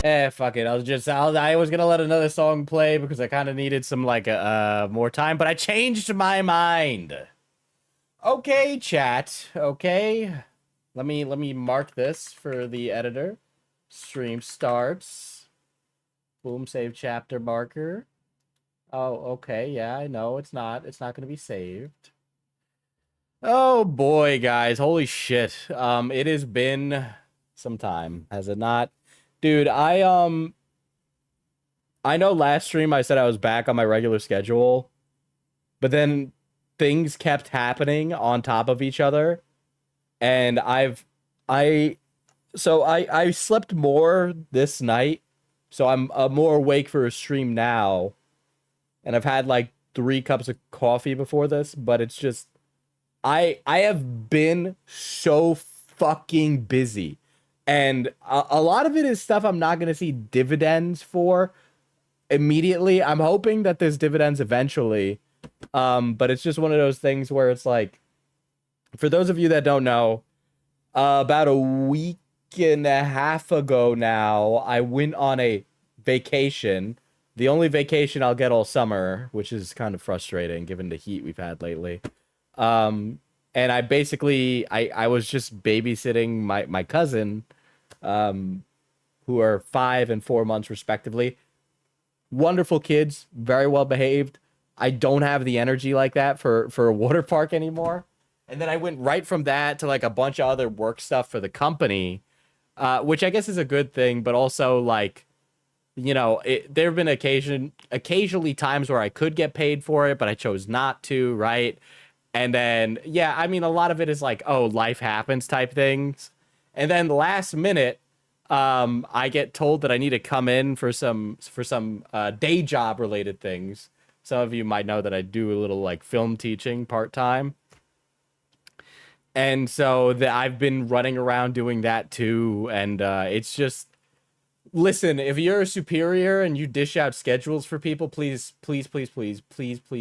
Fuck it. I was gonna let another song play because I kind of needed some like more time, but I changed my mind. Okay, chat. Okay. Let me mark this for the editor. Stream starts. Boom, save chapter marker. Oh, okay. Yeah, I know it's not going to be saved. Oh boy, guys. Holy shit. It has been some time, has it not? Dude, I know last stream I said I was back on my regular schedule, but then things kept happening on top of each other, and I I slept more this night, so I'm more awake for a stream now, and I've had like 3 cups of coffee before this, but it's just I have been so fucking busy, and a lot of it is stuff I'm not gonna see dividends for immediately. I'm hoping that there's dividends eventually. But it's just one of those things where it's like, for those of you that don't know, about a week and a half ago now, I went on a vacation. The only vacation I'll get all summer, which is kind of frustrating given the heat we've had lately. And I basically, I was just babysitting my cousin, who are 5 and 4 months respectively. Wonderful kids, very well behaved. I don't have the energy like that for a water park anymore. And then I went right from that to like a bunch of other work stuff for the company, which I guess is a good thing, but also like, you know, there have been occasionally times where I could get paid for it, but I chose not to, right? And then, yeah, I mean, a lot of it is like, oh, life happens type things. And then last minute, I get told that I need to come in for some day job related things. Some of you might know that I do a little like film teaching part-time. And so I've been running around doing that too. And it's just, listen, if you're a superior and you dish out schedules for people, please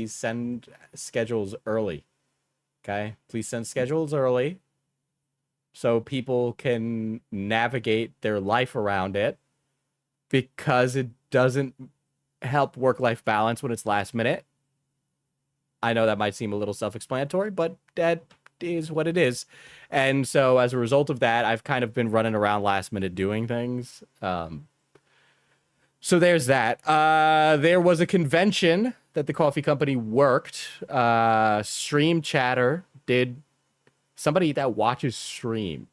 send schedules early. Okay? Please send schedules early so people can navigate their life around it, because it doesn't help work-life balance when it's last minute. I know that might seem a little self-explanatory, but that is what it is. And so as a result of that, I've kind of been running around last minute doing things. So there's that. There was a convention that the coffee company worked. Stream Chatter did. Somebody that watches stream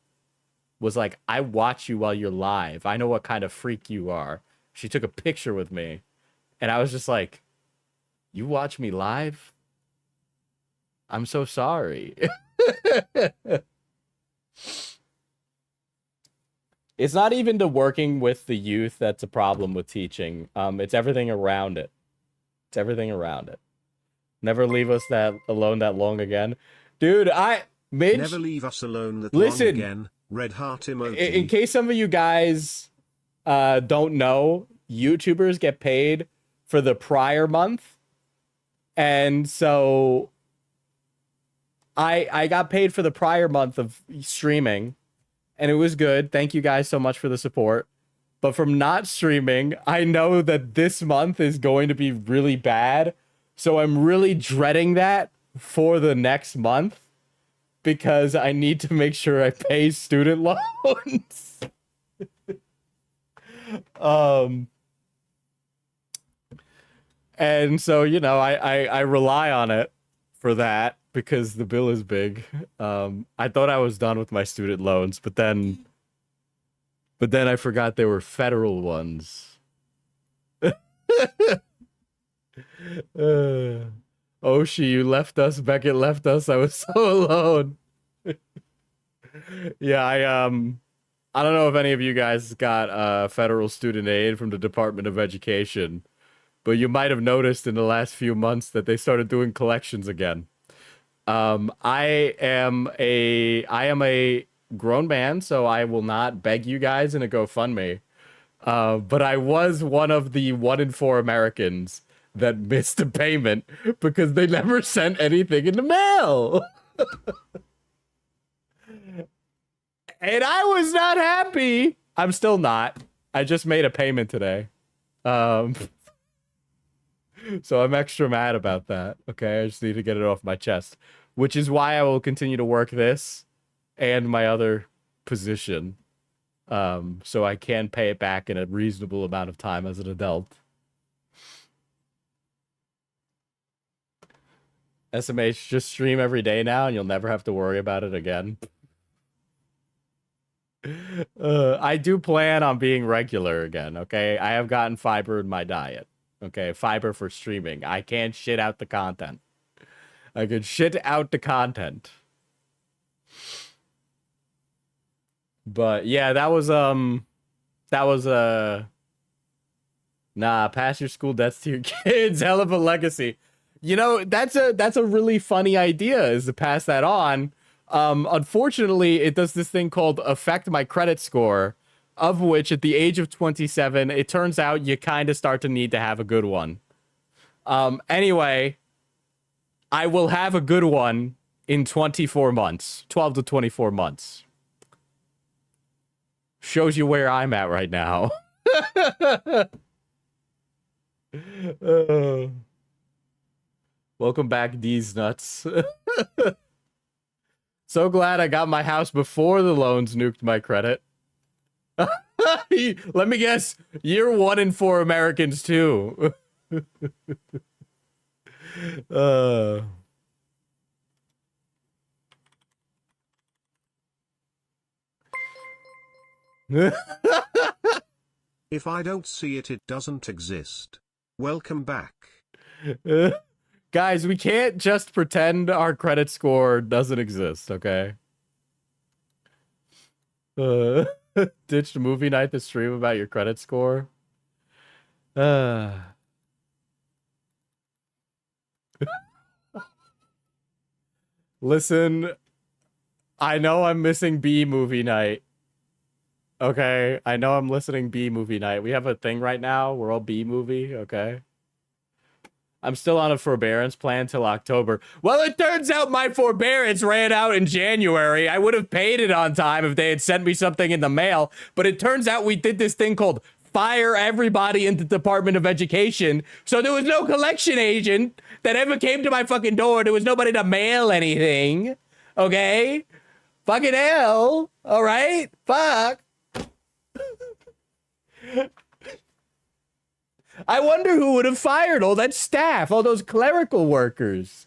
was like, I watch you while you're live. I know what kind of freak you are. She took a picture with me. And I was just like, you watch me live? I'm so sorry. It's not even the working with the youth that's a problem with teaching. It's everything around it. It's everything around it. Never leave us alone that long again. Dude, Midge, never leave us alone that listen, long again. Red heart emoji. In case some of you guys don't know, YouTubers get paid for the prior month. And so I got paid for the prior month of streaming, and it was good. Thank you guys so much for the support. But from not streaming, I know that this month is going to be really bad. So I'm really dreading that for the next month, because I need to make sure I pay student loans. And so, you know, I rely on it for that because the bill is big. I thought I was done with my student loans, but then I forgot they were federal ones. Oshi, you left us. Beckett left us. I was so alone. Yeah, I don't know if any of you guys got federal student aid from the Department of Education, but you might have noticed in the last few months that they started doing collections again. I am a grown man, so I will not beg you guys in a GoFundMe. But I was one of the 1 in 4 Americans that missed a payment because they never sent anything in the mail. And I was not happy. I'm still not. I just made a payment today. So I'm extra mad about that. Okay, I just need to get it off my chest. Which is why I will continue to work this and my other position. So I can pay it back in a reasonable amount of time as an adult. SMH, just stream every day now and you'll never have to worry about it again. I do plan on being regular again, okay? I have gotten fiber in my diet. Okay, fiber for streaming. I can't shit out the content. I can shit out the content. But yeah, that was nah, pass your school debts to your kids. Hell of a legacy. You know, that's a really funny idea, is to pass that on. Unfortunately, it does this thing called affect my credit score, of which at the age of 27, it turns out you kind of start to need to have a good one. Anyway, I will have a good one in 24 months, 12 to 24 months. Shows you where I'm at right now. Welcome back, D's nuts. So glad I got my house before the loans nuked my credit. Let me guess, you're 1 in 4 Americans too. If I don't see it, it doesn't exist. Welcome back. Guys, we can't just pretend our credit score doesn't exist, okay? Ditched movie night to stream about your credit score. Listen, I know I'm missing B movie night. Okay, I know I'm listening B movie night. We have a thing right now. We're all B movie, okay? I'm still on a forbearance plan till October. Well, it turns out my forbearance ran out in January. I would have paid it on time if they had sent me something in the mail. But it turns out we did this thing called fire everybody in the Department of Education. So there was no collection agent that ever came to my fucking door. There was nobody to mail anything. Okay? Fucking hell. All right? Fuck. I wonder who would have fired all that staff, all those clerical workers.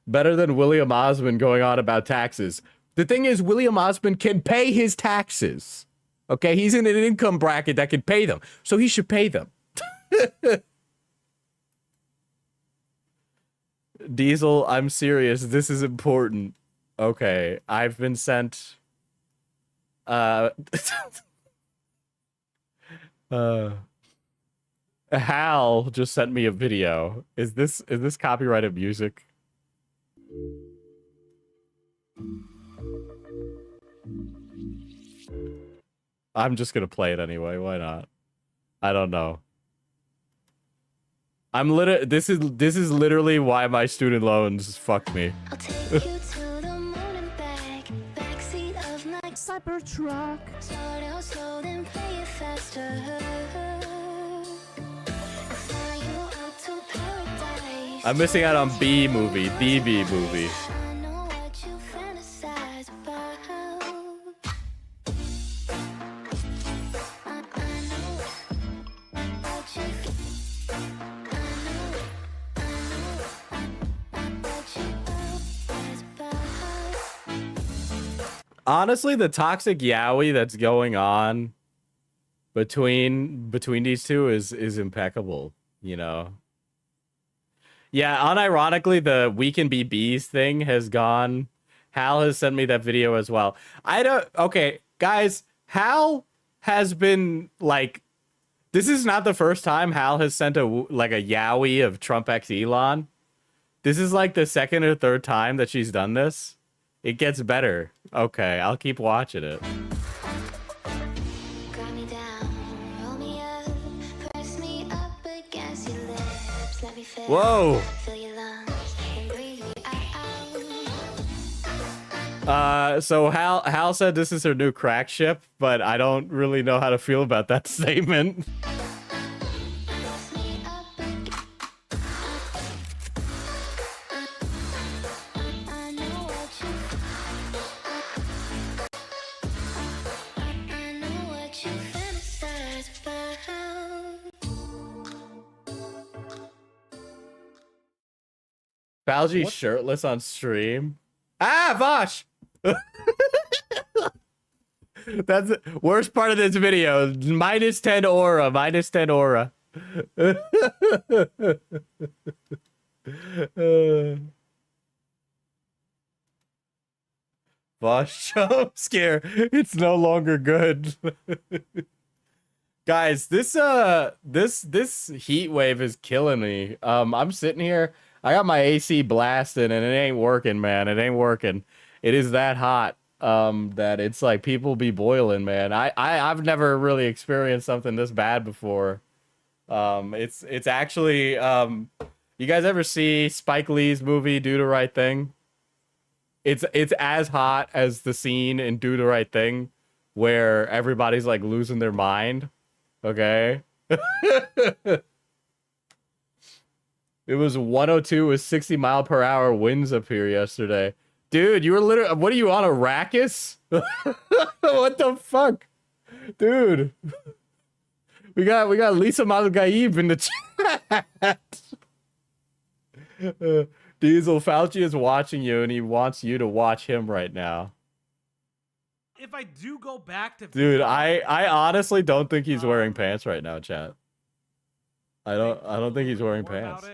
Better than William Osmond going on about taxes. The thing is, William Osmond can pay his taxes. Okay, he's in an income bracket that can pay them, so he should pay them. Diesel, I'm serious. This is important. Okay, I've been sent... Hal just sent me a video. Is this copyrighted music? I'm just gonna play it anyway. Why not? I don't know. I'm this is literally why my student loans fucked me. I'll take you to the moon and back, backseat of my Cybertruck. Start out slow, then play it faster. Fly you out to paradise. I'm missing out on B movie, DB movie. I know what you fantasize about. I know what you Honestly, the toxic yaoi that's going on between these two is impeccable, you know. Yeah, unironically, the We Can Be Bees thing has gone. Hal has sent me that video as well. Okay, guys, Hal has been like, this is not the first time Hal has sent a yaoi of Trump x Elon. This is like the second or third time that she's done this. It gets better. Okay, I'll keep watching it. Grab me down, roll me up, press me up against your lips. Let me Whoa! fill your lungs and breathe me out. So Hal said this is her new crack ship, but I don't really know how to feel about that statement. Falgi shirtless on stream. Ah, Vosh! That's the worst part of this video. Minus 10 aura. Minus 10 aura. Vosh jump scare. It's no longer good. Guys, this heat wave is killing me. I'm sitting here. I got my AC blasted and it ain't working, man. It ain't working. It is that hot that it's like people be boiling, man. I've never really experienced something this bad before. It's actually you guys ever see Spike Lee's movie Do the Right Thing? It's as hot as the scene in Do the Right Thing where everybody's like losing their mind. Okay? It was 102 with 60-mile-per-hour winds up here yesterday. Dude, you were literally... What are you on, Arrakis? What the fuck? Dude. We got Lisa Malgaib in the chat. Diesel, Fauci is watching you, and he wants you to watch him right now. If I do go back to... Dude, I honestly don't think he's wearing pants right now, chat. I don't think he's wearing pants.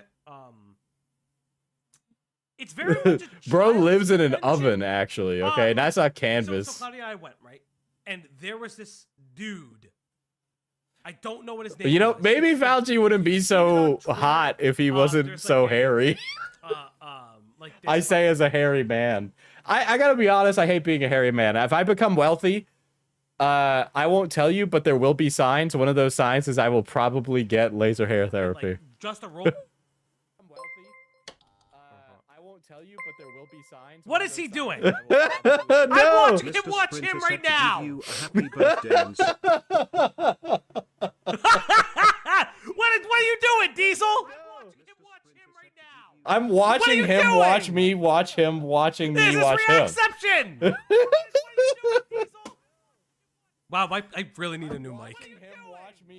It's very much a Bro lives in an oven, actually, okay? That's not canvas. So Claudia and I went, right? And there was this dude. I don't know what his name is. You know, maybe Fauci wouldn't be so hot if he wasn't so hairy. I say as a hairy man. I gotta be honest, I hate being a hairy man. If I become wealthy, I won't tell you, but there will be signs. One of those signs is I will probably get laser hair therapy. Like, just a roll. Tell you, but there will be signs. What is he doing? No. I'm watching him watch him right now. You a happy birthday and what are you doing, Diesel? I'm watching him watch me watch him watching me watch him. This is Reacception! Wow, I really need a new mic.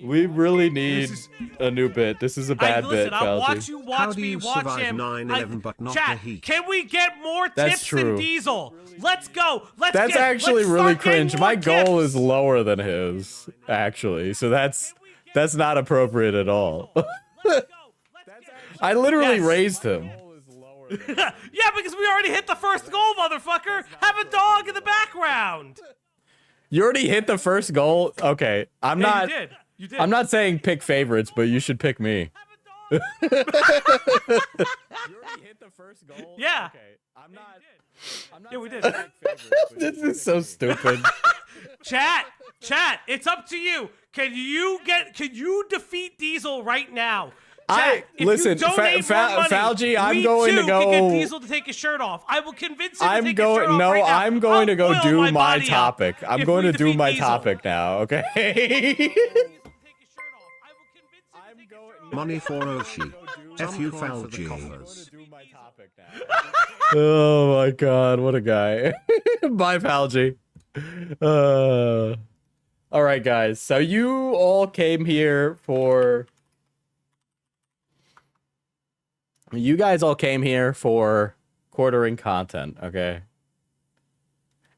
We really need a new bit. This is a bad bit, I'll Falgi. watch you watch me watch him. 9/11 but not Chat, the heat? can we get more That's tips true. than Diesel? Let's go. That's actually really cringe. My goal tips. is lower than his, actually. So that's not appropriate at all. I literally raised him. Yeah, because we already hit the first goal, motherfucker. Have a dog in the background. You already hit the first goal? Okay. I'm not... You did. You did. I'm not saying pick favorites, but you should pick me. You already hit the first goal? Yeah. Okay. I'm not Yeah, we did. This is so stupid. Chat, it's up to you. Can you defeat Diesel right now? Chat, listen, Falgi, I'm going to go. Can get Diesel to take his shirt off. I will convince him to take his shirt off right now. I'm going to go do my topic. I'm going to do my Diesel. topic now, okay? Money for Oshi. F you Falgi. Oh my god, what a guy. Bye, Falgi. All right, guys. So you all came here for... You guys all came here for quartering content, okay?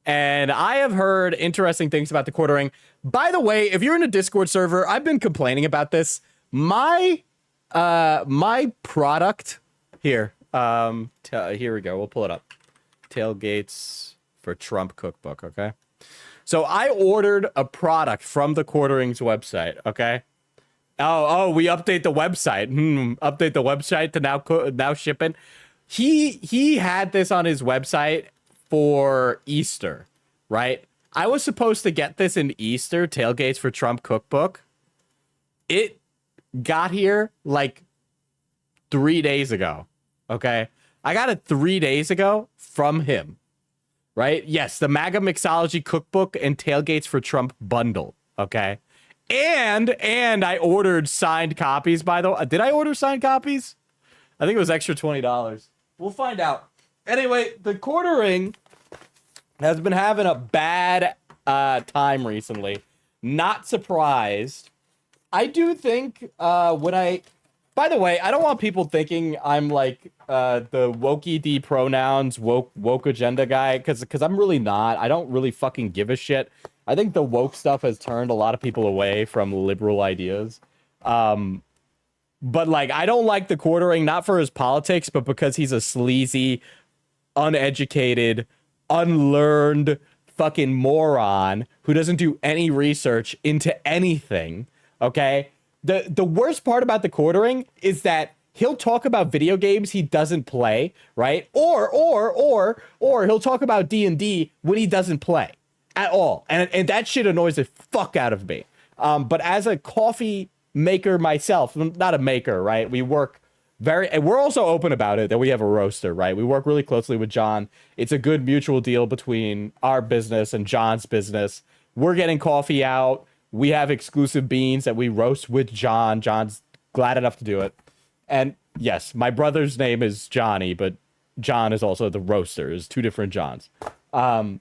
And I have heard interesting things about the quartering. By the way, if you're in a Discord server, I've been complaining about this. My product here. Here we go. We'll pull it up. Tailgates for Trump cookbook, okay? So I ordered a product from the Quartering's website, okay? Oh, we update the website. Update the website to now shipping. He had this on his website for Easter, right? I was supposed to get this in Easter, Tailgates for Trump cookbook. It got here like 3 days ago, okay? I got it 3 days ago from him, right? Yes, the MAGA Mixology Cookbook and Tailgates for Trump bundle, okay? And I ordered signed copies, by the way. Did I order signed copies? I think it was extra $20. We'll find out. Anyway, the quartering has been having a bad time recently. Not surprised. I do think by the way, I don't want people thinking I'm like the wokey D pronouns, woke agenda guy, because I'm really not. I don't really fucking give a shit. I think the woke stuff has turned a lot of people away from liberal ideas. But like, I don't like the quartering, not for his politics, but because he's a sleazy, uneducated, unlearned fucking moron who doesn't do any research into anything. Okay. The worst part about the quartering is that he'll talk about video games he doesn't play, right? Or he'll talk about D&D when he doesn't play at all. And that shit annoys the fuck out of me. But as a coffee maker myself, not a maker, right? We work and we're also open about it that we have a roaster, right? We work really closely with John. It's a good mutual deal between our business and John's business. We're getting coffee out. We have exclusive beans that we roast with John. John's glad enough to do it. And yes, my brother's name is Johnny, but John is also the roaster. There's two different Johns. But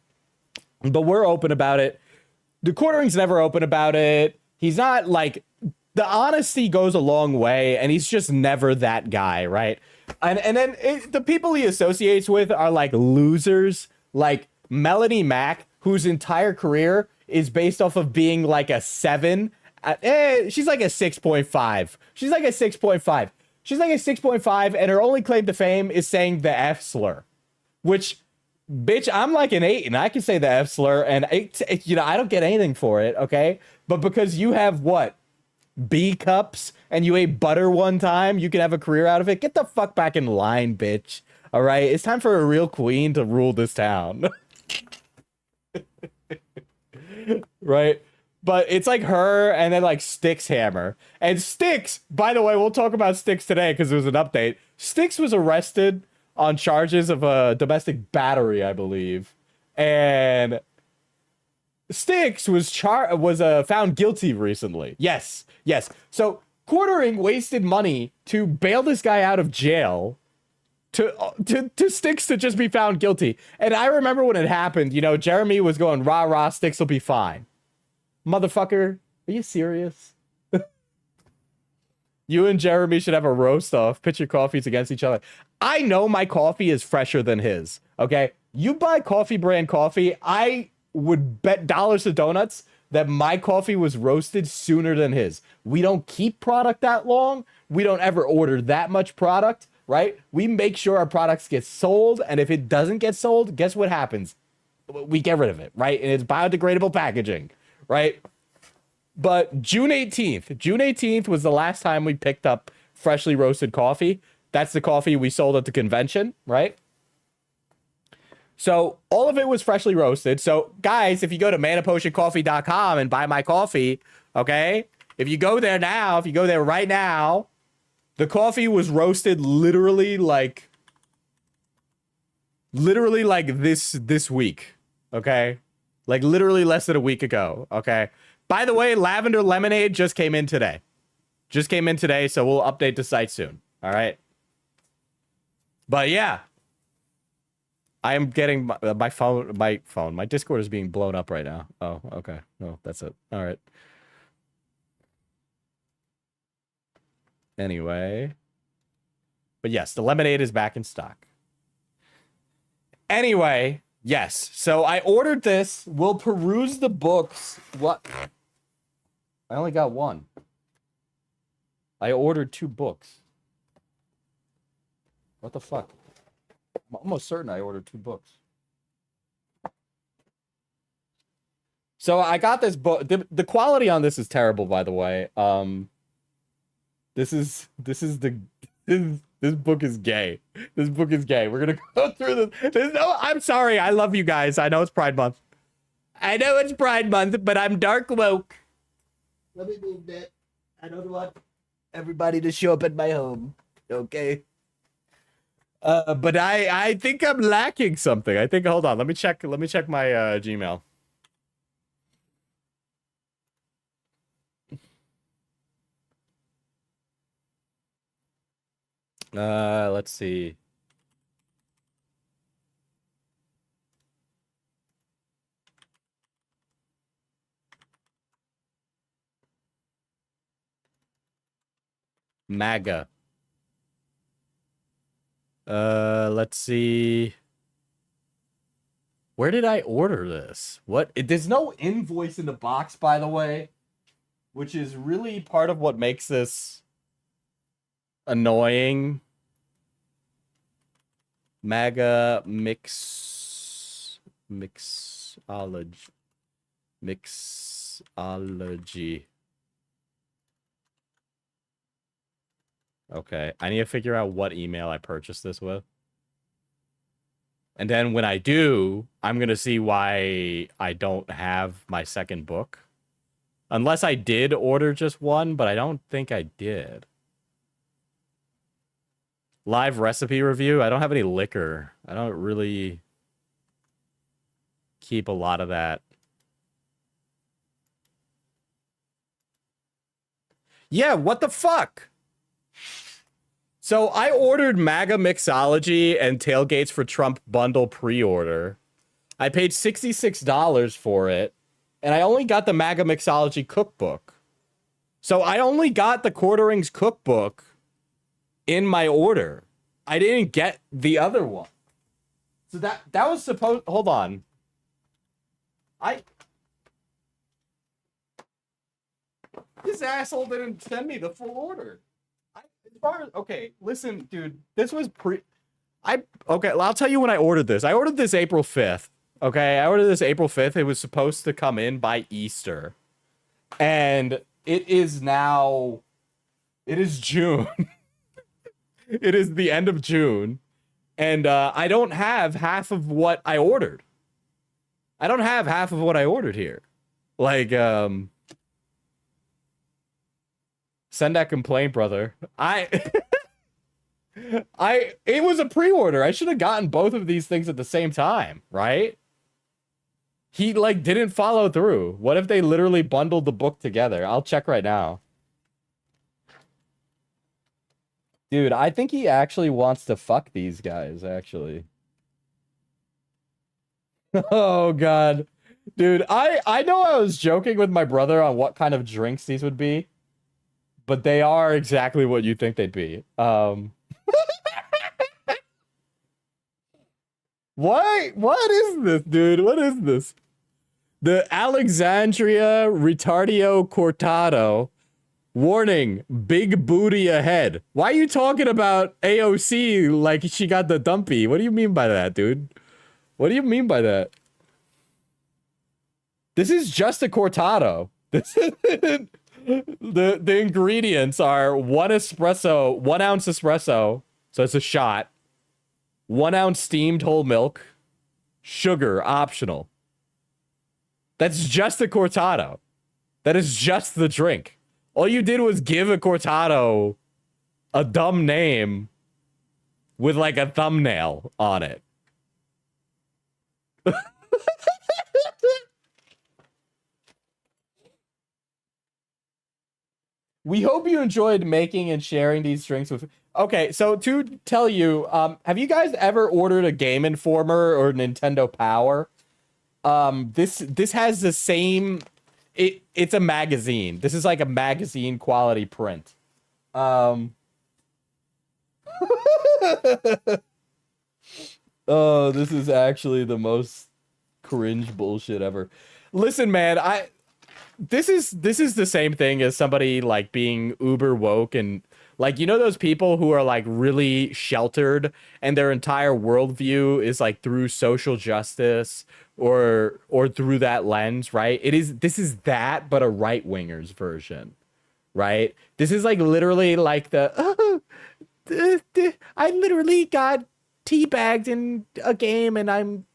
we're open about it. The quartering's never open about it. He's not like, the honesty goes a long way, and he's just never that guy, right? And then the people he associates with are like losers, like Melanie Mack, whose entire career is based off of being like a 7. She's like a 6.5. She's like a 6.5. She's like a 6.5, and her only claim to fame is saying the F slur, which, bitch, I'm like an 8, and I can say the F slur, and I don't get anything for it, okay? But because you have what? B cups and you ate butter one time, you can have a career out of it. Get the fuck back in line, bitch. All right, it's time for a real queen to rule this town. Right? But it's like her and then like Styx Hammer. And Styx, by the way, we'll talk about Styx today because there was an update. Styx was arrested on charges of a domestic battery, I believe. And Styx was found guilty recently. Yes. So quartering wasted money to bail this guy out of jail to Styx to just be found guilty. And I remember when it happened, Jeremy was going, rah, rah, Styx will be fine. Motherfucker, are you serious? You and Jeremy should have a roast off. Pitch your coffees against each other. I know my coffee is fresher than his, okay? You buy coffee brand coffee, I would bet dollars to donuts that my coffee was roasted sooner than his. We don't keep product that long. We don't ever order that much product, right? We make sure our products get sold, and if it doesn't get sold, guess what happens? We get rid of it, right? And it's biodegradable packaging, right? But June 18th was the last time we picked up freshly roasted coffee. That's the coffee we sold at the convention, right? So all of it was freshly roasted. So guys, if you go to manapotioncoffee.com and buy my coffee, okay? If you go there right now, the coffee was roasted literally like this week, okay? Like literally less than a week ago, okay? By the way, lavender lemonade just came in today. So we'll update the site soon, all right? But yeah. I am getting my phone. My Discord is being blown up right now. Oh, okay. No, that's it. All right. Anyway. But yes, the lemonade is back in stock. Anyway, yes. So I ordered this. We'll peruse the books. What? I only got one. I ordered 2 books. What the fuck? I'm almost certain I ordered 2 books. So I got this book. The quality on this is terrible, by the way. This book is gay. This book is gay. We're gonna go through this. I'm sorry. I love you guys. I know it's Pride Month. But I'm dark woke. Let me move that. I don't want everybody to show up at my home. Okay. But I think I'm lacking something. I think hold on, let me check my Gmail. Let's see. MAGA. Let's see. Where did I order this? What? There's no invoice in the box, by the way, which is really part of what makes this annoying. MAGA mixology. Okay, I need to figure out what email I purchased this with. And then when I do, I'm going to see why I don't have my second book. Unless I did order just one, but I don't think I did. Live recipe review. I don't have any liquor. I don't really keep a lot of that. Yeah, what the fuck? So I ordered MAGA Mixology and Tailgates for Trump bundle pre-order. I paid $66 for it, and I only got the MAGA Mixology cookbook. So I only got the Quarterings cookbook in my order. I didn't get the other one. So that was supposed... Hold on. This asshole didn't send me the full order. Okay, listen, dude. This was okay, well, I'll tell you when I ordered this. I ordered this April 5th. Okay, I ordered this April 5th. It was supposed to come in by Easter. And it is now... It is June. It is the end of June. And I don't have half of what I ordered. I don't have half of what I ordered here. Like, send that complaint, brother. It was a pre-order. I should have gotten both of these things at the same time, right? He, like, didn't follow through. What if they literally bundled the book together? I'll check right now. Dude, I think he actually wants to fuck these guys, actually. Oh, God. Dude, I know I was joking with my brother on what kind of drinks these would be. But they are exactly what you think they'd be. What is this, dude? What is this? The Alexandria Retardio Cortado. Warning, big booty ahead. Why are you talking about AOC like she got the dumpy? What do you mean by that, dude? What do you mean by that? This is just a Cortado. This is... The ingredients are 1 ounce espresso, so it's a shot, 1 ounce steamed whole milk, sugar optional. That's just a cortado. That is just the drink. All you did was give a cortado a dumb name with like a thumbnail on it. We hope you enjoyed making and sharing these drinks with... Okay, so to tell you, have you guys ever ordered a Game Informer or Nintendo Power? This has the same... It's a magazine. This is like a magazine quality print. Oh, this is actually the most cringe bullshit ever. Listen, man, This is the same thing as somebody like being uber woke and like, you know, those people who are like really sheltered and their entire worldview is like through social justice or through that lens, right? This is that, but a right winger's version, right? This is like literally like I literally got teabagged in a game and I'm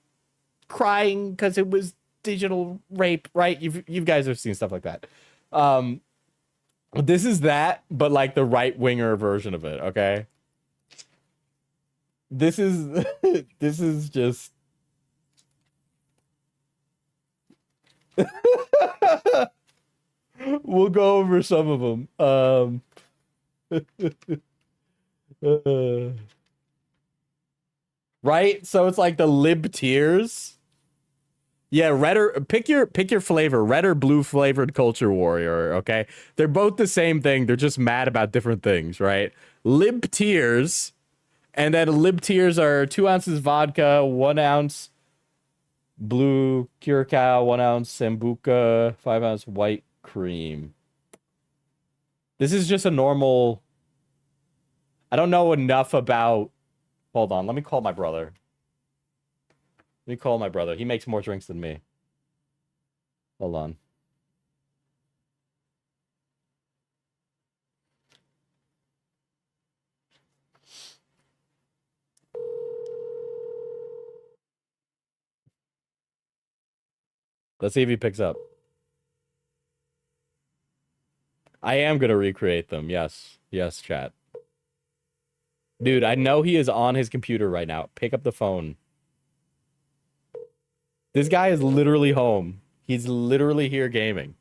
crying because it was digital rape, right? You guys have seen stuff like that. This is that, but like the right winger version of it. Okay. This is this is just we'll go over some of them. Right? So it's like the lib tiers. Yeah, red or pick your flavor, red or blue flavored culture warrior, okay? They're both the same thing. They're just mad about different things, right? Lib tiers, and then lib tiers are 2 ounces vodka, 1 ounce blue curacao, 1 ounce sambuca, 5 ounce white cream. This is just a normal. I don't know enough about. Hold on, let me call my brother. Let me call my brother. He makes more drinks than me. Hold on. Let's see if he picks up. I am going to recreate them. Yes. Yes, chat. Dude, I know he is on his computer right now. Pick up the phone. This guy is literally home. He's literally here gaming.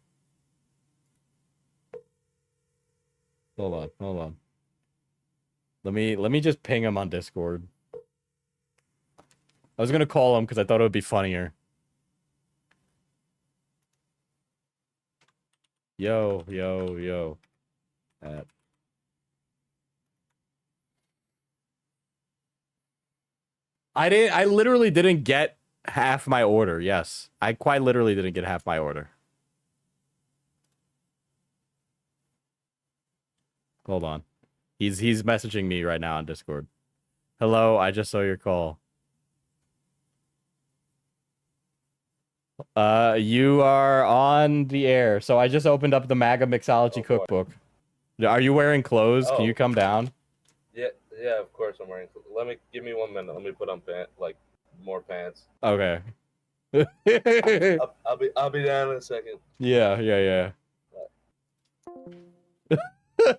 Hold on, hold on. Let me just ping him on Discord. I was gonna call him because I thought it would be funnier. Yo, yo, yo. I literally didn't get half my order. Yes. I quite literally didn't get half my order. Hold on. He's messaging me right now on Discord. Hello, I just saw your call. You are on the air. So I just opened up the MAGA Mixology cookbook. Are you wearing clothes? Can you come down? Yeah, of course I'm wearing clothes. Give me 1 minute. Let me put on more pants. Okay. I'll be down in a second. Yeah.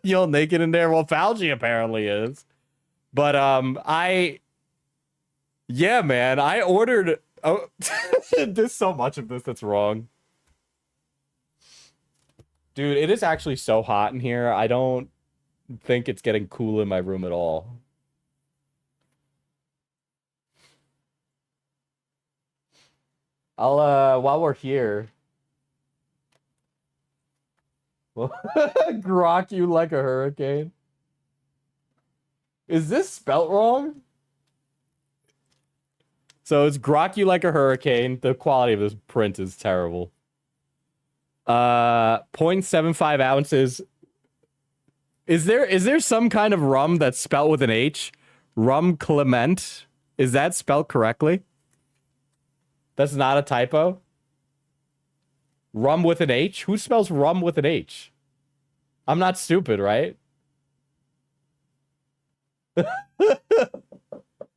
You all naked in there? Well, Falga apparently is. But yeah, man, I ordered. Oh, there's so much of this that's wrong. Dude, it is actually so hot in here. I don't think it's getting cool in my room at all. I'll while we're here, well, grok you like a hurricane. Is this spelt wrong? So it's grok you like a hurricane. The quality of this print is terrible. 0.75 ounces. Is there some kind of rum that's spelt with an H? Rum Clement. Is that spelt correctly? That's not a typo? Rum with an H? Who spells rum with an H? I'm not stupid, right?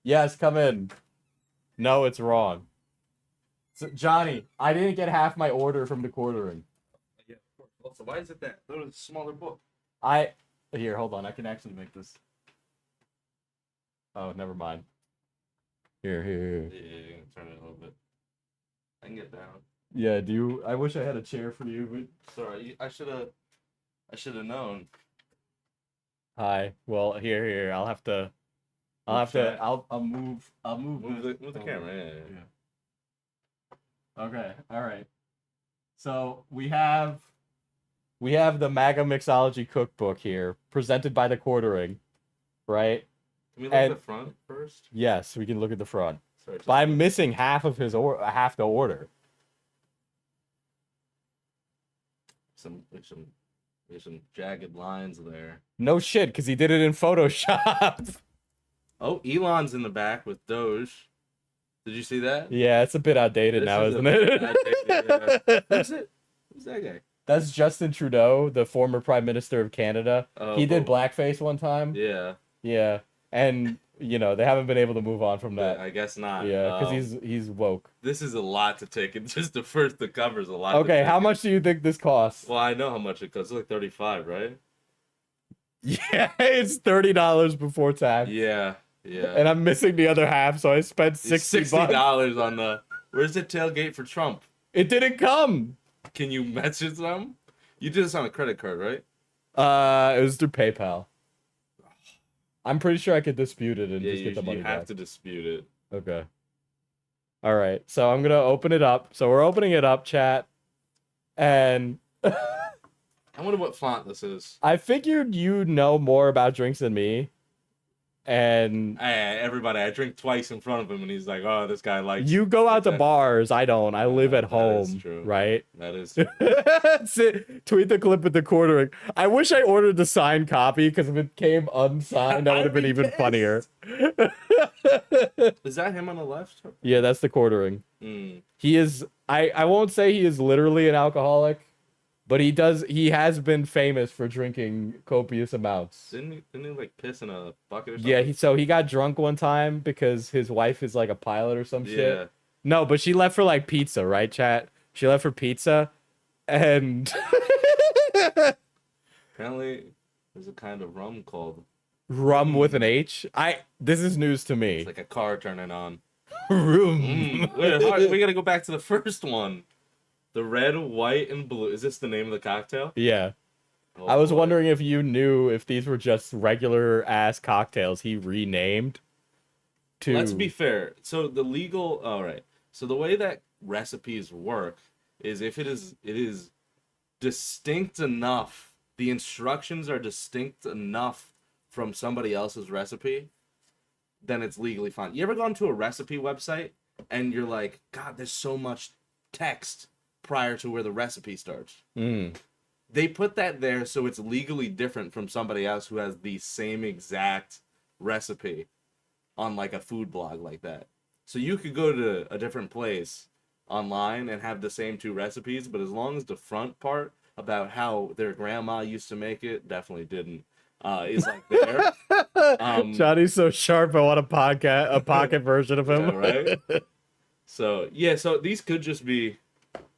Yes, come in. No, it's wrong. So, Johnny, I didn't get half my order from the quartering. Yeah, of course. Also, why is it that? There was a smaller book. Here, hold on. I can actually make this. Oh, never mind. Here. Yeah, you can turn it a little bit. I can get down. Yeah, I wish I had a chair for you, but Sorry, I should have known. hi. Well, here. I'll move Move the camera. Yeah. Okay. All right. So we have the MAGA Mixology cookbook here, presented by the quartering, right? Can we look at the front first? Yes, we can look at the front. Sorry, But I'm missing half of half the order. There's some jagged lines there. No shit, because he did it in Photoshop. Oh, Elon's in the back with Doge. Did you see that? Yeah, it's a bit outdated now, isn't it? Who's it? Who's that guy? That's Justin Trudeau, the former Prime Minister of Canada. He did blackface one time. Yeah. Yeah. And, they haven't been able to move on from that. I guess not. Yeah, because he's woke. This is a lot to take. It's just the cover's a lot. Okay, how much do you think this costs? Well, I know how much it costs. It's like 35, right? Yeah, it's $30 before tax. Yeah. Yeah. And I'm missing the other half, so I spent $60. $60 on the. Where's the tailgate for Trump? It didn't come. Can you message them? You did this on a credit card, right? It was through PayPal. I'm pretty sure I could dispute it and Yeah, just get the money you back. have to dispute it. Okay. All right. So I'm gonna open it up. So we're opening it up, chat, and I wonder what font this is. I figured you know more about drinks than me, and Hey, everybody, I drink twice in front of him, and he's like, "Oh, this guy likes." you go out to that. bars. I don't. I live at That is home, true. right? That is. True. Tweet the clip with the quartering. I wish I ordered the signed copy because if it came unsigned, that would have been even funnier. Is that him on the left? Yeah, that's the quartering. Mm. He is. I won't say he is literally an alcoholic, but he has been famous for drinking copious amounts. Didn't he like piss in a bucket or something? Yeah, so he got drunk one time because his wife is like a pilot or some Yeah. shit. No, but she left for like pizza, right, chat? She left for pizza, and Apparently, there's a kind of rum called. rum with an H. This is news to me. It's like a car turning on. Rum. Wait, we gotta go back to the first one. The red, white, and blue. Is this the name of the cocktail? Yeah. Oh, I was boy. wondering if you knew if these were just regular ass cocktails he renamed to. Let's be fair. So the legal. All right. So the way that recipes work is if it is distinct enough, the instructions are distinct enough from somebody else's recipe, then it's legally fine. You ever gone to a recipe website and you're like, God, there's so much text prior to where the recipe starts. Mm. They put that there so it's legally different from somebody else who has the same exact recipe on like a food blog like that. So you could go to a different place online and have the same two recipes, but as long as the front part about how their grandma used to make it definitely didn't is like there. Johnny's so sharp. I want a pocket version of him. Yeah, right? So these could just be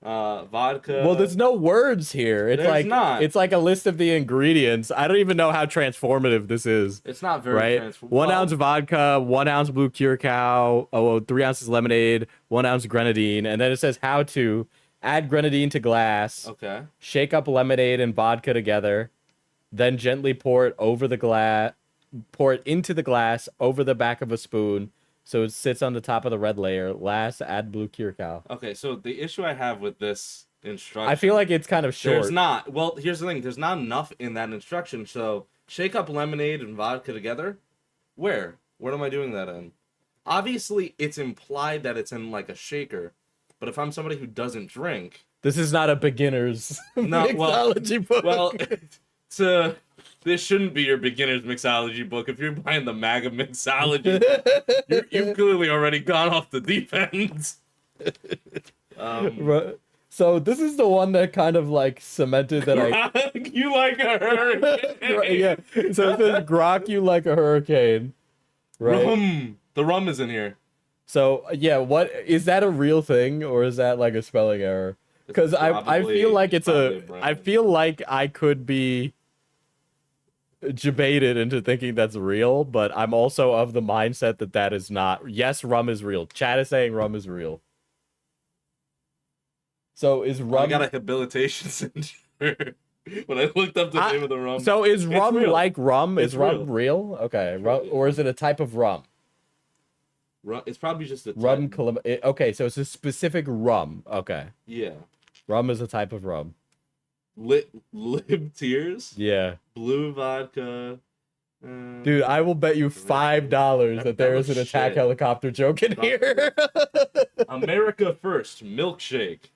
vodka. Well, there's no words here. It's There's like not. It's like a list of the ingredients. I don't even know how transformative this is. It's not very Right? transformative. 1 ounce vodka, 1 ounce blue curacao, 3 ounces lemonade, 1 ounce grenadine, and then it says how to add grenadine to glass. Okay. Shake up lemonade and vodka together, then gently pour it into the glass over the back of a spoon so it sits on the top of the red layer. Last, add blue curacao. Okay, so the issue I have with this instruction, I feel like it's kind of short. there's not. Well, here's the thing. There's not enough in that instruction. So shake up lemonade and vodka together. Where? What am I doing that in? Obviously, it's implied that it's in like a shaker. But if I'm somebody who doesn't drink, This is not a beginner's No, well- mixology book. well, this shouldn't be your beginner's mixology book. If you're buying the MAGA mixology, you've clearly already gone off the deep end. Right. So this is the one that kind of like cemented that I. You like a hurricane. Yeah. So it says grok you like a hurricane. Right. Rum. The rum is in here. So yeah, what is that a real thing or is that like a spelling error? Because I probably- feel like it's probably a brand. I feel like I could be debated into thinking that's real, but I'm also of the mindset that that is not. Yes, rum is real. Chat is saying rum is real. So is I rum? got a habilitation center when I looked up the name of the rum. So is rum real. like rum? Is It's rum real? Okay, or is it a type of rum? It's probably just a Rum. type. Okay, so it's a specific rum. Okay, Yeah. rum is a type of rum. Lib tears. Yeah. Blue vodka. Dude, I will bet you $5 that there is an attack shit. helicopter joke in here. America First milkshake.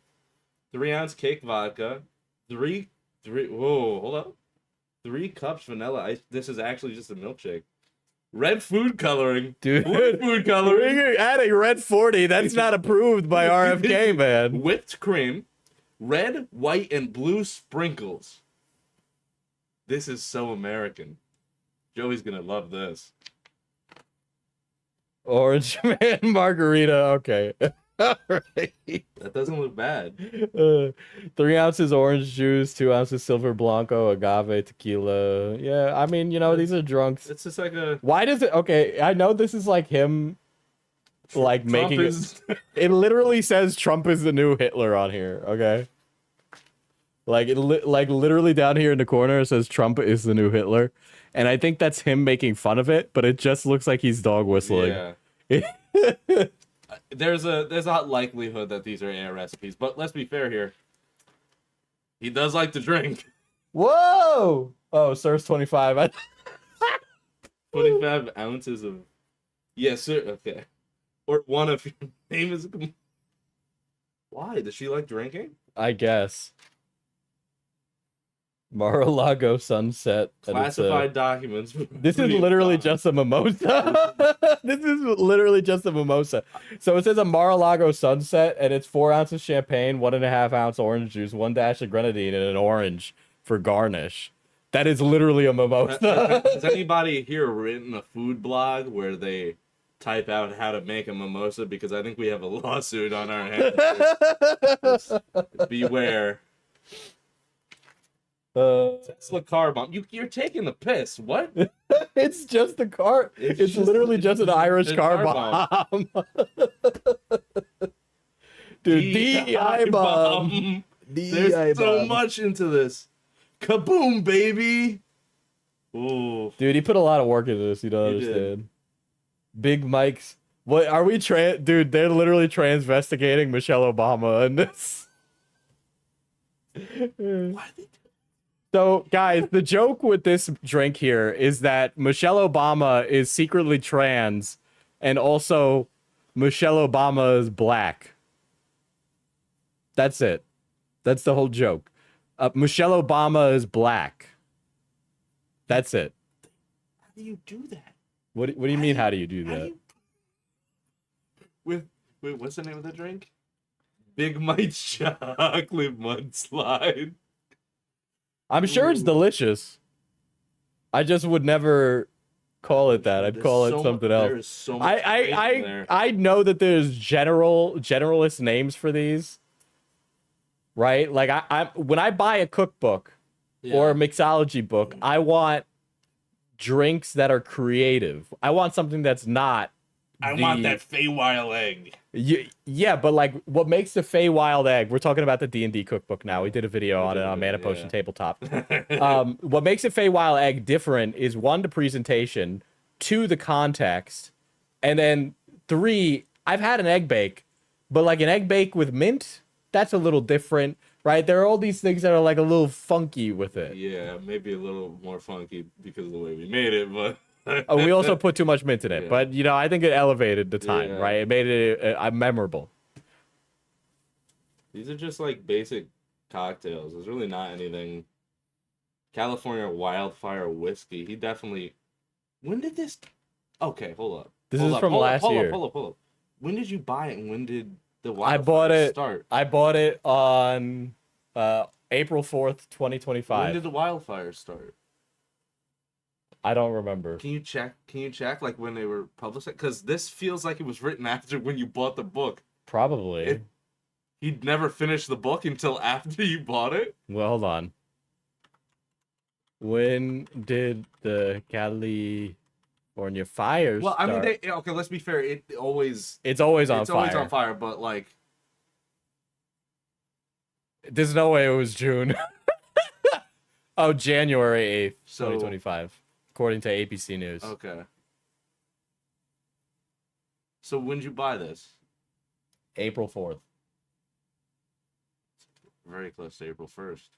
3 ounce cake vodka. Three. Whoa, hold up. 3 cups vanilla ice. This is actually just a milkshake. Red food coloring. Dude, Blue food coloring. you're adding red 40. That's not approved by RFK, man. Whipped cream. Red, white, and blue sprinkles. This is so American. Joey's gonna love this. Orange man margarita. Okay. Alright. That doesn't look bad. 3 ounces orange juice, 2 ounces silver blanco, agave tequila. Yeah, I mean, you know, these are drunks. It's just like a Why does it? Okay, I know this is like him, like Trump making is it. It literally says Trump is the new Hitler on here. Okay, like like literally down here in the corner it says Trump is the new Hitler, and I think that's him making fun of it. But it just looks like he's dog whistling. Yeah. There's a likelihood that these are air recipes, but let's be fair here. He does like to drink. Whoa! Oh, Sir's 25. 25 ounces of. Yes, sir. Okay. Or one of your name is. Why does she like drinking? I guess. Mar-a-Lago sunset. and it's a- Classified documents. This is literally just a mimosa. This is literally just a mimosa. So it says a Mar-a-Lago sunset, and it's 4 ounces champagne, 1.5 ounce orange juice, 1 dash of grenadine, and an orange for garnish. That is literally a mimosa. Has anybody here written a food blog where they type out how to make a mimosa? Because I think we have a lawsuit on our hands. Beware. Tesla car bomb. You're taking the piss. What? It's just a car. It's just- literally just an Irish a car car bomb. Dude, DEI bomb. There's DEI so bomb. much into this. Kaboom, baby. Ooh. Dude, he put a lot of work into this. You don't He did. understand. Big Mike's. What are we dude, they're literally transvestigating Michelle Obama in this. Why they do So, guys, the joke with this drink here is that Michelle Obama is secretly trans, and also Michelle Obama is black. That's it. That's the whole joke. Michelle Obama is black. That's it. How do you do that? What do you mean? How do you do How do that? you- Wait, what's the name of the drink? Big Mike's chocolate mudslide. I'm sure it's Ooh. delicious. I just would never call it that. I'd There's call it so something mu- else. There is so much faith in I there. I know that there's generalist names for these, right? Like I when I buy a cookbook or a mixology book, I want drinks that are creative. I want something that's not. I want that Feywild egg. Yeah, but like, what makes the Feywild egg? We're talking about the D&D cookbook now. We did a video on it on Mana Potion Tabletop. What makes a Feywild egg different is 1, the presentation, 2, the context, and then 3, I've had an egg bake, but like an egg bake with mint, that's a little different, right? There are all these things that are like a little funky with it. Yeah, maybe a little more funky because of the way we made it, but We also put too much mint in it, Yeah. but you know, I think it elevated the time, Yeah. right? It made it memorable. these are just like basic cocktails. There's really not anything. California Wildfire Whiskey. He definitely. When did this? Okay, hold up. This Hold is up, from hold up, last hold year. Up, hold up, hold up. When did you buy it, and when did the I Wildfire bought it. start? I bought it on April 4th, When 2025. did the wildfire start? I don't remember. Can you check? Can you check like when they were published? Because this feels like it was written after when you bought the book. Probably. It- He'd never finished the book until after you bought it. Well, hold on. When did the California fires Well, I mean, start? okay. Let's be fair. It always It's always on it's fire. always on fire, but like There's no way it was June. Oh, January 8th, So- 2025, according to ABC News. okay. So when did you buy this? April 4th. Very close to April 1st.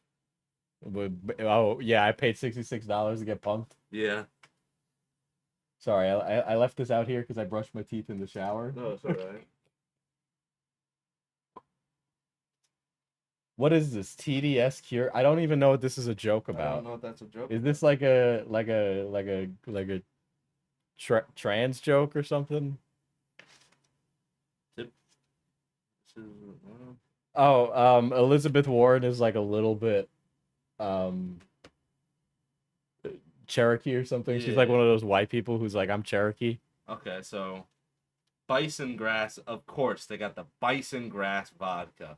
Oh, yeah, I paid $66 to get pumped. Yeah. Sorry, I left this out here because I brushed my teeth in the shower. No, it's alright. What is this? TDS cure? I don't even know what this is a joke I don't about. know if that's a joke. Is this like a trans joke or something? This is, Oh, Elizabeth Warren is like a little bit Cherokee or something. She's like Yeah. one of those white people who's like, I'm Cherokee. okay, so Bison grass, of course. They got the bison grass vodka.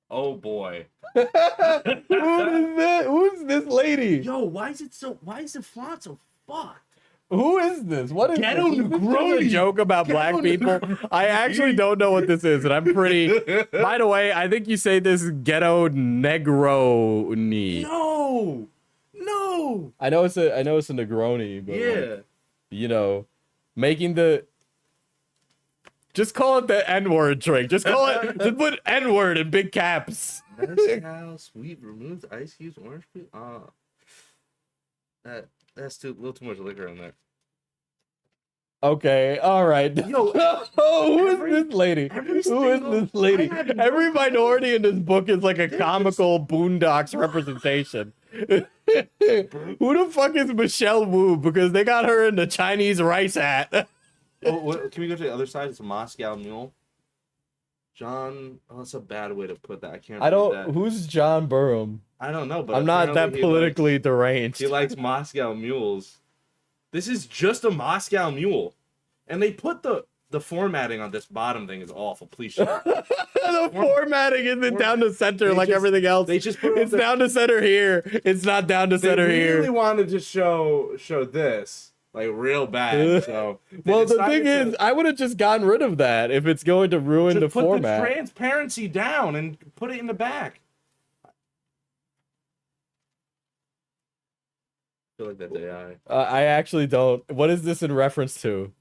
Oh boy. Who is that? Who's this lady? Yo, why is the font so fucked? Who is this? What is Ghetto this? Is this just a Negroni. joke about black people? I actually don't know what this is, and I'm pretty. By the way, I think you say this is Ghetto Negroni. No. I know it's a Negroni, but Yeah. like, you know, making the. Just call it the N-word drink. Just call it. Just put N-word in big caps. Mezcal, sweet, removed ice cubes, orange peel. That's a little too much liquor in there. Okay, all right. Yo, who is this lady? Who is this lady? Every minority in this book is like a comical Boondocks representation. Who the fuck is Michelle Wu? Because they got her in the Chinese rice hat. Can we go to the other side? It's a Moscow Mule. John, that's a bad way to put that. I can't. I don't. read that. Who's John Burham? I don't know, but I'm not that apparently politically deranged. He likes Moscow Mules. This is just a Moscow Mule, and they put the formatting on this bottom thing is awful. Please shut up. The formatting isn't down to center like everything else. They just put it's down to center here. It's not down to center They really here. wanted to show this like real bad. So Well, it's the not thing even- is, I would have just gotten rid of that if it's going to ruin just the put format. the transparency down and put it in the back. I feel like that's AI. I actually don't. What is this in reference to?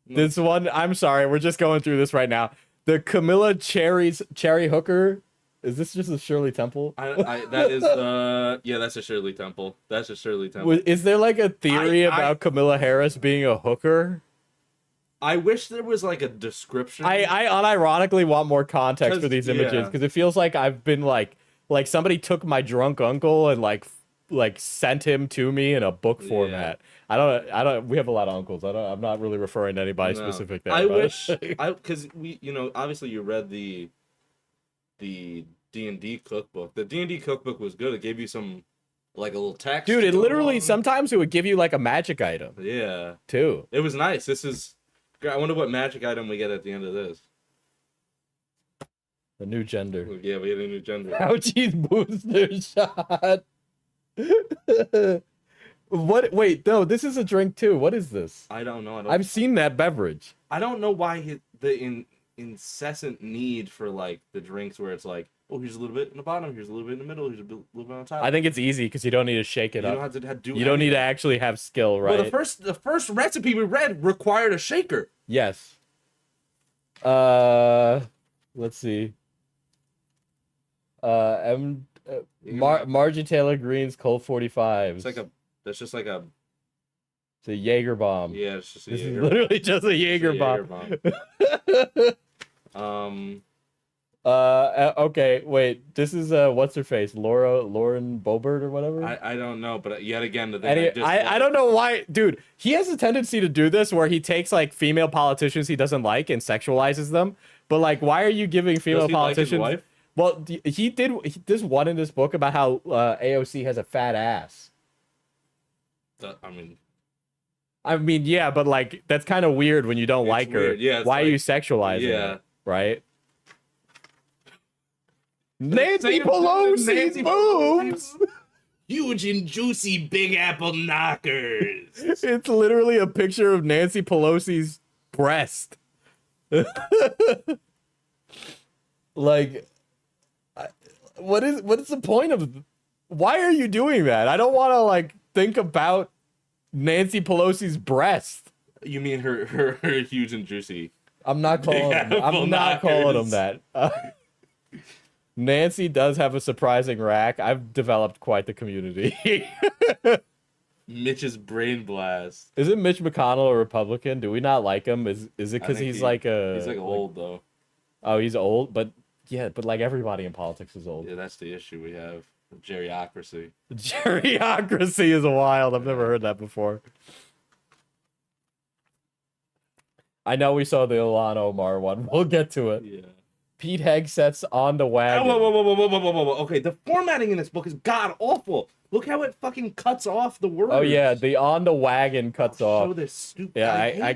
This one, I'm sorry, we're just going through this right now. The Camilla Cherry Hooker. Is this just a Shirley Temple? That is yeah, that's a Shirley Temple. That's a Shirley Temple. Is there like a theory about Camilla Harris being a hooker? I wish there was like a description. I unironically want more context for these images because it feels like I've been like somebody took my drunk uncle and like sent him to me in a book format. I don't. We have a lot of uncles. I'm not really referring to anybody specific there. I wish because obviously you read the D&D cookbook. The D&D cookbook was good. It gave you some like a little text. Dude, it to go literally along. sometimes it would give you like a magic item. Yeah, too. it was nice. This is. I wonder what magic item we get at the end of this. A new gender. Yeah, we get a new gender. Fauci's booster shot. What? Wait, no. This is a drink too. What is this? I don't know. I've seen that beverage. I don't know why the incessant need for like the drinks where it's like, oh, here's a little bit in the bottom, here's a little bit in the middle, here's a little bit on top. I think it's easy because you don't need to shake it you up. don't have to do. You don't need to actually have skill, right? Well, the first recipe we read required a shaker. Yes. Let's see. Margie Taylor Green's Colt 45s. It's like that's just like a. It's a Jaeger bomb. Yeah, it's just a This is Jaeger. literally just a Jaeger bomb. Okay, wait. This is what's her face? Lauren Boebert or whatever. I don't know, but yet again, the thing I don't know why, dude. He has a tendency to do this where he takes like female politicians he doesn't like and sexualizes them. But like, why are you giving female politicians? Like his wife? Well, he did this one in this book about how AOC has a fat ass. I mean, yeah, but like that's kind of weird when you don't like her. Yeah, why are you sexualizing her? Right? Nancy Pelosi's boobs. Huge and juicy Big Apple knockers. It's literally a picture of Nancy Pelosi's breast. Like, what is the point of? Why are you doing that? I don't want to like think about Nancy Pelosi's breast. You mean her huge and juicy? I'm not calling them that. Nancy does have a surprising rack. I've developed quite the community. Mitch's brain blast. Isn't Mitch McConnell a Republican? Do we not like him? Is it because he's like old though? Oh, he's old, but like everybody in politics is old. Yeah, that's the issue we have. Geriocracy. Geriocracy is wild. I've never heard that before. I know we saw the Ilhan Omar one. We'll get to it. Yeah. Pete Hegseth's On the Wagon. Whoa. Okay, the formatting in this book is god awful. Look how it fucking cuts off the words. Oh yeah, the On the Wagon cuts off. Show this stupid. Yeah,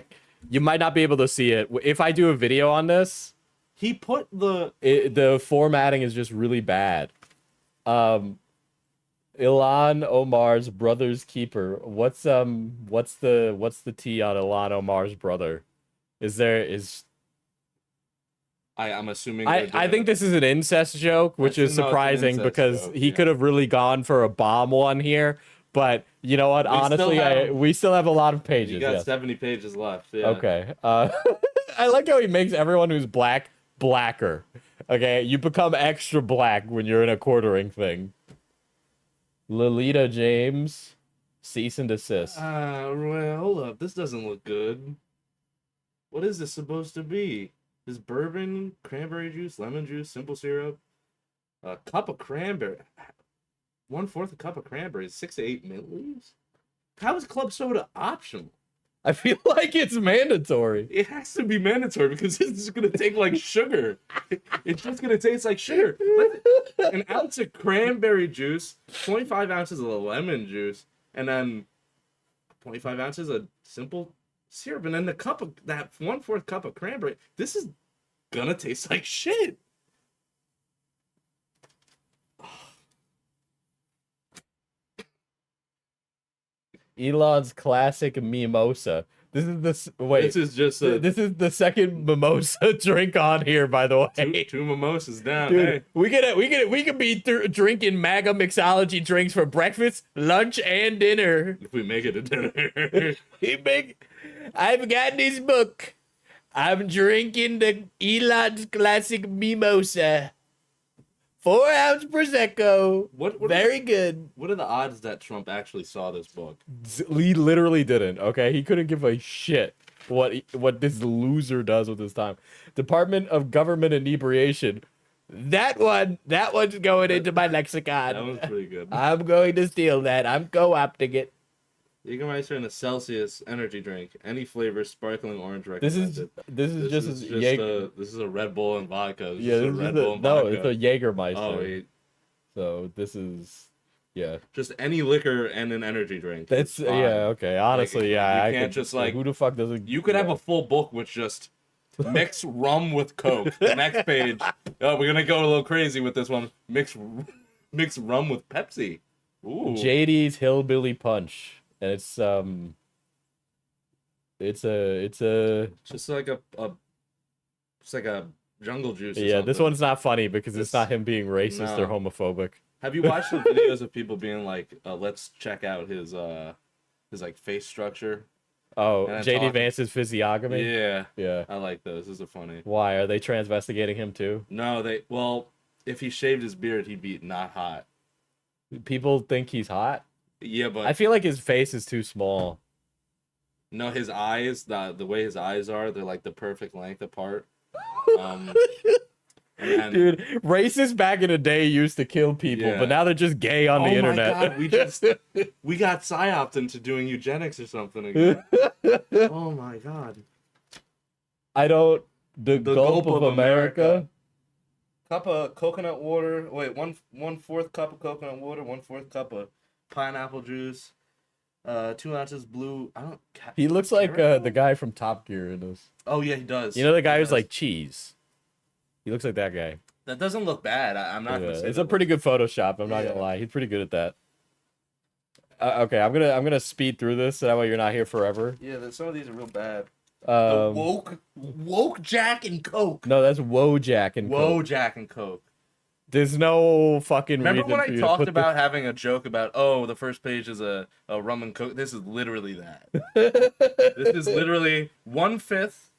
You might not be able to see it. If I do a video on this, He put the the formatting is just really bad. Ilan Omar's brother's keeper. What's the T on Ilan Omar's brother? I'm assuming. I think this is an incest joke, which is No, it's an surprising incest because joke, he yeah. could have really gone for a bomb one here. But you know what? Honestly, we still have a lot of pages. You got Yes. 70 pages left. Yeah. Okay. I like how he makes everyone who's black blacker. Okay, you become extra black when you're in a quartering thing. Lolita James, cease and desist. Well, hold up. This doesn't look good. What is this supposed to be? Is bourbon, cranberry juice, lemon juice, simple syrup, a cup of cranberry, 1/4 a cup of cranberries, 6 to 8 milliliters? How is club soda optional? I feel like it's mandatory. It has to be mandatory because this is gonna take like sugar. It's just gonna taste like sugar. An ounce of cranberry juice, 25 ounces of lemon juice, and then 25 ounces of simple syrup, and then the cup of that 1/4 cup of cranberry. This is gonna taste like shit. Elon's classic mimosa. This is This is just this is the second mimosa drink on here, by the way. two mimosas down. Dude, Hey. we could be drinking MAGA mixology drinks for breakfast, lunch, and dinner. If we make it to dinner. I've got this book. I'm drinking the Elon's classic mimosa. 4-ounce prosecco. Very good. What are the odds that Trump actually saw this book? He literally didn't. Okay, he couldn't give a shit what this loser does with his time. Department of Government Inebriation. That one's going into my lexicon. That one's pretty good. I'm going to steal that. I'm co-opting it. Jägermeister and a Celsius energy drink, any flavor, sparkling orange This recommended. is just This is a Red Bull and vodka. yeah. This is Red Bull and vodka. it's a Jägermeister. Oh, wait. So this is yeah. Just any liquor and an energy drink. That's It's fine. yeah. Okay. Honestly, yeah. you can't just, like- who the fuck doesn't? You could have a full book with just mix rum with Coke. The next page. Oh, we're gonna go a little crazy with this one. Mix rum with Pepsi. Ooh. JD's Hillbilly Punch, and it's Just like it's like a jungle juice. Or yeah. This something. one's not funny because it's This- not him being racist or no. homophobic. Have you watched the videos of people being like, "Let's check out his like face structure"? Oh, And JD talking- Vance's physiognomy. Yeah, Yeah. I like those. Those are funny. Why are they transvestigating him too? No, if he shaved his beard, he'd be not hot. People think he's hot. Yeah, but I feel like his face is too small. no, his eyes, the way his eyes are, they're like the perfect length apart. And Dude, racists back in the day used to kill people, Yeah. but now they're just gay on the internet. My God, we got psyoped into doing eugenics or something again. Oh my God. I don't. The gulp of America. Cup of coconut water. Wait, 1/4 cup of coconut water, 1/4 cup of pineapple juice, 2 ounces blue. I don't. He looks like Caramel? the guy from Top Gear in this. Oh yeah, he does. You know the guy He who's does. like cheese. He looks like that guy. That doesn't look bad. I'm not Yeah, gonna say it's that a pretty good Photoshop. I'm not Yeah. gonna lie. He's pretty good at that. Okay, I'm gonna speed through this so that way you're not here forever. Yeah, some of these are real bad. Um, Woke Jack and Coke. no, that's Wojak and Whoa, Coke. Jack and Coke. There's no fucking Remember reason when for I you to talked put about having a joke about, oh, the first page is a rum and Coke? This is literally that. This is literally 1/5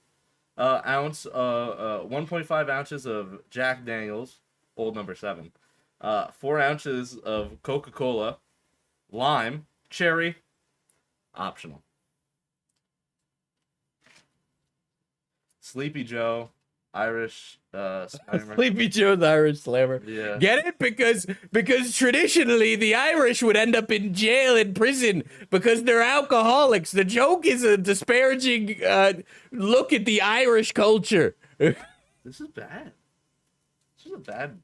ounce, 1.5 ounces of Jack Daniels, old number 7, 4 ounces of Coca-Cola, lime, cherry, optional. Sleepy Joe, Irish Slimer. Sleepy Joe's Irish Slammer. Yeah. Get it? Because traditionally the Irish would end up in jail and prison because they're alcoholics. The joke is a disparaging look at the Irish culture. This is bad. This is a bad.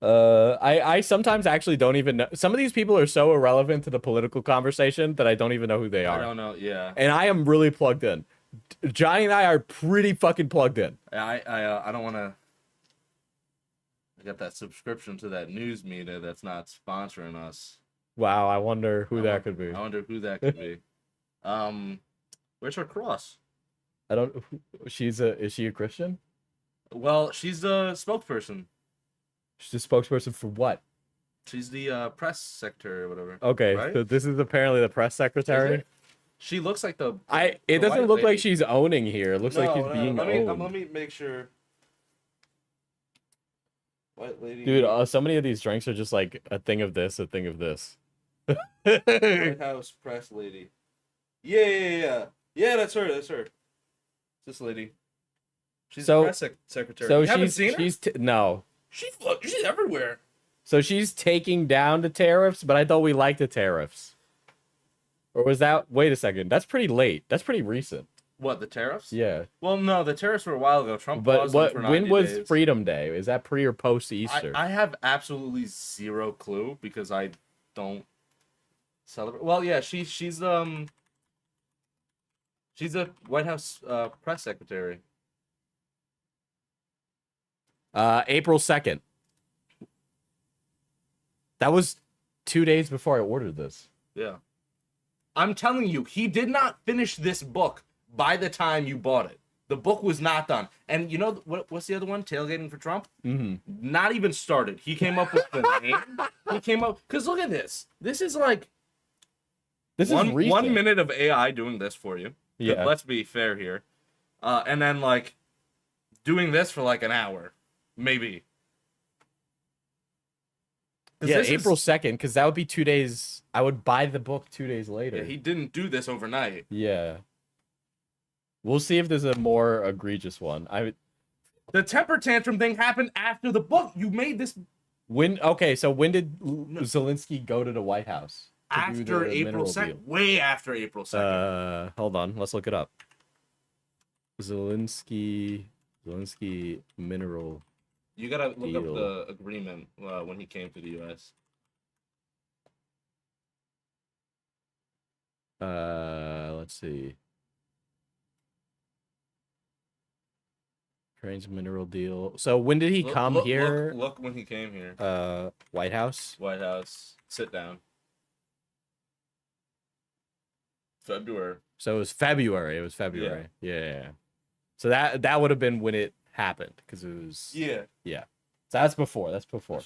I sometimes actually don't even know. Some of these people are so irrelevant to the political conversation that I don't even know who they I are. don't know. Yeah. And I am really plugged in. Johnny and I are pretty fucking plugged in. I don't want to. I got that subscription to that news media that's not sponsoring us. Wow, I wonder who that could be. I wonder who that could be. Where's her cross? I don't. Is she a Christian? Well, she's the spokesperson. She's the spokesperson for what? She's the press secretary or whatever. Okay, right? so this is apparently the press secretary. She looks like the. It the doesn't white look like lady. she's owning here. It looks like she's being let owned. me make sure. White lady. Dude, so many of these drinks are just like a thing of this, a thing of this. White House press lady. Yeah. That's her. That's her. This lady. She's So- the press secretary. So You haven't seen her? no. She's everywhere. So she's taking down the tariffs, but I thought we liked the tariffs. Or was that? Wait a second. That's pretty late. That's pretty recent. What, the tariffs? Yeah. Well, no, the tariffs were a while ago. Trump But paused them for 90 when was days. Freedom Day? Is that pre or post Easter? I have absolutely zero clue because I don't celebrate. Well, yeah, she's a White House press secretary. April 2nd. That was 2 days before I ordered this. Yeah. I'm telling you, he did not finish this book by the time you bought it. The book was not done. And you know what's the other one? Tailgating for Trump? Mm-hmm. Not even started. He came up with the name. He came up because look at this. This is like This one is recent. 1 minute of AI doing this for you. Yeah. Let's be fair here. And then like doing this for like an hour, maybe. 'Cause Yeah, this is- April 2nd, because that would be 2 days. I would buy the book 2 days later. Yeah, he didn't do this overnight. Yeah. We'll see if there's a more egregious one. The temper tantrum thing happened after the book. You made this So when did Zelensky go to the White House? to do after the April mineral 2nd. deal? Way after April 2nd. Hold on, let's look it up. Zelensky mineral. You gotta look up deal. the agreement when he came to the U.S. Let's see. Trains mineral deal. So when did he come here? Look when he came here. White House. White House. Sit down. February. So it was February. Yeah. So that would have been when it happened because it was. Yeah. So that's before. That's before.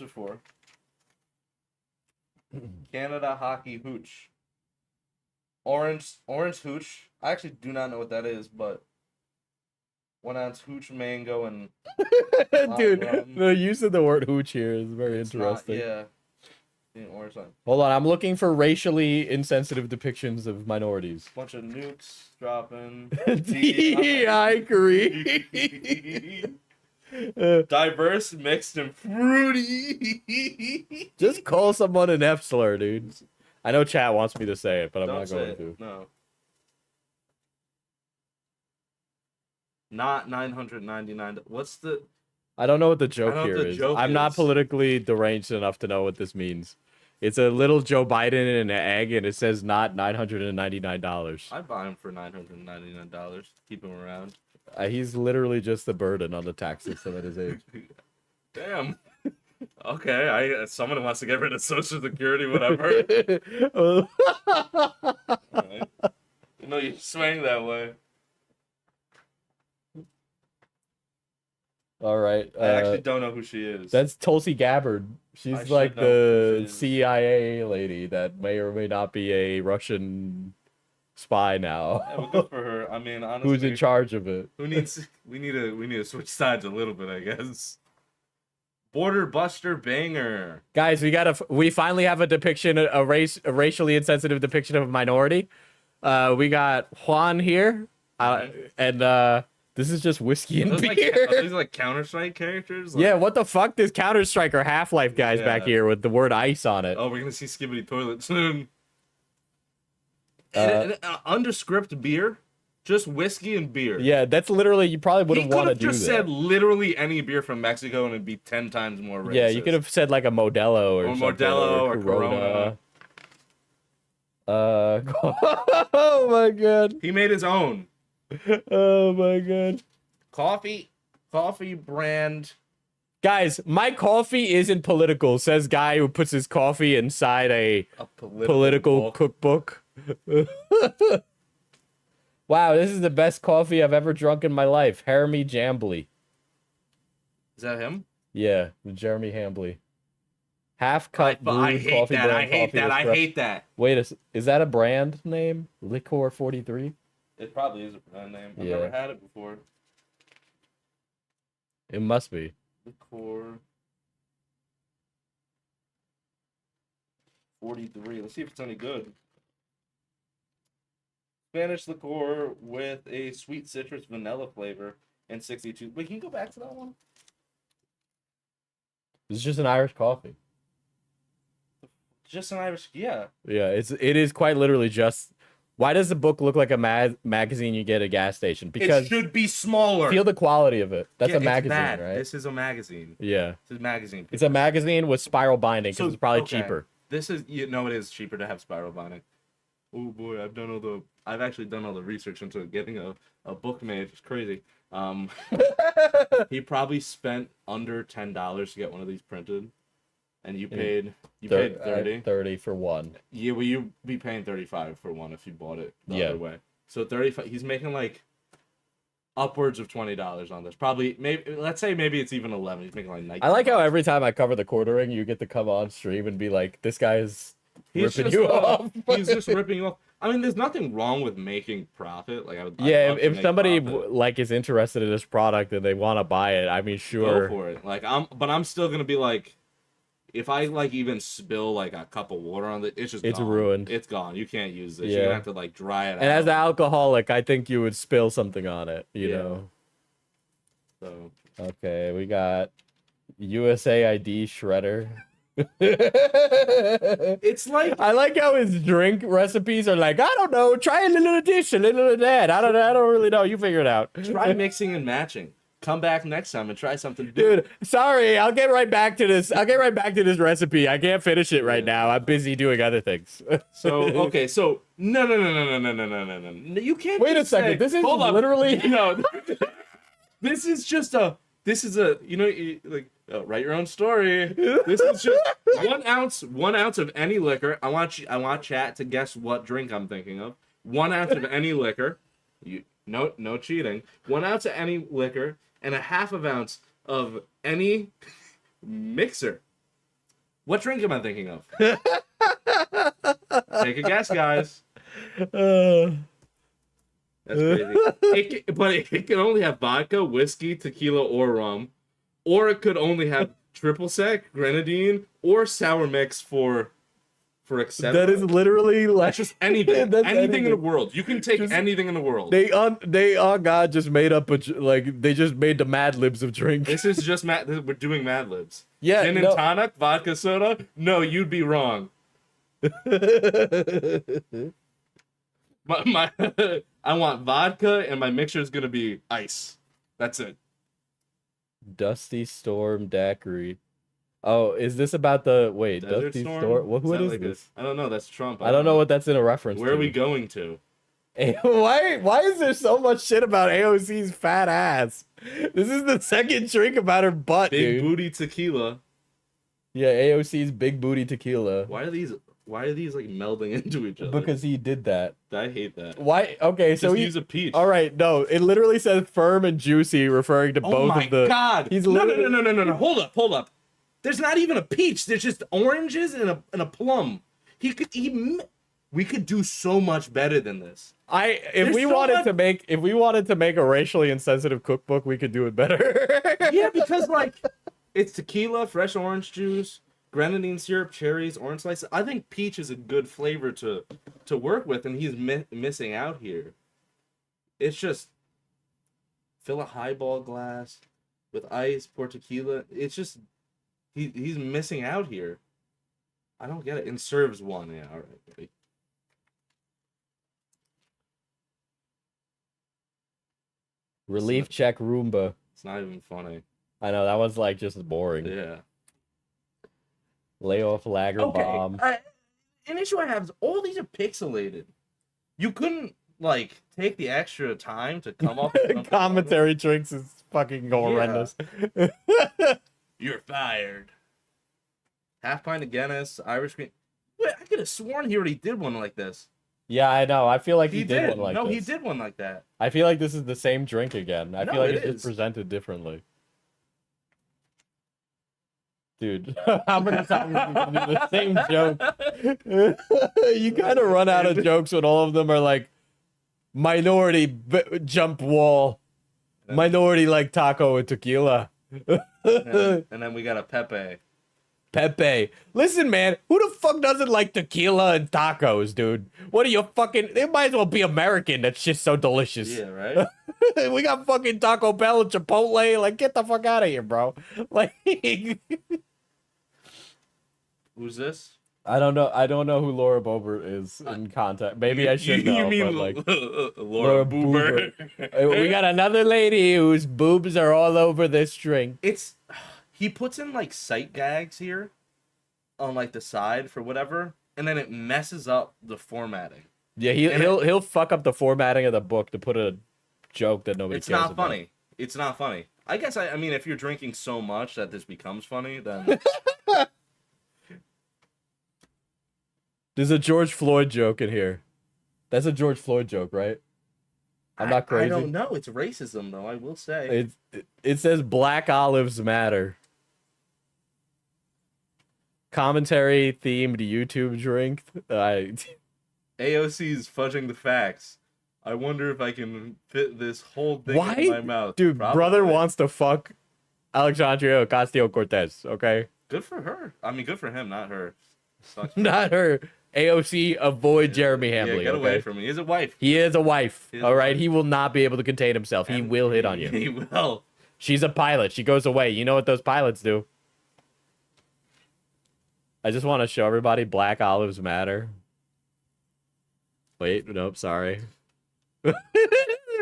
Canada hockey hooch. Orange hooch. I actually do not know what that is, but 1 ounce hooch mango and Dude, rum. the use of the word hooch here is very It's not- interesting. yeah. Orange one. Hold on, I'm looking for racially insensitive depictions of minorities. Bunch of nukes dropping. I agree. Diverse, mixed, and fruity. Just call someone an F slur, dude. I know chat wants me to say it, but I'm Don't not say going it. to. No. Not $999. What's the? I don't know what the I joke know what here the is. joke I'm not is. politically deranged enough to know what this means. It's a little Joe Biden and an egg, and it says not $999. I buy him for $999. Keep him around. He's literally just the burden on the tax system at his age. Damn. Okay, someone who wants to get rid of Social Security, whatever. Alright. You know you swing that way. All right. I actually don't know who she is. That's Tulsi Gabbard. I She's should like know who the she is. CIA lady that may or may not be a Russian spy now. Yeah, well, good for her. I mean, honestly, Who's in charge of it? we need to switch sides a little bit, I guess. Border Buster Banger. Guys, we finally have a depiction, a racially insensitive depiction of a minority. We got Juan here, and this is just whiskey and Are beer. these like Counter-Strike characters? Yeah, what the fuck? There's Counter-Strike or Half-Life guys back Yeah. here with the word ice on it. Oh, we're gonna see Skibbity Toilet soon. Undescript beer. Just whiskey and beer. Yeah, that's literally, you probably He wouldn't could want to have do just that. said literally any beer from Mexico and it'd be 10 times more racist. Yeah, you could have said like a Modelo or something. Modelo or Corona. Oh my god. He made his own. Oh my god. Coffee brand. Guys, my coffee isn't political, says guy who puts his coffee inside a political book. cookbook. Wow, this is the best coffee I've ever drunk in my life. Jeremy Jambly. Is that him? Yeah, Jeremy Hambly. Half cut I brewed hate coffee that. brand I hate coffee that. I espresso. hate that. Wait, is that a brand name? Liquor 43? It probably is a brand name. I've Yeah. never had it before. It must be. Liquor 43. Let's see if it's any good. Spanish liqueur with a sweet citrus vanilla flavor and 62. Wait, can you go back to that one? It's just an Irish coffee. Just an Irish, yeah. Yeah, it is quite literally just. Why does the book look like a magazine you get at a gas station? Because It should be smaller. feel the quality of it. That's Yeah, a it's magazine, bad. right? This is a magazine. Yeah, This is magazine. it's a magazine with spiral binding because So, it's probably okay. cheaper. This is, you know, it is cheaper to have spiral binding. Oh boy, I've actually done all the research into getting a book made. It's crazy. He probably spent under $10 to get one of these printed, and you paid 30. 30 for one. Yeah, well, you'd be paying 35 for one if you bought it the Yeah. other way. So 35. He's making like upwards of $20 on this. Probably, maybe, let's say maybe it's even 11. He's making like 19. I like how every time I cover the quartering, you get to come on stream and be like, "This guy's He's ripping just, you off." He's just ripping you off. I mean, there's nothing wrong with making profit. Like, I'd Yeah, love to if make somebody profit. like is interested in this product and they want to buy it, I mean, sure. Go for it. Like, I'm still gonna be like, if I like even spill like a cup of water on it, it's It's gone. ruined. It's gone. You can't use this. Yeah. You're gonna have to like dry it out. And as an alcoholic, I think you would spill something on it, you Yeah. know. So Okay, we got USAID shredder. it's like I like how his drink recipes are like, I don't know, try a little of this, a little of that. I don't really know. You figure it out. try mixing and matching. Come back next time and try something different. Dude, sorry, I'll get right back to this. I'll get right back to this recipe. I can't finish it right now. I'm busy doing other things. So okay, so no. You can't. Wait a just second. say- This is hold up. literally no. This is just a. This is a. You know, like write your own story. This is just 1 ounce. 1 ounce of any liquor. I want chat to guess what drink I'm thinking of. 1 ounce of any liquor. No cheating. 1 ounce of any liquor and a half of ounce of any mixer. What drink am I thinking of? Take a guess, guys. That's crazy. But it can only have vodka, whiskey, tequila, or rum. Or it could only have triple sec, grenadine, or sour mix for etc. that is literally like That's just anything. That's anything in the world. You can take anything in the world. They on God just made up they just made the Mad Libs of drink. This is just we're doing Mad Libs. Yeah, Gin and no. tonic, vodka soda? No, you'd be wrong. I want vodka and my mixture is gonna be ice. That's it. Dusty Storm Daiquiri. Oh, is this about the Desert Dusty Storm? Storm? What that is like this? I don't know. That's Trump. I don't know what that's in a reference Where to. are we going to? Why is there so much shit about AOC's fat ass? This is the second drink about her butt, Big dude. booty tequila. Yeah, AOC's big booty tequila. Why are these like melding into each other? Because he did that. I hate that. Why? Okay, so Just he. use a peach. All right, no, it literally says firm and juicy, referring to Oh both my of the. god! He's no. literally- Hold up. There's not even a peach. There's just oranges and a plum. We could do so much better than this. If There's we so wanted much- to make a racially insensitive cookbook, we could do it better. Yeah, because like it's tequila, fresh orange juice, grenadine syrup, cherries, orange slices. I think peach is a good flavor to work with, and he's missing out here. It's just fill a highball glass with ice, pour tequila. It's just he's missing out here. I don't get it. And serves one. Yeah, all right, buddy. Relief check Roomba. It's not even funny. I know that was like just boring. Yeah. Lay off Lager bomb. An issue I have is all these are pixelated. You couldn't like take the extra time to come up with something Commentary drinks is fucking horrendous. You're fired. Half pint of Guinness, Irish cream. Wait, I could have sworn he already did one like this. Yeah, I know. I feel like he did one like this. No, this. he did one like that. I feel like this is the same drink again. I No, feel like it it's is. just presented differently. Dude, how many times are you gonna do the same joke? You kind of run out of jokes when all of them are like minority jump wall, minority like taco and tequila. And then we got a Pepe. Pepe. Listen, man, who the fuck doesn't like tequila and tacos, dude? What are you fucking... They might as well be American. That shit's so delicious. Yeah, right? We got fucking Taco Bell and Chipotle. Like, get the fuck out of here, bro. Like... Who's this? I don't know who Laura Boebert is in contact. Maybe I should know. You mean but like, Laura Boober? We got another lady whose boobs are all over this drink. It's... He puts in like sight gags here on like the side for whatever, and then it messes up the formatting. Yeah, he'll fuck up the formatting of the book to put a joke that nobody It's cares not about. funny. It's not funny. I guess I mean if you're drinking so much that this becomes funny, then There's a George Floyd joke in here. That's a George Floyd joke, right? I'm not crazy. I don't know. It's racism though, I will say. It says Black Olives Matter. Commentary themed YouTube drink. AOC's fudging the facts. I wonder if I can fit this whole thing in my mouth. Dude, Probably. brother wants to fuck Alexandria Ocasio-Cortez, okay? Good for her. I mean, good for him, not her. Sucks. Not her. AOC, avoid Jeremy Hamblin. Yeah, get away okay? from me. He's a wife. He is a wife, He is a all right? wife. He will not be able to contain himself. He will hit on you. He will. She's a pilot. She goes away. You know what those pilots do. I just want to show everybody Black Olives Matter. Wait, nope, sorry.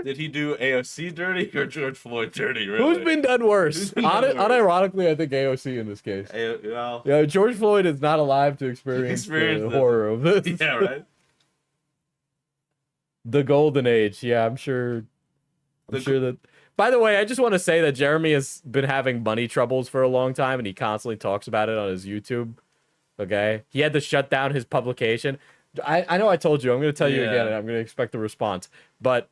Did he do AOC dirty or George Floyd dirty? Really? Who's been done worse? Who's been done worse? Unironically, I think AOC in this case. Well, Yeah, George Floyd is not alive to experience the this. horror of this. Yeah, right. The golden age. Yeah, I'm sure. I'm sure that. By the way, I just want to say that Jeremy has been having money troubles for a long time, and he constantly talks about it on his YouTube. Okay, he had to shut down his publication. I know I told you. I'm going to tell you again, and I'm going to expect a response. But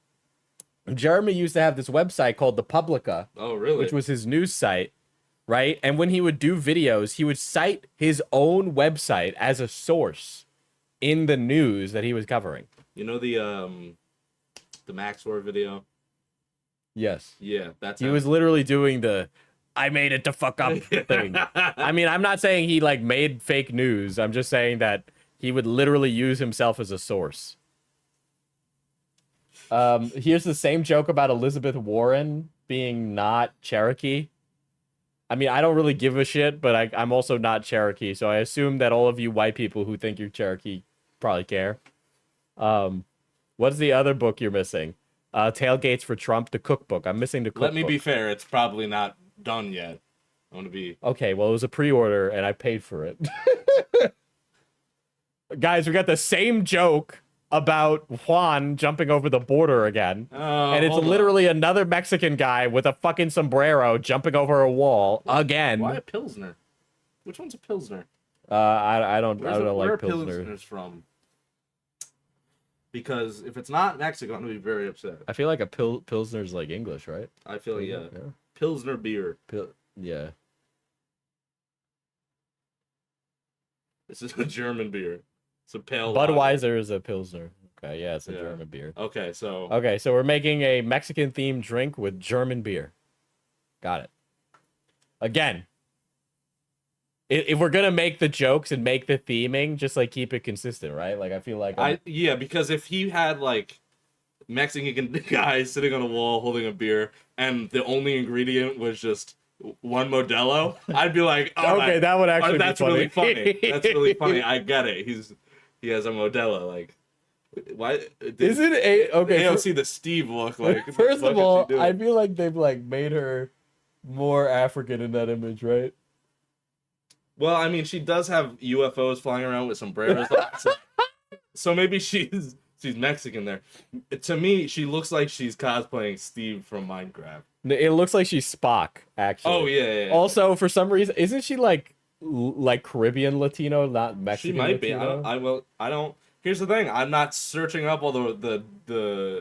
Jeremy used to have this website called The Publica. Oh, really? Which was his news site, right? And when he would do videos, he would cite his own website as a source in the news that he was covering. You know the Maxwell video? Yes. Yeah, that's He how- was literally doing the I made it to fuck up thing. I mean, I'm not saying he like made fake news. I'm just saying that he would literally use himself as a source. Here's the same joke about Elizabeth Warren being not Cherokee. I mean, I don't really give a shit, but I'm also not Cherokee, so I assume that all of you white people who think you're Cherokee probably care. What's the other book you're missing? Tailgates for Trump, the cookbook. I'm missing the cookbook. Let me be fair, it's probably not done yet. I want to be... Okay, well, it was a pre-order, and I paid for it. Guys, we got the same joke about Juan jumping over the border again. And it's literally another Mexican guy with a fucking sombrero jumping over a wall again. Why a Pilsner? Which one's a Pilsner? I don't Where like are Pilsner. Pilsners from? Because if it's not Mexico, I'm going to be very upset. I feel like a Pilsner's like English, right? I feel, yeah. Pilsner beer. Yeah. This is a German beer. It's a pale Budweiser is a Pilsner. Okay, yeah, it's a Yeah. German beer. Okay, so... Okay, so we're making a Mexican-themed drink with German beer. Got it. Again, if we're gonna make the jokes and make the theming, just like keep it consistent, right? Like I feel like Yeah, because if he had like Mexican guy sitting on a wall holding a beer and the only ingredient was just one Modelo, I'd be like, all okay, right, that would actually that's be really funny. That's really funny. I get it. He has a Modelo, like Why? Isn't a okay? AOC the Steve look like? First what of the fuck all, is she doing? I feel like they've like made her more African in that image, right? Well, I mean, she does have UFOs flying around with sombreros. So maybe she's Mexican there. To me, she looks like she's cosplaying Steve from Minecraft. It looks like she's Spock, actually. Oh yeah. Also, for some reason, isn't she like Caribbean Latino, not She Mexican? might be. Latino? I don't. Here's the thing. I'm not searching up all the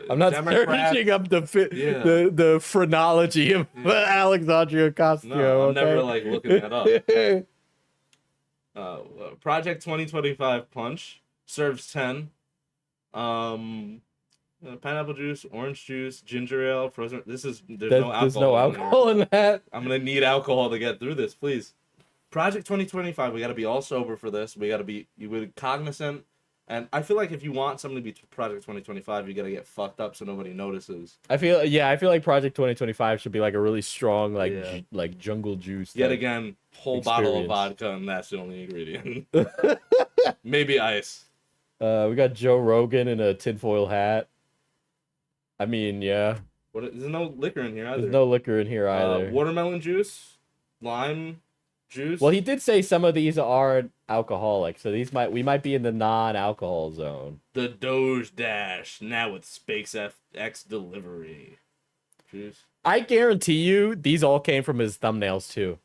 I'm not Democrats. searching up Yeah. the phrenology of Alexandria Ocasio. No, I'm never okay? like looking that up. Project 2025 Punch serves 10. Pineapple juice, orange juice, ginger ale, frozen. There's no alcohol. There's no in alcohol in that. I'm gonna need alcohol to get through this, please. Project 2025. We got to be all sober for this. We got to be cognizant. And I feel like if you want something to be Project 2025, you got to get fucked up so nobody notices. I feel like Project 2025 should be like a really strong Yeah. like jungle juice. Yet type. again, whole bottle of experience. vodka, and that's the only ingredient. Maybe ice. We got Joe Rogan in a tinfoil hat. I mean, yeah. There's no liquor in here either. There's no liquor in here either. Watermelon juice, lime juice. Well, he did say some of these are alcoholic, so we might be in the non-alcohol zone. The Doge Dash, now with SpaceX delivery. Juice. I guarantee you, these all came from his thumbnails too.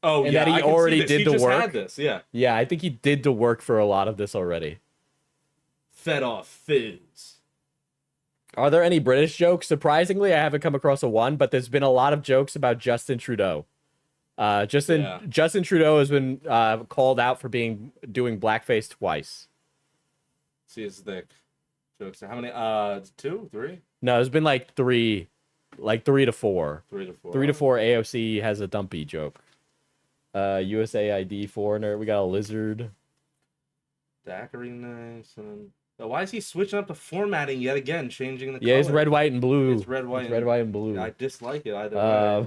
Oh, And yeah, that he I can see already this. did He the just work. Had this, yeah. Yeah, I think he did the work for a lot of this already. Fed off fizz. Are there any British jokes? Surprisingly, I haven't come across a one, but there's been a lot of jokes about Justin Trudeau. Justin Trudeau has been called out for doing blackface twice. See his thick jokes. How many? 2, 3, No, there's been like 3 to 4. 3 to 4. 3 to 4 AOC has a dumpy joke. USAID foreigner. We got a lizard. Daiquiri nice. And why is he switching up the formatting yet again, changing the Yeah, color? it's red, white, and blue. It's red, white, and blue. I dislike it either way.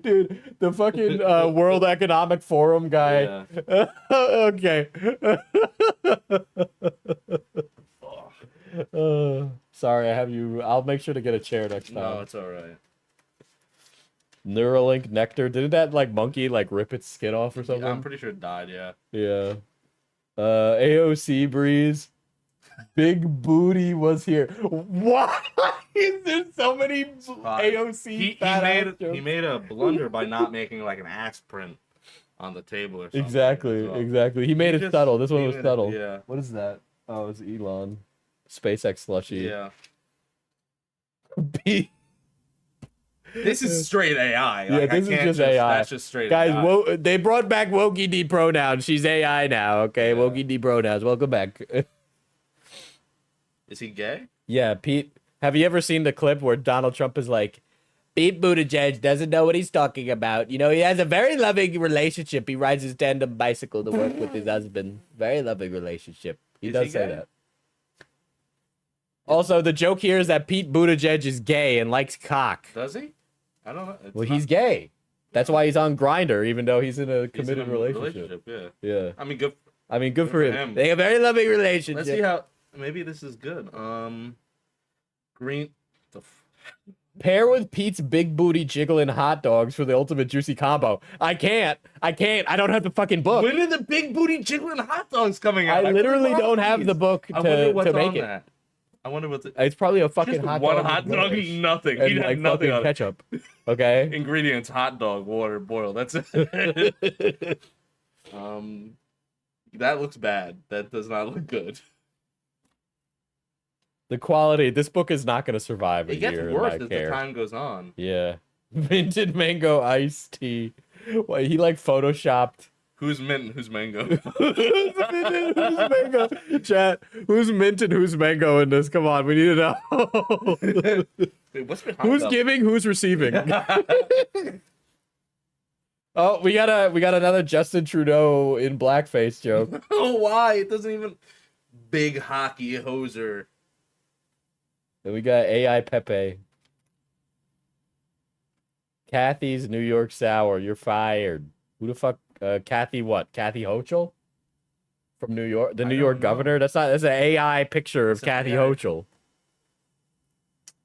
Dude, the fucking World Economic Forum guy. Yeah. Okay. Sorry, I have you. I'll make sure to get a chair next time. No, it's all right. Neuralink Nectar. Didn't that like monkey like rip its skin off or something? I'm pretty sure it died, yeah. Yeah. AOC Breeze. Big booty was here. Why is there so many AOC fat ass jokes? He made a blunder by not making like an axe print on the table or something. Exactly, well. exactly. He made it just- subtle. This one he was made it- subtle. yeah. What is that? Oh, it's Elon. SpaceX slushy. Yeah. B- This is straight AI. Yeah, Like, this I is can't just AI. That's just straight Guys, AI. they brought back Wokey D pronouns. She's AI now, okay? Yeah. Wokey D pronouns. Welcome back. Is he gay? Yeah, Pete. Have you ever seen the clip where Donald Trump is like, Pete Buttigieg doesn't know what he's talking about. You know, he has a very loving relationship. He rides his tandem bicycle to work with his husband. Very loving relationship. He Is does he say gay? that. Also, the joke here is that Pete Buttigieg is gay and likes cock. Does he? I don't know. It's Well, not- he's gay. That's why he's on Grindr, even though he's in a he's in committed a relationship. Yeah. Yeah. I mean, good. I mean, good for for him. him. They have a very loving relationship. Let's see how. Maybe this is good. Green. Pair with Pete's big booty jiggling hot dogs for the ultimate juicy combo. I can't. I don't have the fucking book. When are the big booty jiggling hot dogs coming out? I literally forgot don't have these. the book I wonder to what's make on it. that. I wonder what's. It's probably a fucking Just hot one dog. with hot dog, relish nothing. and He'd have like nothing fucking on it. ketchup. Okay. Ingredients: hot dog, water, boil. That's it. That looks bad. That does not look good. The quality. This book is not going to survive a It gets year. worse in my as care. the time goes on. Yeah. Minted mango iced tea. What, he like photoshopped. Who's mint and who's mango? Who's minted, who's mango? Chat. Who's minted, who's mango in this? Come on, we need to know. Wait, what's behind Who's them? giving? Who's receiving? Oh, we got another Justin Trudeau in blackface joke. Oh, why? It doesn't even. Big hockey hoser. And we got AI Pepe. Kathy's New York Sour. You're fired. Who the fuck? Kathy what? Kathy Hochul? from New York, the I New don't York know. governor. That's an AI picture of It's an Kathy AI. Hochul.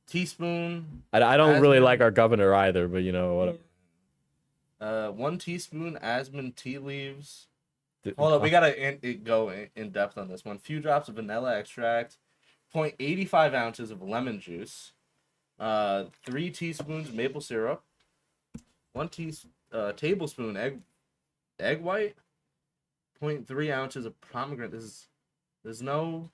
Teaspoon. I don't really Asmund- like our governor either, but you know whatever. 1 teaspoon Asmund tea leaves. D- Hold up, we gotta go in depth on this one. Few drops of vanilla extract, 0.85 ounces of lemon juice, 3 teaspoons maple syrup, 1 tablespoon egg white, 0.3 ounces of pomegranate. There's no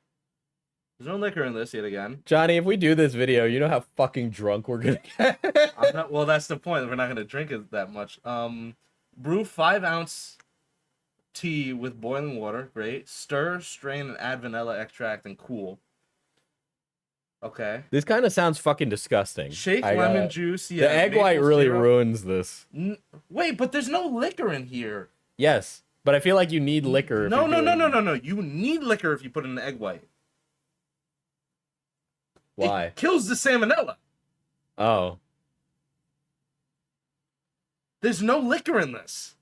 liquor in this yet again. Johnny, if we do this video, you know how fucking drunk we're gonna get. I'm not, well, that's the point. We're not gonna drink it that much. Brew 5-ounce tea with boiling water. Great. Stir, strain, and add vanilla extract and cool. Okay. This kind of sounds fucking disgusting. Shake I lemon gotta- juice. The Yeah. egg maple white really syrup. ruins this. Wait, but there's no liquor in here. Yes, but I feel like you need liquor. if No. you're doing- No. You need liquor if you put in an egg white. Why? It kills the salmonella. Oh. There's no liquor in this.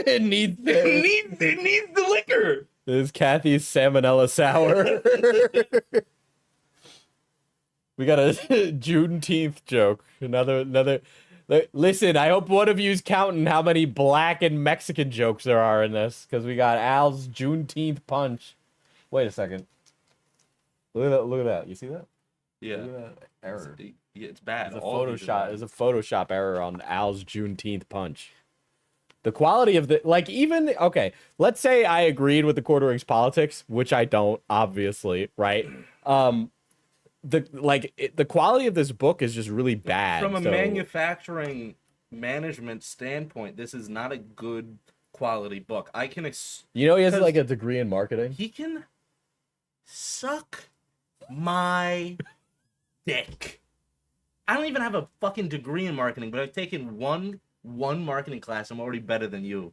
It needs It needs the liquor. This is Kathy's salmonella sour. We got a Juneteenth joke. Another. Listen, I hope one of you's counting how many black and Mexican jokes there are in this, because we got Al's Juneteenth punch. Wait a second. Look at that. Look at that. You see that? Yeah. Look at that error. Yeah, it's bad. There's a All these are Photoshop. bad. There's a Photoshop error on Al's Juneteenth punch. The quality of the okay. Let's say I agreed with the quartering's politics, which I don't, obviously, right? The quality of this book is just really bad. From a so- manufacturing management standpoint, this is not a good quality book. I can he has 'cause- like a degree in marketing. he can suck my dick. I don't even have a fucking degree in marketing, but I've taken one marketing class. I'm already better than you.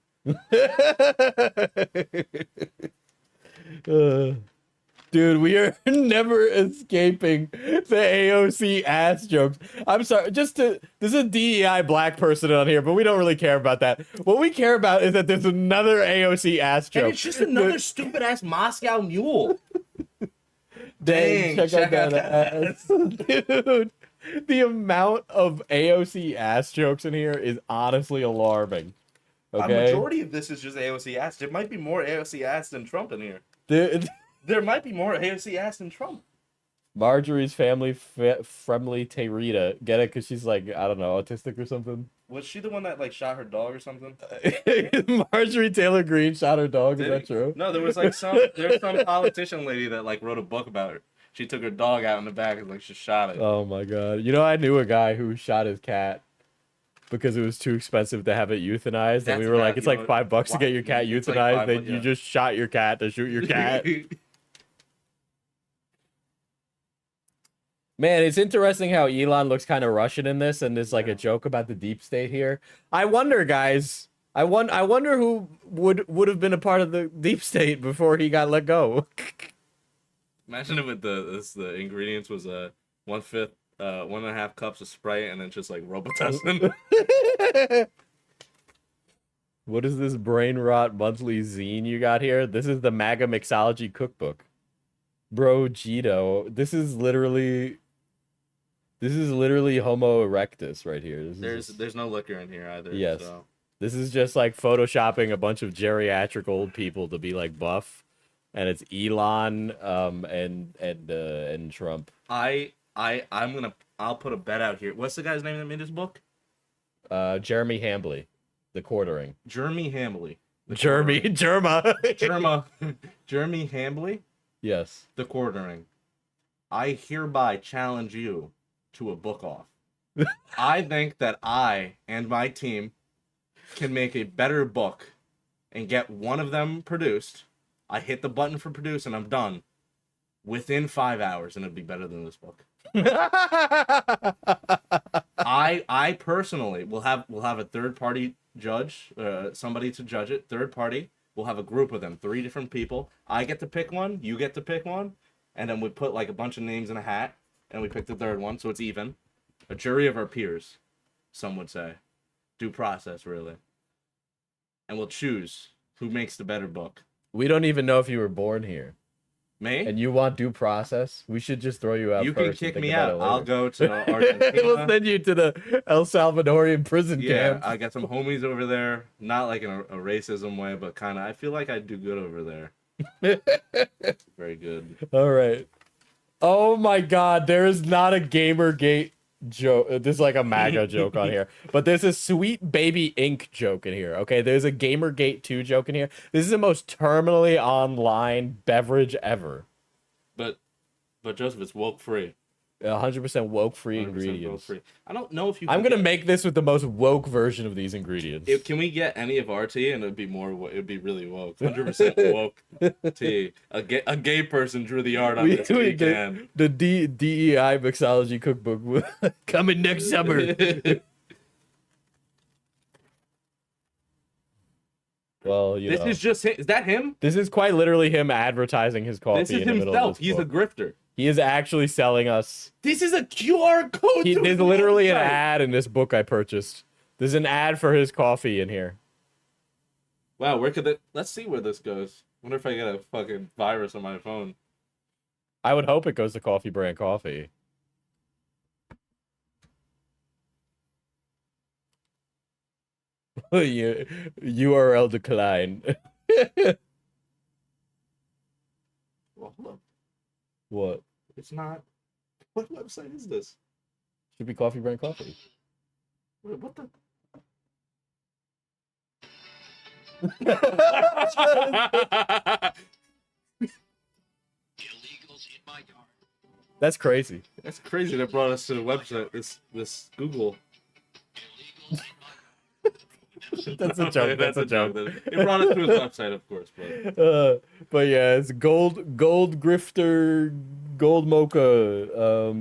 Dude, we are never escaping the AOC ass jokes. I'm sorry, this is a DEI black person on here, but we don't really care about that. What we care about is that there's another AOC ass joke. And it's just another stupid ass Moscow mule. Dang, Dang, check out that ass. Dude, the amount of AOC ass jokes in here is honestly alarming. A Okay? majority of this is just AOC ass. There might be more AOC ass than Trump in here. Dude, There might be more AOC ass than Trump. Marjorie's family friendly Terita. Get it? Because she's like, I don't know, autistic or something. Was she the one that like shot her dog or something? Marjorie Taylor Greene shot her dog. Is Did that he? true? No, there was some politician lady that like wrote a book about her. She took her dog out in the back and like she shot it. Oh my god. I knew a guy who shot his cat because it was too expensive to have it euthanized. And we That's were bad, like, it's you like know, $5 to why- get your cat it's like euthanized. $5, Then yeah. you just shot your cat to shoot your cat. Man, it's interesting how Elon looks kind of Russian in this, and there's like a joke about the deep state here. I wonder, guys. I wonder who would have been a part of the deep state before he got let go. Imagine if the ingredients was 1/5, 1.5 cups of Sprite, and then just like Robitussin. What is this brain rot monthly zine you got here? This is the MAGA Mixology Cookbook. Bro, Gito, this is literally Homo erectus right here. There's no liquor in here either. Yes. So. This is just like photoshopping a bunch of geriatric old people to be like buff, and it's Elon and Trump. I'll put a bet out here. What's the guy's name that made this book? Jeremy Hambley, The Quartering. Jeremy Hambley. Jeremy Hambley. Yes. The Quartering. I hereby challenge you to a book off. I think that I and my team can make a better book and get one of them produced. I hit the button for produce and I'm done within 5 hours, and it'd be better than this book. I personally will have a third party judge, somebody to judge it. Third party. We'll have a group of them, 3 different people. I get to pick one, you get to pick one, and then we put like a bunch of names in a hat, and we pick the third one, so it's even. A jury of our peers, some would say. Due process, really. And we'll choose who makes the better book. We don't even know if you were born here. Me? And you want due process? We should just throw you out You first. can and kick think me about out. it I'll later. go to Argentina. We'll send you to the El Salvadorian prison Yeah, camp. I got some homies over there. Not like in a racism way, but kind of. I feel like I do good over there. Very good. All right. Oh my God, there is not a Gamergate joke. There's like a MAGA joke on here, but there's a Sweet Baby Inc. joke in here. Okay, there's a Gamergate 2 joke in here. This is the most terminally online beverage ever. But Joseph, it's woke free. 100% woke free 100% ingredients. woke free. I don't know if you. I'm gonna make this with the most woke version of these ingredients. Can we get any of our tea and it'd be more? It'd be really woke. 100% woke tea. A gay person drew the art on this tea can. The DEI mixology cookbook coming next summer. Well, you This know. is just him. Is that him? This is quite literally him advertising his coffee. This is in the middle of himself. this He's a book. grifter. He is actually selling us. This is a QR code. to There's his literally an website. ad in this book I purchased. There's an ad for his coffee in here. Wow, where could that? Let's see where this goes. Wonder if I get a fucking virus on my phone. I would hope it goes to Coffee Brand Coffee. URL decline. Well, hold up. What? It's not. What website is this? Should be Coffee Brand Coffee. Wait, what the? That's crazy. That's crazy. That brought us to the website. This Google. That's a joke. That's a joke. It brought us to his website, of course. But yeah, it's gold grifter, gold mocha.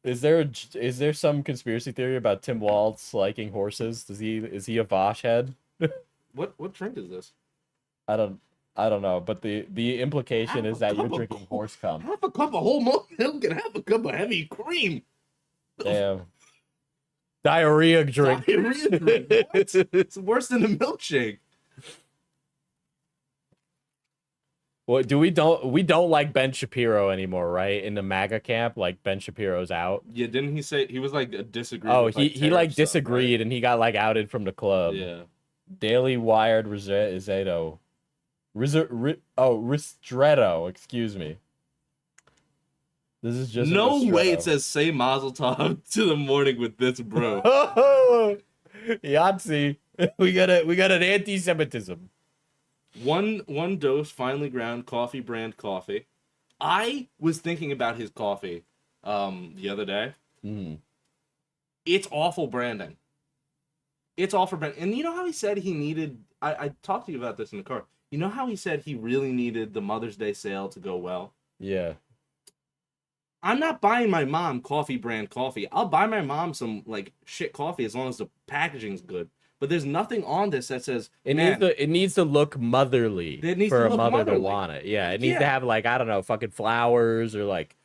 Is there some conspiracy theory about Tim Waltz liking horses? Is he a Vosh head? What drink is this? I don't know, but the implication is that you're drinking horse cum. Half a cup of whole milk and half a cup of heavy cream. Damn. Diarrhea drink. Diarrhea drink. What? It's worse than a milkshake. Well, we don't like Ben Shapiro anymore, right? In the MAGA camp, like Ben Shapiro's out. Yeah, didn't he say he was like disagreed? Oh, with, he tariff like stuff, disagreed right? and he got like outed from the club. Yeah. Daily Wired Ristretto. Ristretto, excuse me. This is just No a way Ristretto. it says say Mazel Tov to the morning with this, bro. Yahtzee. We got an anti-Semitism. One dose finely ground coffee brand coffee. I was thinking about his coffee the other day. Mm. It's awful branding. It's awful branding. And you know how he said he needed I talked to you about this in the car. You know how he said he really needed the Mother's Day sale to go well? Yeah. I'm not buying my mom coffee brand coffee. I'll buy my mom some like shit coffee as long as the packaging's good. But there's nothing on this that says It needs to look motherly It needs for to a look mother motherly. to want it. Yeah, it needs to Yeah. have like, I don't know, fucking flowers or like,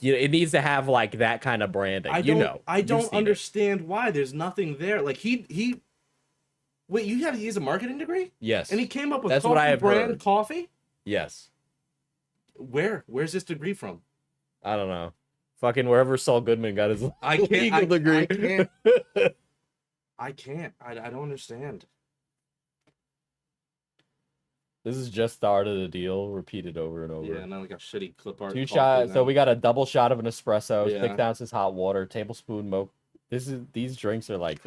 you know, it needs to have like that kind of branding. I You've don't seen it. understand why there's nothing there. Like he wait, you had to use a marketing degree? Yes. And he came up with That's coffee what I have brand heard. coffee? Yes. Where's this degree from? I don't know. Fucking wherever Saul Goodman got his I can't legal degree. I can't. I don't understand. This is just the art of the deal, repeated over and over. Yeah, and then like a shitty clip art. 2 coffee shots. So now. we got a double shot of an espresso, Yeah. 6 ounces hot water, tablespoon milk. These drinks are like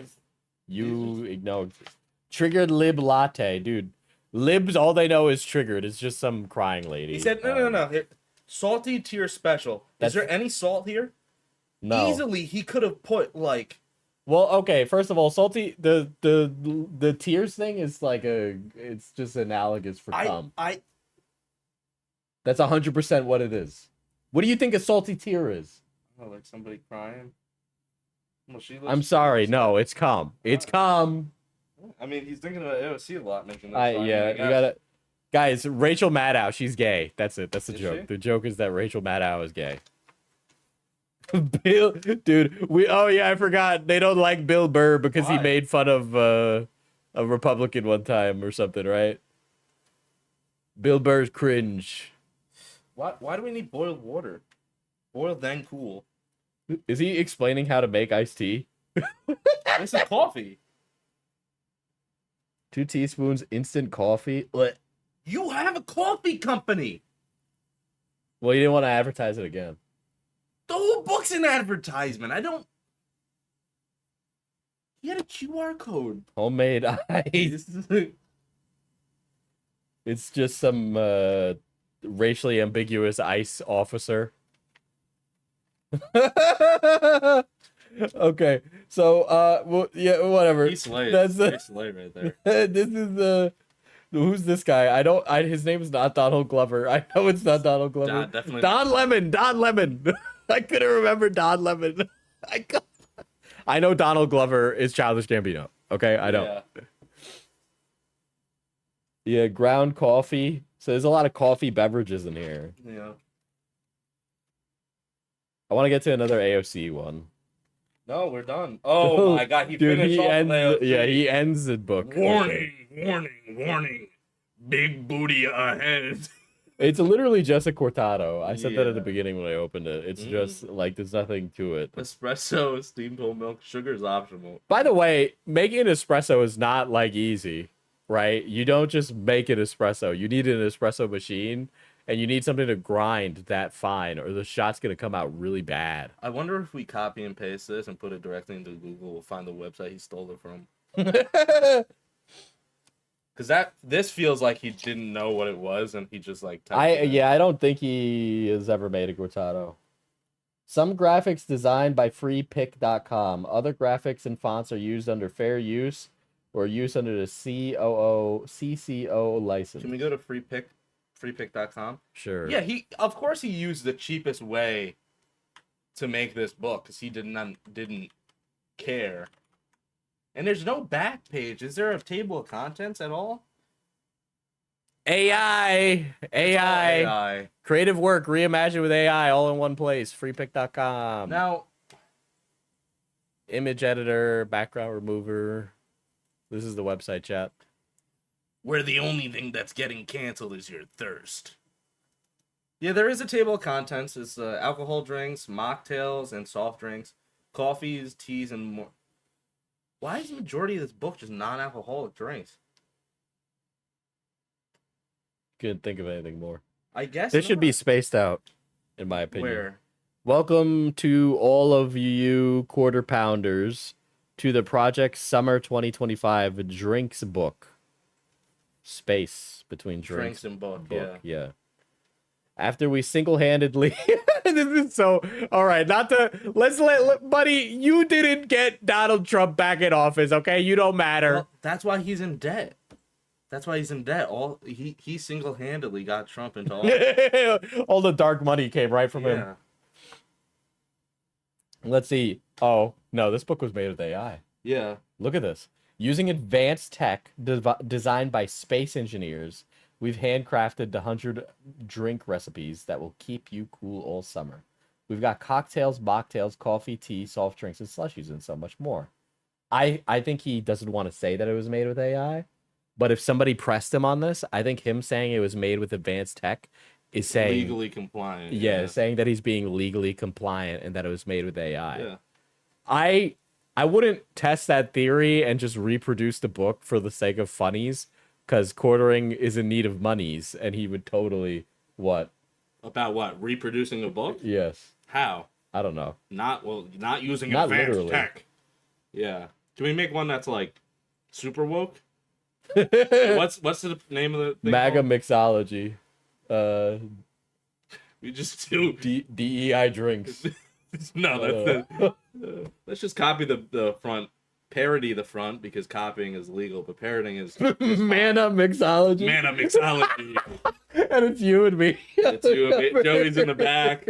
triggered lib latte, dude. Libs, all they know is triggered. It's just some crying lady. He said no. Here, salty tier special. Is there any salt here? No. Easily he could have put like Well, okay. First of all, salty. The tiers thing is like it's just analogous for cum. That's 100% what it is. What do you think a salty tier is? oh, like somebody crying. Well, she looks- I'm sorry. No, it's cum. It's cum. I mean, he's thinking about AOC a lot, making that. song, Yeah, I you guess. gotta. Guys, Rachel Maddow, she's gay. That's it. That's the Is joke. she? The joke is that Rachel Maddow is gay. Bill, dude, I forgot. They don't like Bill Burr because he Why? made fun of a Republican one time or something, right? Bill Burr's cringe. Why do we need boiled water? Boil then cool. Is he explaining how to make iced tea? This is coffee. 2 teaspoons instant coffee. What? You have a coffee company. Well, you didn't want to advertise it again. The whole book's an advertisement. I don't. He had a QR code. Homemade ice. It's just some racially ambiguous ICE officer. Okay, so well, yeah, whatever. He's slay. That's He's slay right there. this is who's this guy? His name is not Donald Glover. I know it's not Donald Glover. Definitely. Don Lemon. Don Lemon. I couldn't remember Don Lemon. I know Donald Glover is Childish Gambino. Okay, I know. Yeah, ground coffee. So there's a lot of coffee beverages in here. Yeah. I want to get to another AOC one. No, we're done. Oh my god, he Dude, finished off ends. with AOC. Yeah, he ends the book. Warning. Big booty ahead. It's literally just a cortado. I said that at the Yeah. beginning when I opened it. It's just like there's nothing to it. Espresso, steamed whole milk, sugar is optional. By the way, making an espresso is not like easy, right? You don't just make an espresso. You need an espresso machine and you need something to grind that fine or the shot's going to come out really bad. I wonder if we copy and paste this and put it directly into Google, we'll find the website he stole it from. Because this feels like he didn't know what it was and he just like typed it in. I don't think he has ever made a cortado. Some graphics designed by freepick.com. Other graphics and fonts are used under fair use or use under the CCO license. Can we go to freepick.com? Sure. Yeah, of course he used the cheapest way to make this book because he didn't care. And there's no back page. Is there a table of contents at all? AI. Creative work reimagined with AI all in one place. Freepick.com. Now, Image editor, background remover. This is the website, chat. where the only thing that's getting canceled is your thirst. Yeah, there is a table of contents. It's alcohol drinks, mocktails, and soft drinks, coffees, teas, and more. Why is the majority of this book just non-alcoholic drinks? Couldn't think of anything more. I guess This should be not. spaced out, in my opinion. Where? Welcome to all of you quarter pounders to the Project Summer 2025 Drinks book. Space between Drinks and book, yeah. After we single-handedly, this is so all right. Not to buddy. You didn't get Donald Trump back in office, okay? You don't matter. Well, that's why he's in debt. He single-handedly got Trump into office. All the dark money came right from him. Yeah. Let's see. Oh no, this book was made with AI. Yeah. Look at this. Using advanced tech designed by space engineers, we've handcrafted the 100 drink recipes that will keep you cool all summer. We've got cocktails, mocktails, coffee, tea, soft drinks, and slushies, and so much more. I think he doesn't want to say that it was made with AI, but if somebody pressed him on this, I think him saying it was made with advanced tech is saying Legally compliant. yeah, saying that he's being legally compliant and that it was made with AI. Yeah. I wouldn't test that theory and just reproduce the book for the sake of funnies, because quartering is in need of monies, and he would totally what? About what? Reproducing a book? Yes. How? I don't know. Not using Not advanced literally. tech. Yeah. Can we make one that's like super woke? What's the name of the thing MAGA called? mixology. We just do DEI drinks. no. Let's just copy the front, parody the front because copying is legal, but parodying is Mana mixology. Man, mixology. And it's you and me. It's you and me. Joey's in the back.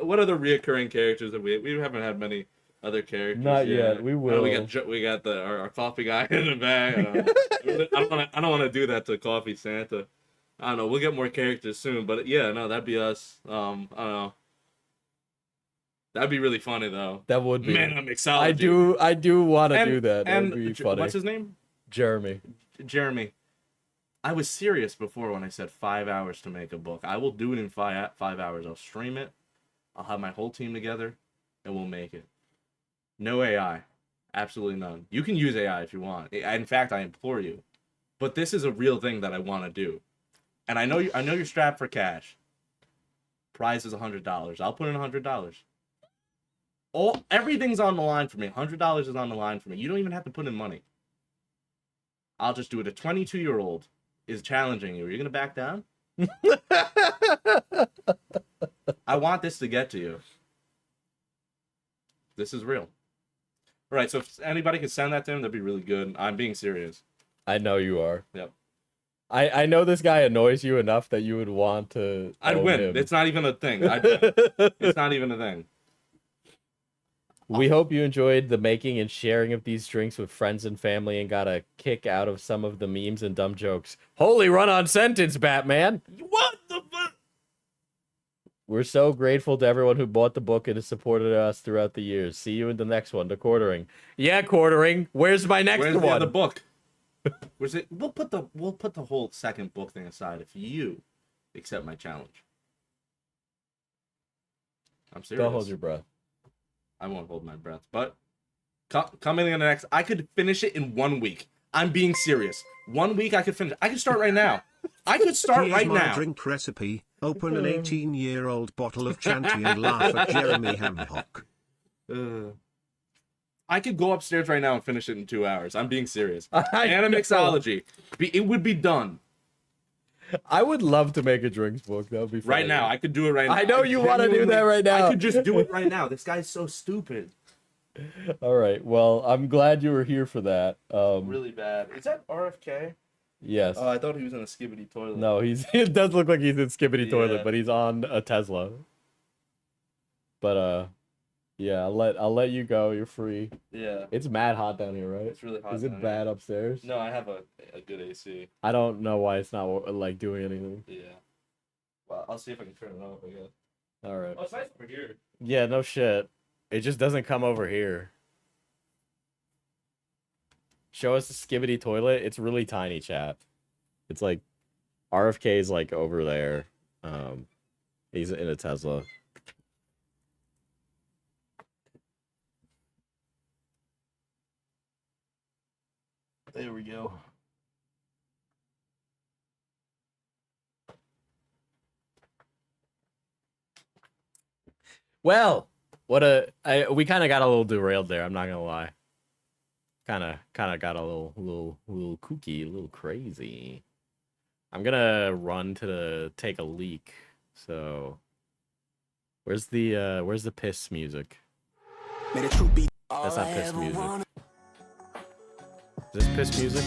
What other reoccurring characters have we haven't had many other characters? Not yet. We will. We got our coffee guy in the back. I don't want to do that to Coffee Santa. I don't know. We'll get more characters soon, but yeah, no, that'd be us. I don't know. That'd be really funny though. That would be. Man, mixology. I do want to And- do that. That And would be funny. what's his name? Jeremy. Jeremy. I was serious before when I said 5 hours to make a book. I will do it in 5 hours. I'll stream it. I'll have my whole team together, and we'll make it. No AI. Absolutely none. You can use AI if you want. In fact, I implore you. But this is a real thing that I want to do. And I know you're strapped for cash. Prize is $100. I'll put in $100. Everything's on the line for me. $100 is on the line for me. You don't even have to put in money. I'll just do it. A 22-year-old is challenging you. Are you going to back down? I want this to get to you. This is real. All right, so if anybody could send that to him, that'd be really good. I'm being serious. I know you are. Yep. I know this guy annoys you enough that you would want to. I'd own win. him. It's not even a thing. I'd win. It's not even a thing. We hope you enjoyed the making and sharing of these drinks with friends and family and got a kick out of some of the memes and dumb jokes. Holy run-on sentence, Batman! What the fuck? We're so grateful to everyone who bought the book and has supported us throughout the years. See you in the next one, the quartering. Yeah, quartering. Where's my next Where's one? the other book? Where's it? We'll put the whole second book thing aside if you accept my challenge. I'm serious. Don't hold your breath. I won't hold my breath. But coming in the next, I could finish it in 1 week. I'm being serious. 1 week I could finish. I could start right now. I could start Here's right my now. drink recipe. Open an 18-year-old bottle of Chanty and laugh at Jeremy Hamhock. I could go upstairs right now and finish it in 2 hours. I'm being serious. I know. Mixology. It would be done. I would love to make a drinks book. That would be fun. Right now. I could do it right now. I know you want to do that right now. I could just do it right now. This guy's so stupid. All right. Well, I'm glad you were here for that. Really bad. Is that RFK? Yes. Oh, I thought he was in a skibbity toilet. No, it does look like he's in Skibbity Yeah. Toilet, but he's on a Tesla. But yeah, I'll let you go. You're free. Yeah. It's mad hot down here, right? It's really hot. Is it down bad upstairs? here. No, I have a good AC. I don't know why it's not like doing anything. Yeah. Well, I'll see if I can turn it off, I guess. All right. Oh, it's nice over here. Yeah, no shit. It just doesn't come over here. Show us the Skibbity Toilet. It's really tiny, chat. It's like RFK's like over there. He's in a Tesla. There we go. Well, we kind of got a little derailed there. I'm not gonna lie. Kind of got a little kooky, a little crazy. I'm gonna run to take a leak. So, where's the piss music? That's not piss music. Is this piss music?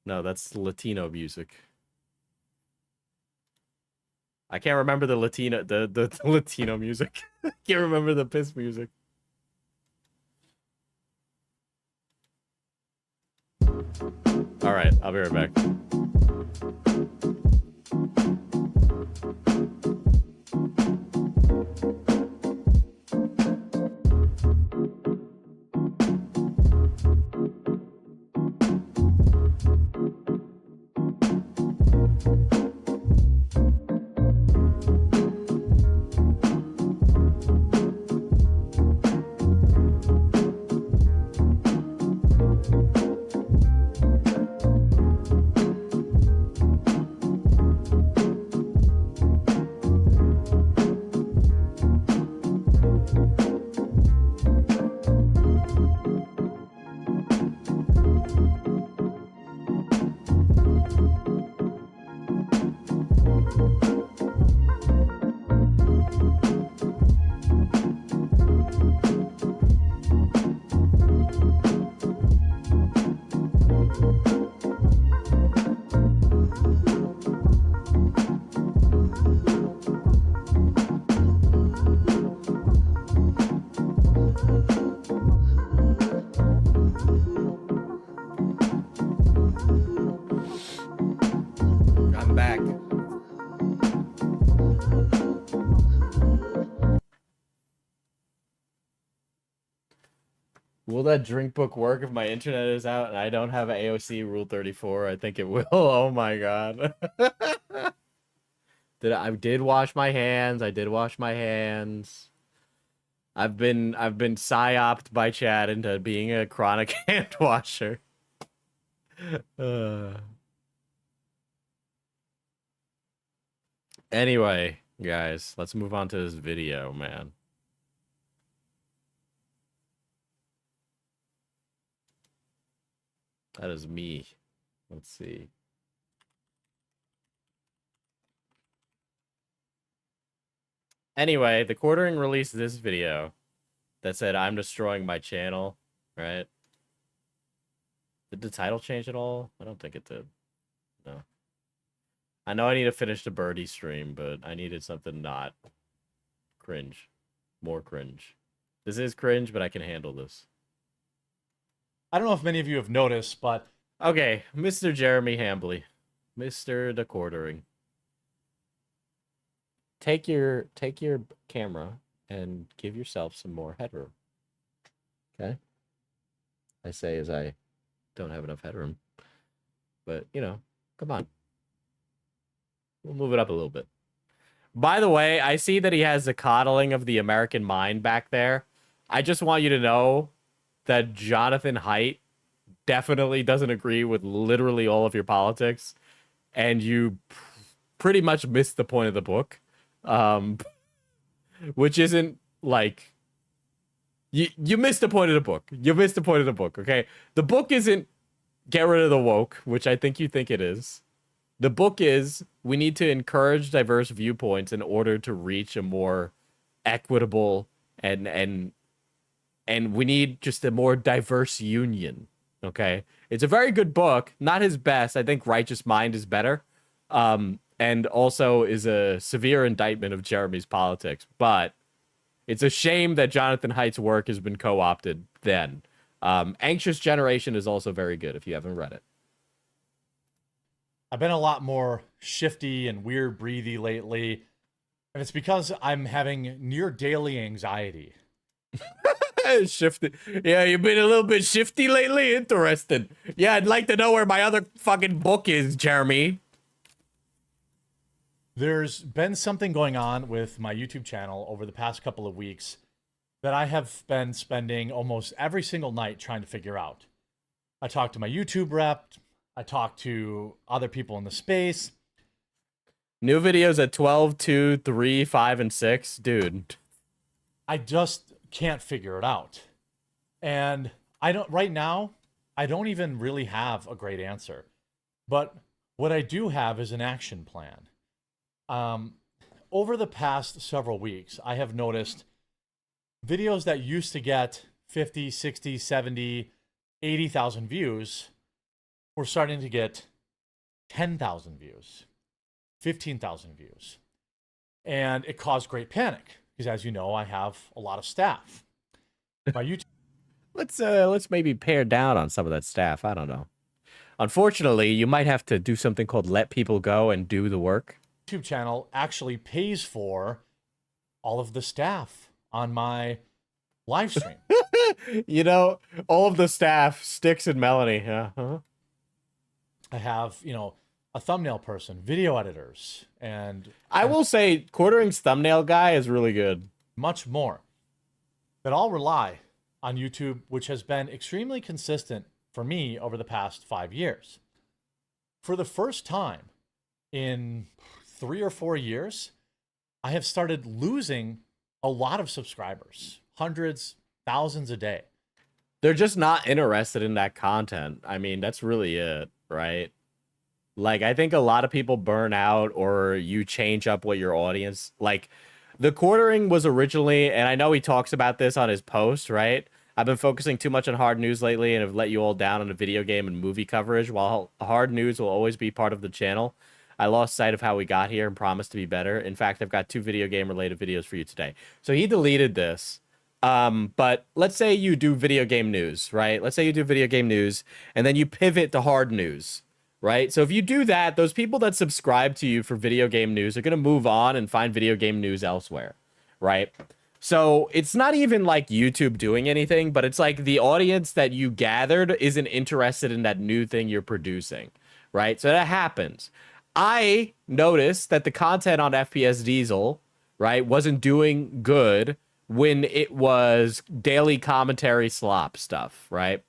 No, that's Latino music. I can't remember the Latino music. I can't remember the piss music. All right, I'll be right back. Will that drink book work if my internet is out and I don't have AOC Rule 34? I think it will. Oh my god. I did wash my hands. I did wash my hands. I've been psyoped by Chad into being a chronic hand washer. Anyway, guys, let's move on to this video, man. That is me. Let's see. Anyway, the Quartering released this video that said, I'm destroying my channel, right? Did the title change at all? I don't think it did. No. I know I need to finish the birdie stream, but I needed something not cringe. More cringe. This is cringe, but I can handle this. I don't know if many of you have noticed, but... Okay, Mr. Jeremy Hambley. Mr. the Quartering. Take your camera and give yourself some more headroom. Okay? I say as I don't have enough headroom. But, you know, come on. We'll move it up a little bit. By the way, I see that he has the coddling of the American mind back there. I just want you to know that Jonathan Haidt definitely doesn't agree with literally all of your politics, and you pretty much missed the point of the book, which isn't like you missed the point of the book. You missed the point of the book. Okay, the book isn't get rid of the woke, which I think you think it is. The book is we need to encourage diverse viewpoints in order to reach a more equitable and we need just a more diverse union. Okay, it's a very good book, not his best. I think Righteous Mind is better, and also is a severe indictment of Jeremy's politics. But it's a shame that Jonathan Haidt's work has been co-opted then. Anxious Generation is also very good if you haven't read it. I've been a lot more shifty and weird breathy lately, and it's because I'm having near daily anxiety. Shifty. Yeah, you've been a little bit shifty lately? Interesting. Yeah, I'd like to know where my other fucking book is, Jeremy. There's been something going on with my YouTube channel over the past couple of weeks that I have been spending almost every single night trying to figure out. I talked to my YouTube rep. I talked to other people in the space. New videos at 12, 2, 3, 5, and 6. Dude. I just can't figure it out. And right now, I don't even really have a great answer. But what I do have is an action plan. Over the past several weeks, I have noticed videos that used to get 50, 60, 70, 80,000 views were starting to get 10,000 views, 15,000 views. And it caused great panic because, as you know, I have a lot of staff. My YouTube Let's maybe pare down on some of that staff. I don't know. Unfortunately, you might have to do something called let people go and do the work. YouTube channel actually pays for all of the staff on my live stream. You know, all of the staff, Sticks and Melanie. Yeah. Uh-huh. I have, a thumbnail person, video editors, and I will say Quartering's thumbnail guy is really good. Much more that all rely on YouTube, which has been extremely consistent for me over the past 5 years. For the first time in 3 or 4 years, I have started losing a lot of subscribers, hundreds, thousands a day. They're just not interested in that content. I mean, that's really it, right? Like, I think a lot of people burn out or you change up what your audience, like the Quartering was originally, and I know he talks about this on his post, right? I've been focusing too much on hard news lately and have let you all down on the video game and movie coverage. While hard news will always be part of the channel, I lost sight of how we got here and promised to be better. In fact, I've got 2 video game related videos for you today. So he deleted this. But let's say you do video game news, right? Let's say you do video game news and then you pivot to hard news, right? So if you do that, those people that subscribe to you for video game news are going to move on and find video game news elsewhere, right? So it's not even like YouTube doing anything, but it's like the audience that you gathered isn't interested in that new thing you're producing, right? So that happens. I noticed that the content on FPS Diesel, right, wasn't doing good when it was daily commentary slop stuff, right?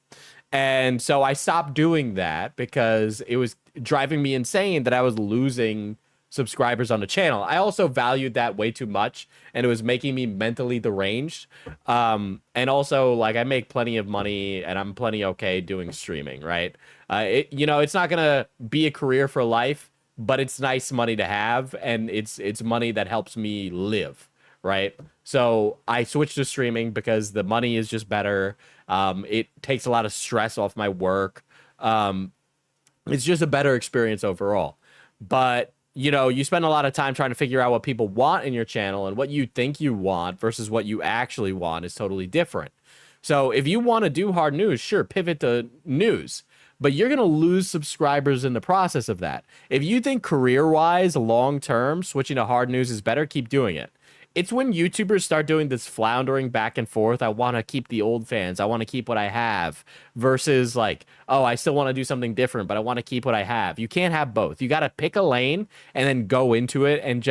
And so I stopped doing that because it was driving me insane that I was losing subscribers on the channel. I also valued that way too much, and it was making me mentally deranged. And also, like, I make plenty of money, and I'm plenty okay doing streaming, right? It's not gonna be a career for life, but it's nice money to have, and it's money that helps me live, right? So I switched to streaming because the money is just better. It takes a lot of stress off my work. It's just a better experience overall. But you spend a lot of time trying to figure out what people want in your channel, and what you think you want versus what you actually want is totally different. So if you want to do hard news, sure, pivot to news, but you're going to lose subscribers in the process of that. If you think career-wise, long-term, switching to hard news is better, keep doing it. It's when YouTubers start doing this floundering back and forth, I want to keep the old fans, I want to keep what I have, versus like, oh, I still want to do something different, but I want to keep what I have. You can't have both. You got to pick a lane and then go into it and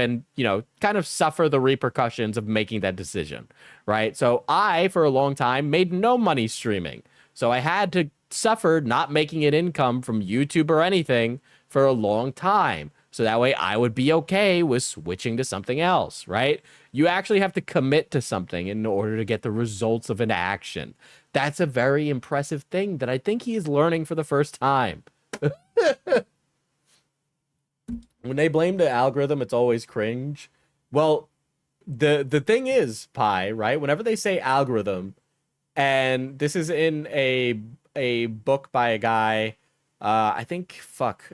kind of suffer the repercussions of making that decision, right? So I, for a long time, made no money streaming. So I had to suffer not making an income from YouTube or anything for a long time. So that way I would be okay with switching to something else, right? You actually have to commit to something in order to get the results of an action. That's a very impressive thing that I think he is learning for the first time. When they blame the algorithm, it's always cringe. Well, the thing is, Pi, right? Whenever they say algorithm, and this is in a book by a guy, I think, something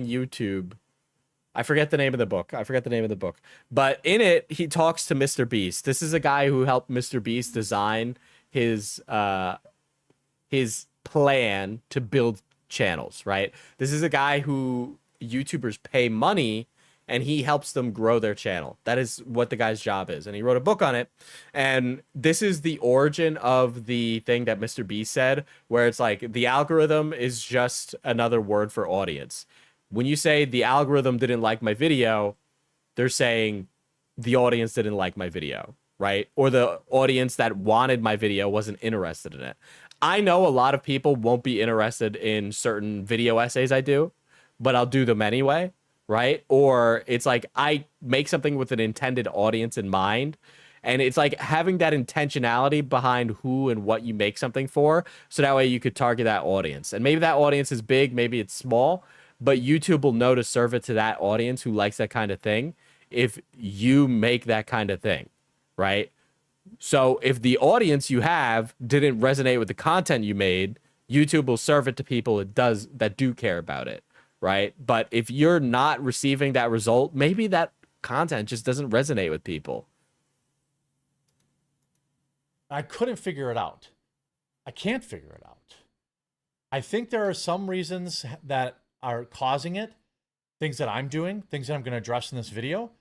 YouTube. I forget the name of the book. But in it, he talks to Mr. Beast. This is a guy who helped Mr. Beast design his plan to build channels, right? This is a guy who YouTubers pay money, and he helps them grow their channel. That is what the guy's job is. And he wrote a book on it. And this is the origin of the thing that Mr. B said, where it's like the algorithm is just another word for audience. When you say the algorithm didn't like my video, they're saying the audience didn't like my video, right? Or the audience that wanted my video wasn't interested in it. I know a lot of people won't be interested in certain video essays I do, but I'll do them anyway. Right? Or it's like I make something with an intended audience in mind. And it's like having that intentionality behind who and what you make something for. So that way you could target that audience. And maybe that audience is big, maybe it's small, but YouTube will know to serve it to that audience who likes that kind of thing if you make that kind of thing. Right? So if the audience you have didn't resonate with the content you made, YouTube will serve it to people that do care about it. Right? But if you're not receiving that result, maybe that content just doesn't resonate with people. I couldn't figure it out. I can't figure it out. I think there are some reasons that are causing it, things that I'm doing, things that I'm going to address in this video,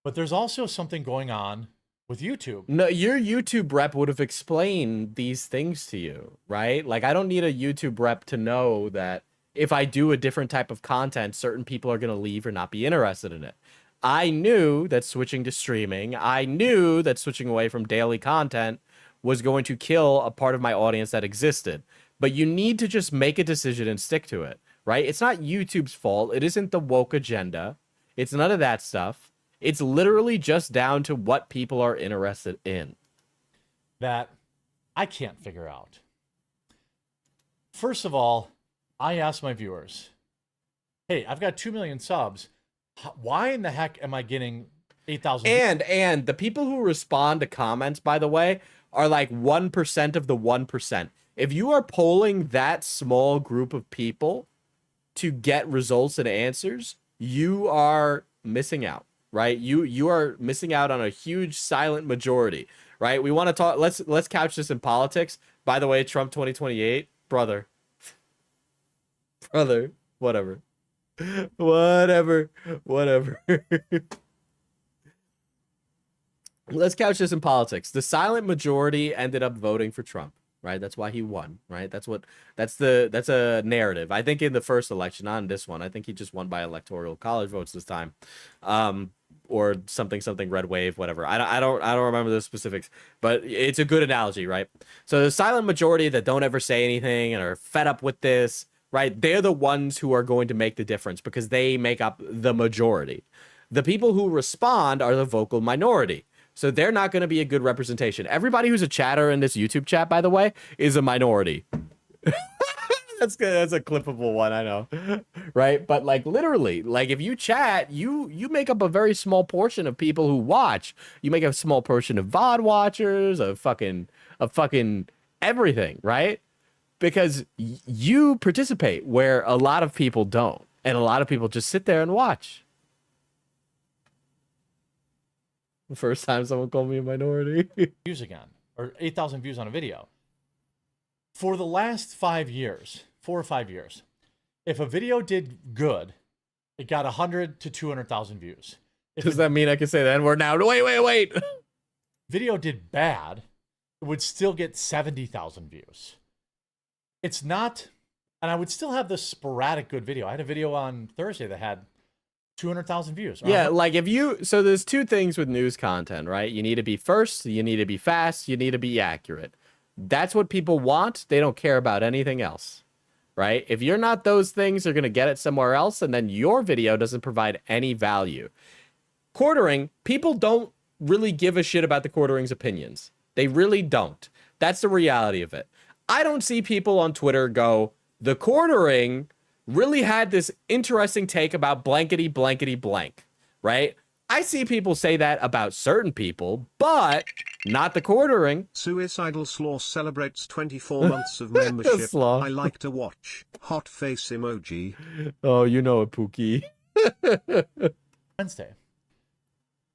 but there's also something going on with YouTube. No, your YouTube rep would have explained these things to you, right? Like, I don't need a YouTube rep to know that if I do a different type of content, certain people are going to leave or not be interested in it. I knew that switching to streaming, I knew that switching away from daily content was going to kill a part of my audience that existed. But you need to just make a decision and stick to it, right? It's not YouTube's fault. It isn't the woke agenda. It's none of that stuff. It's literally just down to what people are interested in. That I can't figure out. First of all, I asked my viewers, hey, I've got 2 million subs. Why in the heck am I getting 8,000? And the people who respond to comments, by the way, are like 1% of the 1%. If you are polling that small group of people to get results and answers, you are missing out, right? You are missing out on a huge silent majority, right? We want to talk. Let's couch this in politics. By the way, Trump 2028, brother, whatever. let's couch this in politics. The silent majority ended up voting for Trump, right? That's why he won, right? That's a narrative. I think in the first election, not in this one. I think he just won by electoral college votes this time. Or something red wave, whatever. I don't remember the specifics, but it's a good analogy, right? So the silent majority that don't ever say anything and are fed up with this, right? They're the ones who are going to make the difference because they make up the majority. The people who respond are the vocal minority. So they're not going to be a good representation. Everybody who's a chatter in this YouTube chat, by the way, is a minority. That's good. That's a clippable one, I know. Right? But like literally, like if you chat, you make up a very small portion of people who watch. You make a small portion of VOD watchers, of fucking everything, right? Because you participate where a lot of people don't. And a lot of people just sit there and watch. The first time someone called me a minority. Views again, or 8,000 views on a video. For the last 5 years, 4 or 5 years, if a video did good, it got 100 to 200,000 views. Does that mean I can say the N-word now? Wait. Video did bad, it would still get 70,000 views. It's not, and I would still have this sporadic good video. I had a video on Thursday that had 200,000 views. Yeah, like so there's two things with news content, right? You need to be first, you need to be fast, you need to be accurate. That's what people want. They don't care about anything else, right? If you're not those things, they're going to get it somewhere else, and then your video doesn't provide any value. Quartering, people don't really give a shit about the quartering's opinions. They really don't. That's the reality of it. I don't see people on Twitter go, the quartering really had this interesting take about blankety blank, right? I see people say that about certain people, but not the quartering. Suicidal Slaw celebrates 24 months of membership. Slaw. I like to watch. Hot face emoji. Oh, you know it, Pookie. Wednesday.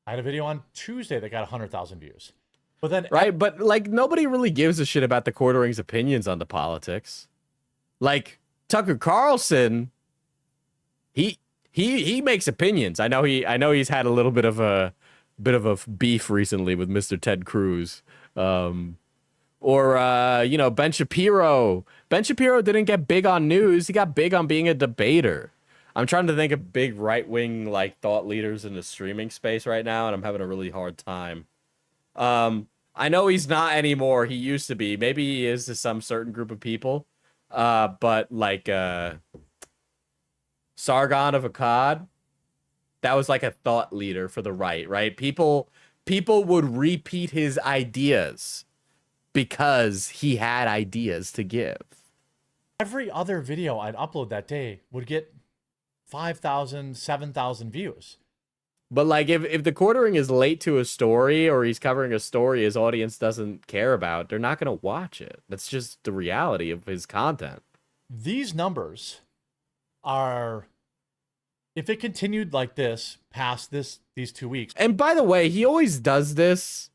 I had a video on Tuesday that got 100,000 views. But then, right, but like nobody really gives a shit about the quartering's opinions on the politics. Like Tucker Carlson, he makes opinions. I know he's had a little bit of a beef recently with Mr. Ted Cruz. Ben Shapiro. Ben Shapiro didn't get big on news. He got big on being a debater. I'm trying to think of big right-wing like thought leaders in the streaming space right now, and I'm having a really hard time. I know he's not anymore. He used to be. Maybe he is to some certain group of people. But like Sargon of Akkad, that was like a thought leader for the right? People would repeat his ideas because he had ideas to give. every other video I'd upload that day would get 5,000, 7,000 views. But like if the quartering is late to a story or he's covering a story his audience doesn't care about, they're not going to watch it. That's just the reality of his content. These numbers are, if it continued like this past these 2 weeks. And by the way, he always does this.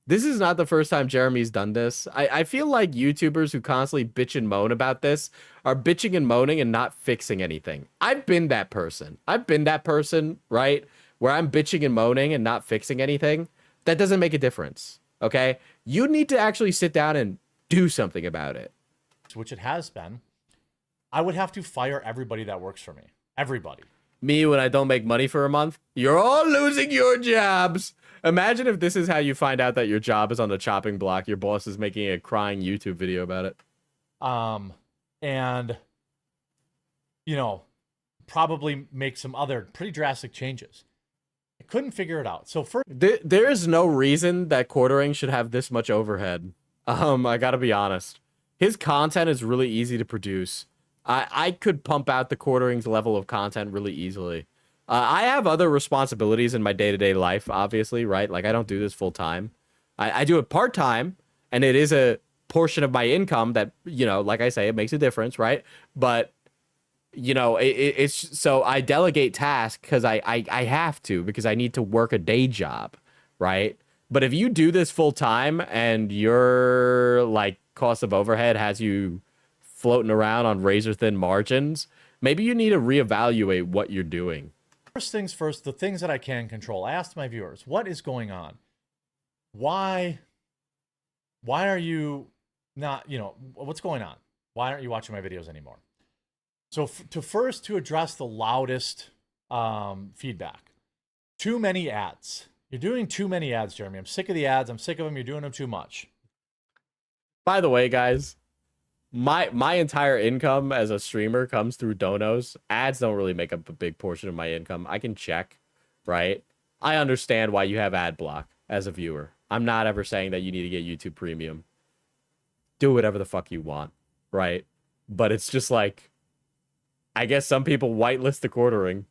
This is not the first time Jeremy's done this. I feel like YouTubers who constantly bitch and moan about this are bitching and moaning and not fixing anything. I've been that person, right? Where I'm bitching and moaning and not fixing anything. That doesn't make a difference, okay? You need to actually sit down and do something about it. Which it has been. I would have to fire everybody that works for me. Everybody. Me, when I don't make money for a month, you're all losing your jobs. Imagine if this is how you find out that your job is on the chopping block. Your boss is making a crying YouTube video about it. And, you know, probably make some other pretty drastic changes. I couldn't figure it out. So first, there is no reason that quartering should have this much overhead. I gotta be honest. His content is really easy to produce. I could pump out the quartering's level of content really easily. I have other responsibilities in my day-to-day life, obviously, right? Like, I don't do this full-time. I do it part-time, and it is a portion of my income that, you know, like I say, it makes a difference, right? But, you know, it's so I delegate tasks because I have to, because I need to work a day job, right? But if you do this full-time and your, like, cost of overhead has you floating around on razor-thin margins, maybe you need to reevaluate what you're doing. First things first, the things that I can control. I asked my viewers, what is going on? why are you not, what's going on? Why aren't you watching my videos anymore? So to address the loudest feedback, too many ads. You're doing too many ads, Jeremy. I'm sick of the ads. I'm sick of them. You're doing them too much. By the way, guys, my entire income as a streamer comes through donos. Ads don't really make up a big portion of my income. I can check, right? I understand why you have ad block as a viewer. I'm not ever saying that you need to get YouTube Premium. Do whatever the fuck you want, right? But it's just like, I guess some people whitelist the quartering.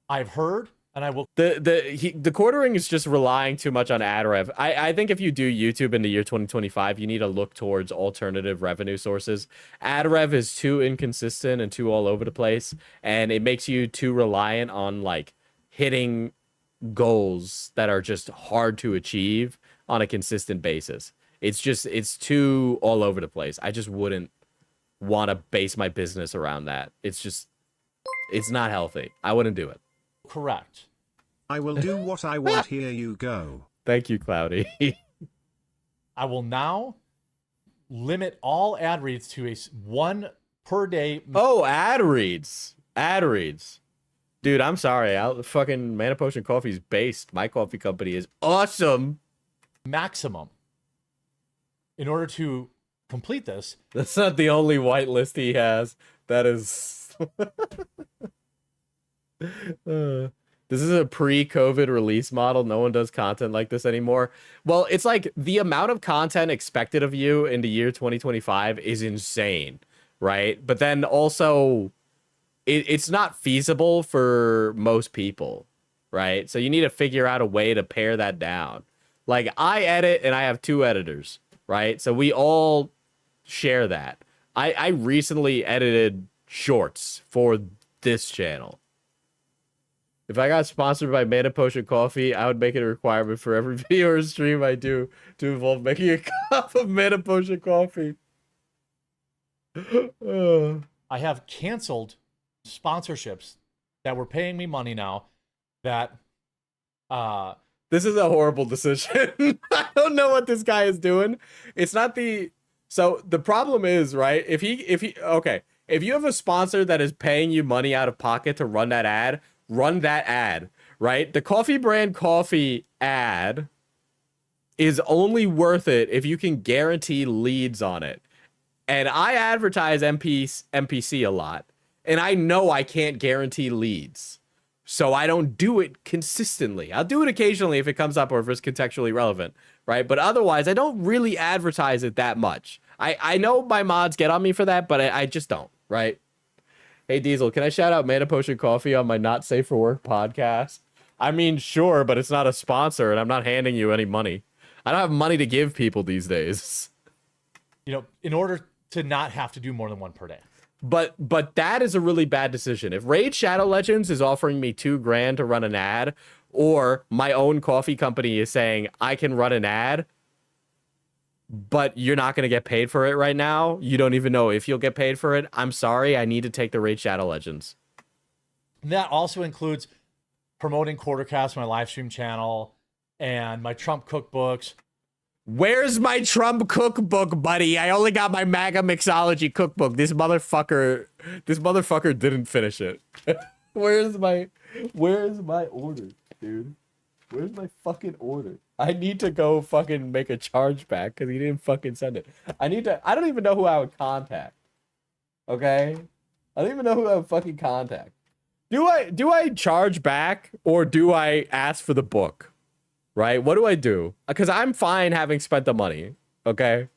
I've heard, and I will. The quartering is just relying too much on ad rev. I think if you do YouTube in the year 2025, you need to look towards alternative revenue sources. Ad rev is too inconsistent and too all over the place, and it makes you too reliant on like hitting goals that are just hard to achieve on a consistent basis. It's too all over the place. I just wouldn't want to base my business around that. It's not healthy. I wouldn't do it. Correct. I will do what I want. Here you go. Thank you, Cloudy. I will now limit all ad reads to one per day. Oh, ad reads. Ad reads. Dude, I'm sorry. Fucking Mana Potion Coffee's based. My coffee company is awesome. Maximum. In order to complete this. That's not the only whitelist he has. That is... this is a pre-COVID release model. No one does content like this anymore. Well, it's like the amount of content expected of you in the year 2025 is insane, right? But then also, it's not feasible for most people, right? So you need to figure out a way to pare that down. Like, I edit and I have 2 editors, right? So we all share that. I recently edited shorts for this channel. If I got sponsored by Mana Potion Coffee, I would make it a requirement for every video or stream I do to involve making a cup of Mana Potion Coffee. I have canceled sponsorships that were paying me money now that this is a horrible decision. I don't know what this guy is doing. It's not the... So the problem is, right? If you have a sponsor that is paying you money out of pocket to run that ad, right? The coffee brand coffee ad is only worth it if you can guarantee leads on it. And I advertise MPC a lot, and I know I can't guarantee leads. So I don't do it consistently. I'll do it occasionally if it comes up or if it's contextually relevant, right? But otherwise, I don't really advertise it that much. I know my mods get on me for that, but I just don't, right? Hey, Diesel, can I shout out Mana Potion Coffee on my Not Safe for Work podcast? I mean, sure, but it's not a sponsor, and I'm not handing you any money. I don't have money to give people these days. In order to not have to do more than 1 per day. But that is a really bad decision. If Raid Shadow Legends is offering me $2,000 to run an ad, or my own coffee company is saying I can run an ad, but you're not going to get paid for it right now, you don't even know if you'll get paid for it, I'm sorry, I need to take the Raid Shadow Legends. And that also includes promoting Quartercast, my live stream channel, and my Trump cookbooks. Where's my Trump cookbook, buddy? I only got my MAGA mixology cookbook. This motherfucker didn't finish it. Where's my order, dude? Where's my fucking order? I need to go fucking make a chargeback because he didn't fucking send it. I don't even know who I would contact. Okay? I don't even know who I would fucking contact. Do I charge back or do I ask for the book? Right? What do I do? Because I'm fine having spent the money. Okay?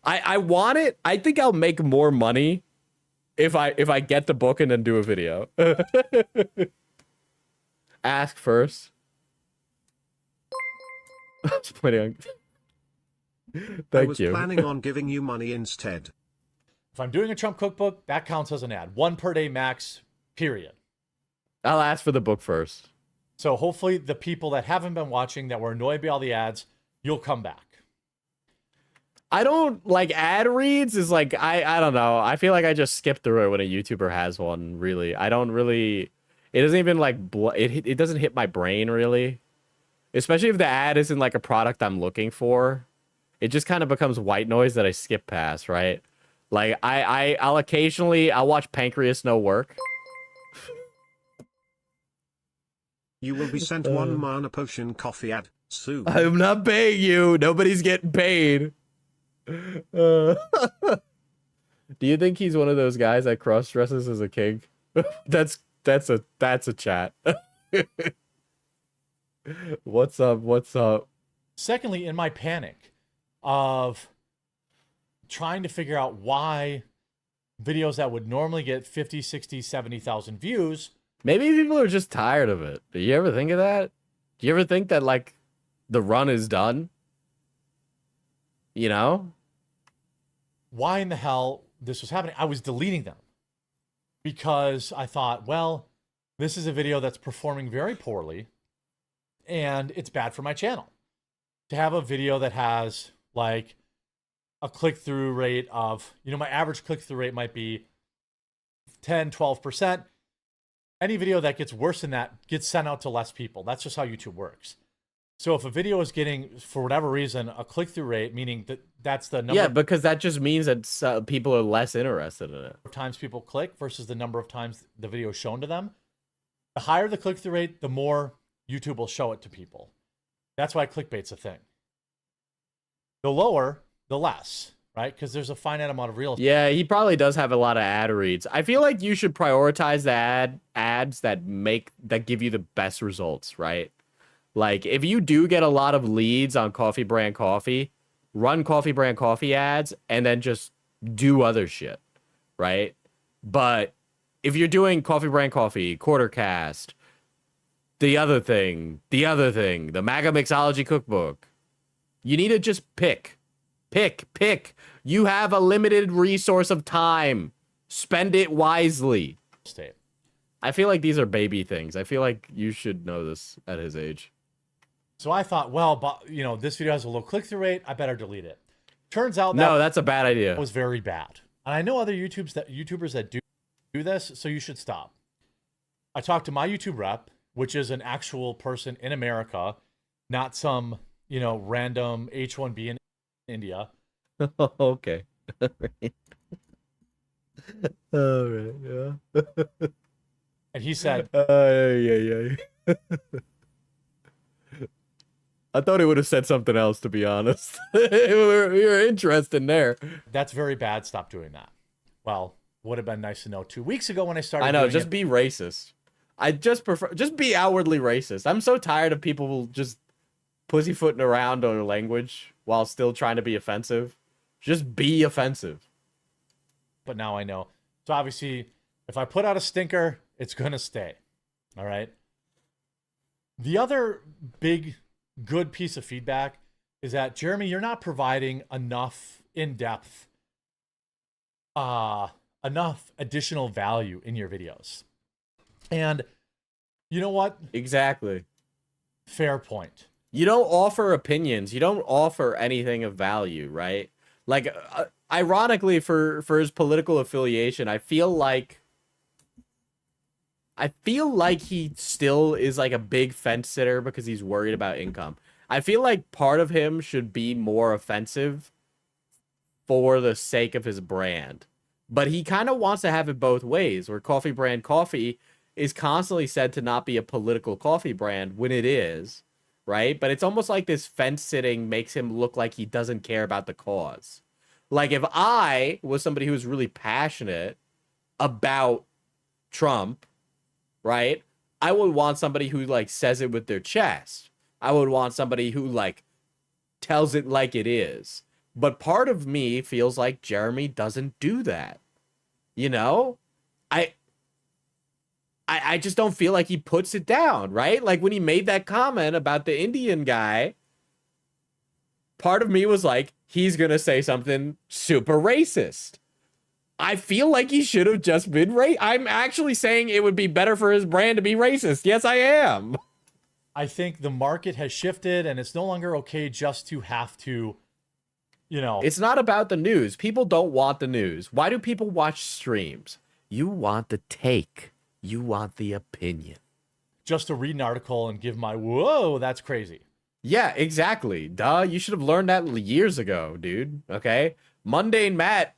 I want it. I think I'll make more money if I get the book and then do a video. Ask first. I was planning on... I was planning on giving you money instead. If I'm doing a Trump cookbook, that counts as an ad. 1 per day max, period. I'll ask for the book first. So hopefully the people that haven't been watching, that were annoyed by all the ads, you'll come back. I don't like ad reads is like, I don't know. I feel like I just skip through it when a YouTuber has one, really. I don't really, it doesn't even like, it doesn't hit my brain really. especially if the ad isn't like a product I'm looking for. It just kind of becomes white noise that I skip past, right? Like I'll occasionally watch Pancreas No Work. You will be sent one mana potion coffee ad soon. I'm not paying you. Nobody's getting paid. Do you think he's one of those guys that cross dresses as a king? That's a chat. What's up? What's up? Secondly, in my panic of trying to figure out why videos that would normally get 50, 60, 70,000 views. Maybe people are just tired of it. Do you ever think of that? Do you ever think that, like, the run is done? You know? Why in the hell this was happening? I was deleting them because I thought, well, this is a video that's performing very poorly and it's bad for my channel. To have a video that has like a click-through rate of, my average click-through rate might be 10, 12%. Any video that gets worse than that gets sent out to less people. That's just how YouTube works. So if a video is getting, for whatever reason, a click-through rate, meaning that's the number. Yeah, because that just means that people are less interested in it. Of times people click versus the number of times the video is shown to them. The higher the click-through rate, the more YouTube will show it to people. That's why clickbait's a thing. The lower, the less, right? Because there's a finite amount of real estate. Yeah, he probably does have a lot of ad reads. I feel like you should prioritize the ads that give you the best results, right? Like, if you do get a lot of leads on Coffee Brand Coffee, run Coffee Brand Coffee ads and then just do other shit, right? But if you're doing Coffee Brand Coffee, Quartercast, the other thing, the MAGA Mixology Cookbook, you need to just pick. You have a limited resource of time. Spend it wisely. I feel like these are baby things. I feel like you should know this at his age. So I thought, well, but, this video has a low click-through rate. I better delete it. Turns out that no, that's a bad idea. Was very bad. And I know other YouTubers that do this, so you should stop. I talked to my YouTube rep, which is an actual person in America, not some, random H1B in India. Okay. All right. Yeah. And he said, yeah. I thought he would have said something else, to be honest. You're interested there. That's very bad. Stop doing that. Well, would have been nice to know 2 weeks ago when I started. I know. Just be racist. I just be outwardly racist. I'm so tired of people just pussyfooting around on language while still trying to be offensive. Just be offensive. But now I know. So obviously, if I put out a stinker, it's going to stay. All right. The other big good piece of feedback is that, Jeremy, you're not providing enough in-depth, enough additional value in your videos. And you know what? Exactly. Fair point. You don't offer opinions. You don't offer anything of value, right? Like, ironically, for his political affiliation, I feel like he still is like a big fence sitter because he's worried about income. I feel like part of him should be more offensive for the sake of his brand. But he kind of wants to have it both ways, where Coffee Brand Coffee is constantly said to not be a political coffee brand when it is, right? But it's almost like this fence sitting makes him look like he doesn't care about the cause. Like, if I was somebody who was really passionate about Trump, right, I would want somebody who, like, says it with their chest. I would want somebody who, like, tells it like it is. But part of me feels like Jeremy doesn't do that. You know? I just don't feel like he puts it down, right? Like, when he made that comment about the Indian guy, part of me was like, he's going to say something super racist. I feel like he should have just been I'm actually saying it would be better for his brand to be racist. Yes, I am. I think the market has shifted and it's no longer okay just to have to, It's not about the news. People don't want the news. Why do people watch streams? You want the take. You want the opinion. just to read an article and give my, whoa, that's crazy. Yeah, exactly. Duh, you should have learned that years ago, dude. Okay? Mundane Matt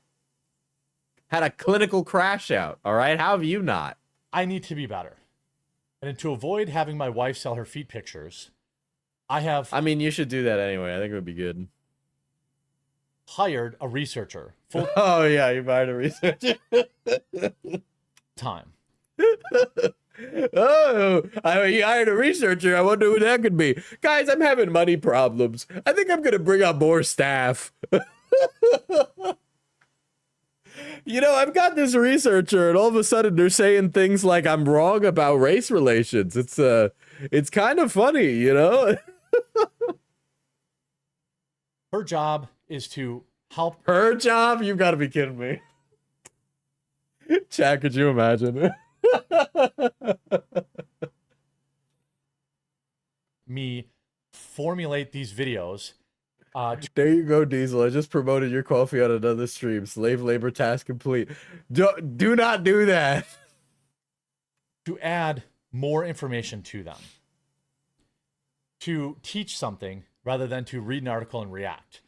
had a clinical crash out, all right? How have you not? I need to be better. And to avoid having my wife sell her feet pictures, I mean, you should do that anyway. I think it would be good. hired a researcher full Oh, yeah, you hired a researcher. time. Oh, he hired a researcher. I wonder who that could be. Guys, I'm having money problems. I think I'm going to bring on more staff. You know, I've got this researcher, and all of a sudden they're saying things like I'm wrong about race relations. It's kind of funny, you know? Her job is to help Her job? You've got to be kidding me. Chad, could you imagine? me formulate these videos. There you go, Diesel. I just promoted your coffee on another stream. Slave labor task complete. Do not do that. To add more information to them. To teach something rather than to read an article and react.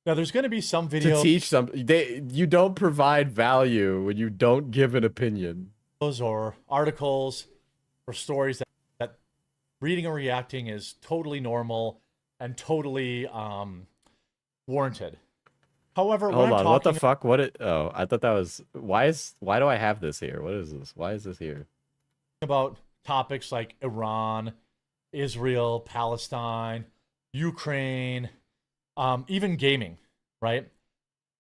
Now, there's going to be some To videos teach something. You don't provide value when you don't give an opinion. or articles or stories that reading or reacting is totally normal and totally warranted. However, Hold when on, I'm what the talking fuck? Oh, I thought that was why do I have this here? What is this? Why is this here? about topics like Iran, Israel, Palestine, Ukraine, even gaming, right?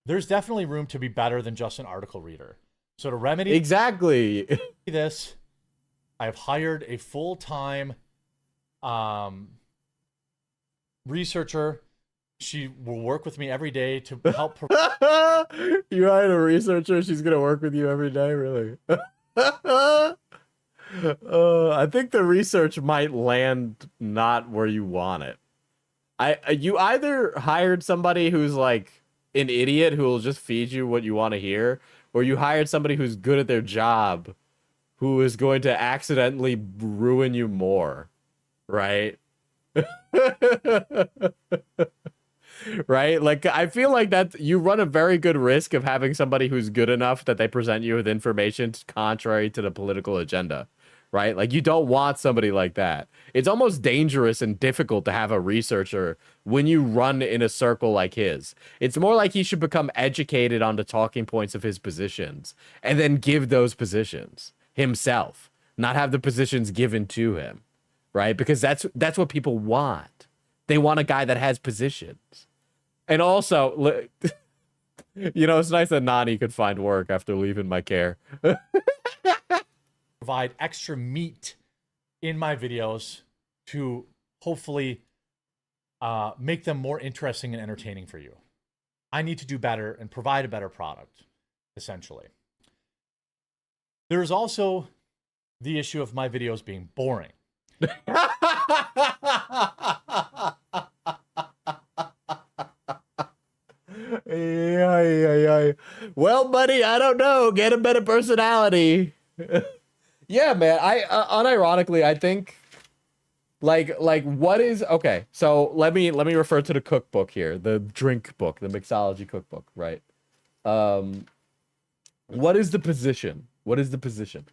There's definitely room to be better than just an article reader. So to remedy Exactly. this, I've hired a full-time researcher. She will work with me every day to help. You hired a researcher. She's gonna work with you every day. Really? I think the research might land not where you want it. You either hired somebody who's like an idiot who will just feed you what you want to hear, or you hired somebody who's good at their job, who is going to accidentally ruin you more, right? Right? Like, I feel like that you run a very good risk of having somebody who's good enough that they present you with information contrary to the political agenda, right? Like, you don't want somebody like that. It's almost dangerous and difficult to have a researcher when you run in a circle like his. It's more like he should become educated on the talking points of his positions and then give those positions himself, not have the positions given to him, right? Because that's what people want. They want a guy that has positions. And also, you know, it's nice that Nani could find work after leaving my care. Provide extra meat in my videos to hopefully make them more interesting and entertaining for you. I need to do better and provide a better product, essentially. There is also the issue of my videos being boring. Yeah. Well, buddy, I don't know. Get a better personality. Yeah, man. I unironically, I think like what is okay. So let me refer to the cookbook here, the drink book, the mixology cookbook, right? What is the position? What is the position?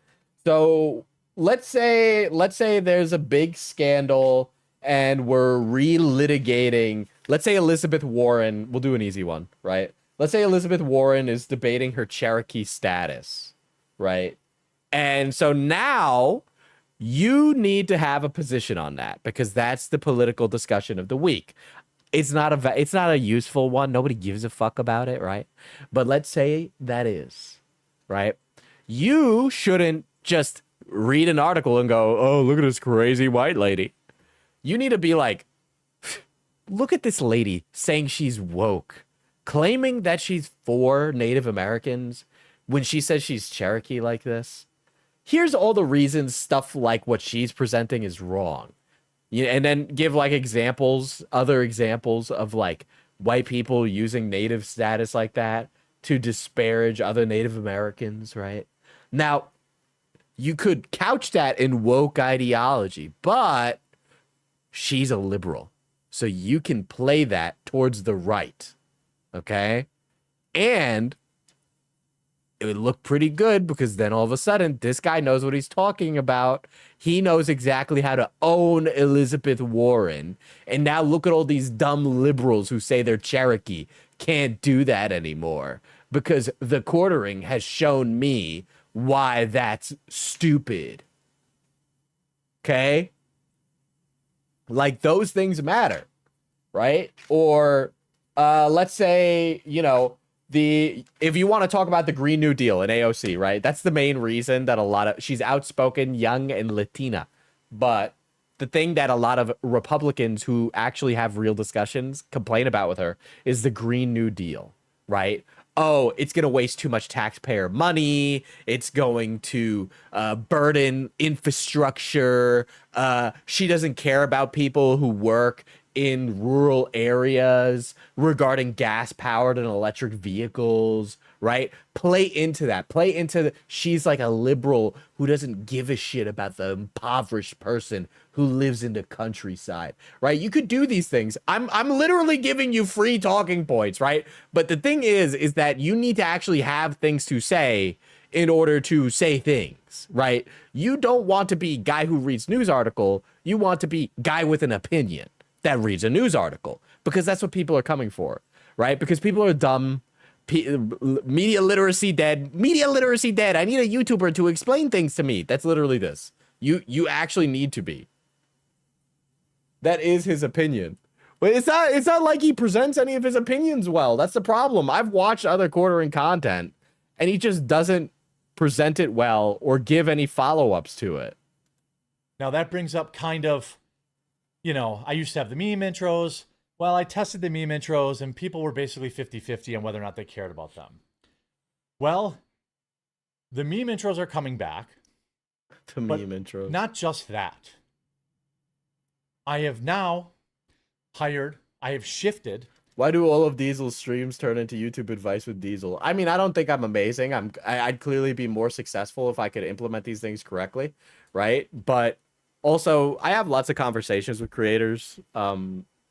So let's say there's a big scandal and we're relitigating. Let's say Elizabeth Warren, we'll do an easy one, right? Let's say Elizabeth Warren is debating her Cherokee status, right? And so now you need to have a position on that because that's the political discussion of the week. It's not a useful one. Nobody gives a fuck about it, right? But let's say that is, right? You shouldn't just read an article and go, "Oh, look at this crazy white lady." You need to be like, look at this lady saying she's woke, claiming that she's for Native Americans when she says she's Cherokee like this. Here's all the reasons stuff like what she's presenting is wrong. And then give like other examples of like white people using Native status like that to disparage other Native Americans, right? Now, you could couch that in woke ideology, but she's a liberal. So you can play that towards the right. Okay? And it would look pretty good because then all of a sudden, this guy knows what he's talking about. He knows exactly how to own Elizabeth Warren. And now look at all these dumb liberals who say they're Cherokee. Can't do that anymore because the quartering has shown me why that's stupid. Okay? Like, those things matter, right? Or let's say, you know, if you want to talk about the Green New Deal in AOC, right? That's the main reason that she's outspoken, young, and Latina. But the thing that a lot of Republicans who actually have real discussions complain about with her is the Green New Deal, right? Oh, it's going to waste too much taxpayer money. It's going to burden infrastructure. She doesn't care about people who work in rural areas regarding gas-powered and electric vehicles, right? Play into that. Play into she's like a liberal who doesn't give a shit about the impoverished person who lives in the countryside, right? You could do these things. I'm literally giving you free talking points, right? But the thing is that you need to actually have things to say in order to say things, right? You don't want to be guy who reads news article. You want to be guy with an opinion that reads a news article, because that's what people are coming for, right? Because people are dumb. Media literacy dead. Media literacy dead. I need a YouTuber to explain things to me. That's literally this. You actually need to be. That is his opinion. But it's not like he presents any of his opinions well. That's the problem. I've watched other quartering content, and he just doesn't present it well or give any follow-ups to it. Now that brings up kind of, you know, I used to have the meme intros. Well, I tested the meme intros and people were basically 50-50 on whether or not they cared about them. Well, the meme intros are coming back. The meme intros. Not just that. I have now I have shifted. Why do all of Diesel's streams turn into YouTube advice with Diesel? I mean, I don't think I'm amazing. I'd clearly be more successful if I could implement these things correctly, right? But also, I have lots of conversations with creators,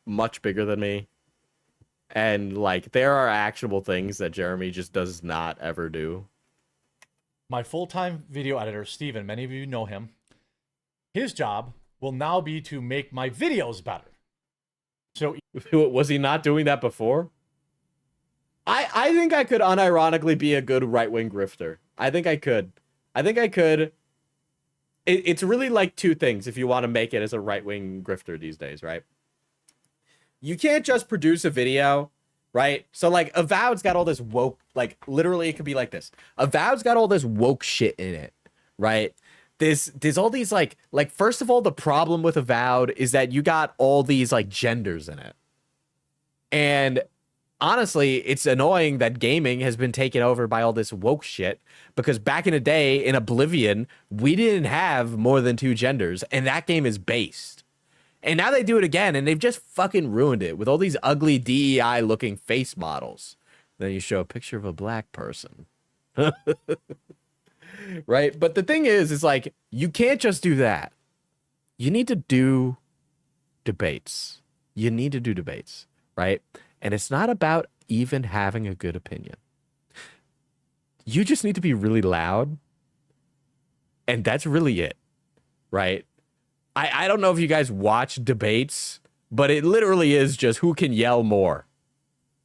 much bigger than me. And, like, there are actionable things that Jeremy just does not ever do. My full-time video editor, Steven, many of you know him. His job will now be to make my videos better. So was he not doing that before? I think I could unironically be a good right-wing grifter. I think I could. It's really like two things if you want to make it as a right-wing grifter these days, right? You can't just produce a video, right? So, like, Avowed's got all this woke, like, literally it could be like this. Avowed's got all this woke shit in it, right? There's all these, like, first of all, the problem with Avowed is that you got all these, like, genders in it. And honestly, it's annoying that gaming has been taken over by all this woke shit, because back in the day, in Oblivion, we didn't have more than 2 genders, and that game is based. And now they do it again, and they've just fucking ruined it with all these ugly DEI-looking face models. Then you show a picture of a black person. Right? But the thing is like, you can't just do that. You need to do debates. Right? And it's not about even having a good opinion. You just need to be really loud. And that's really it. Right? I don't know if you guys watch debates, but it literally is just who can yell more.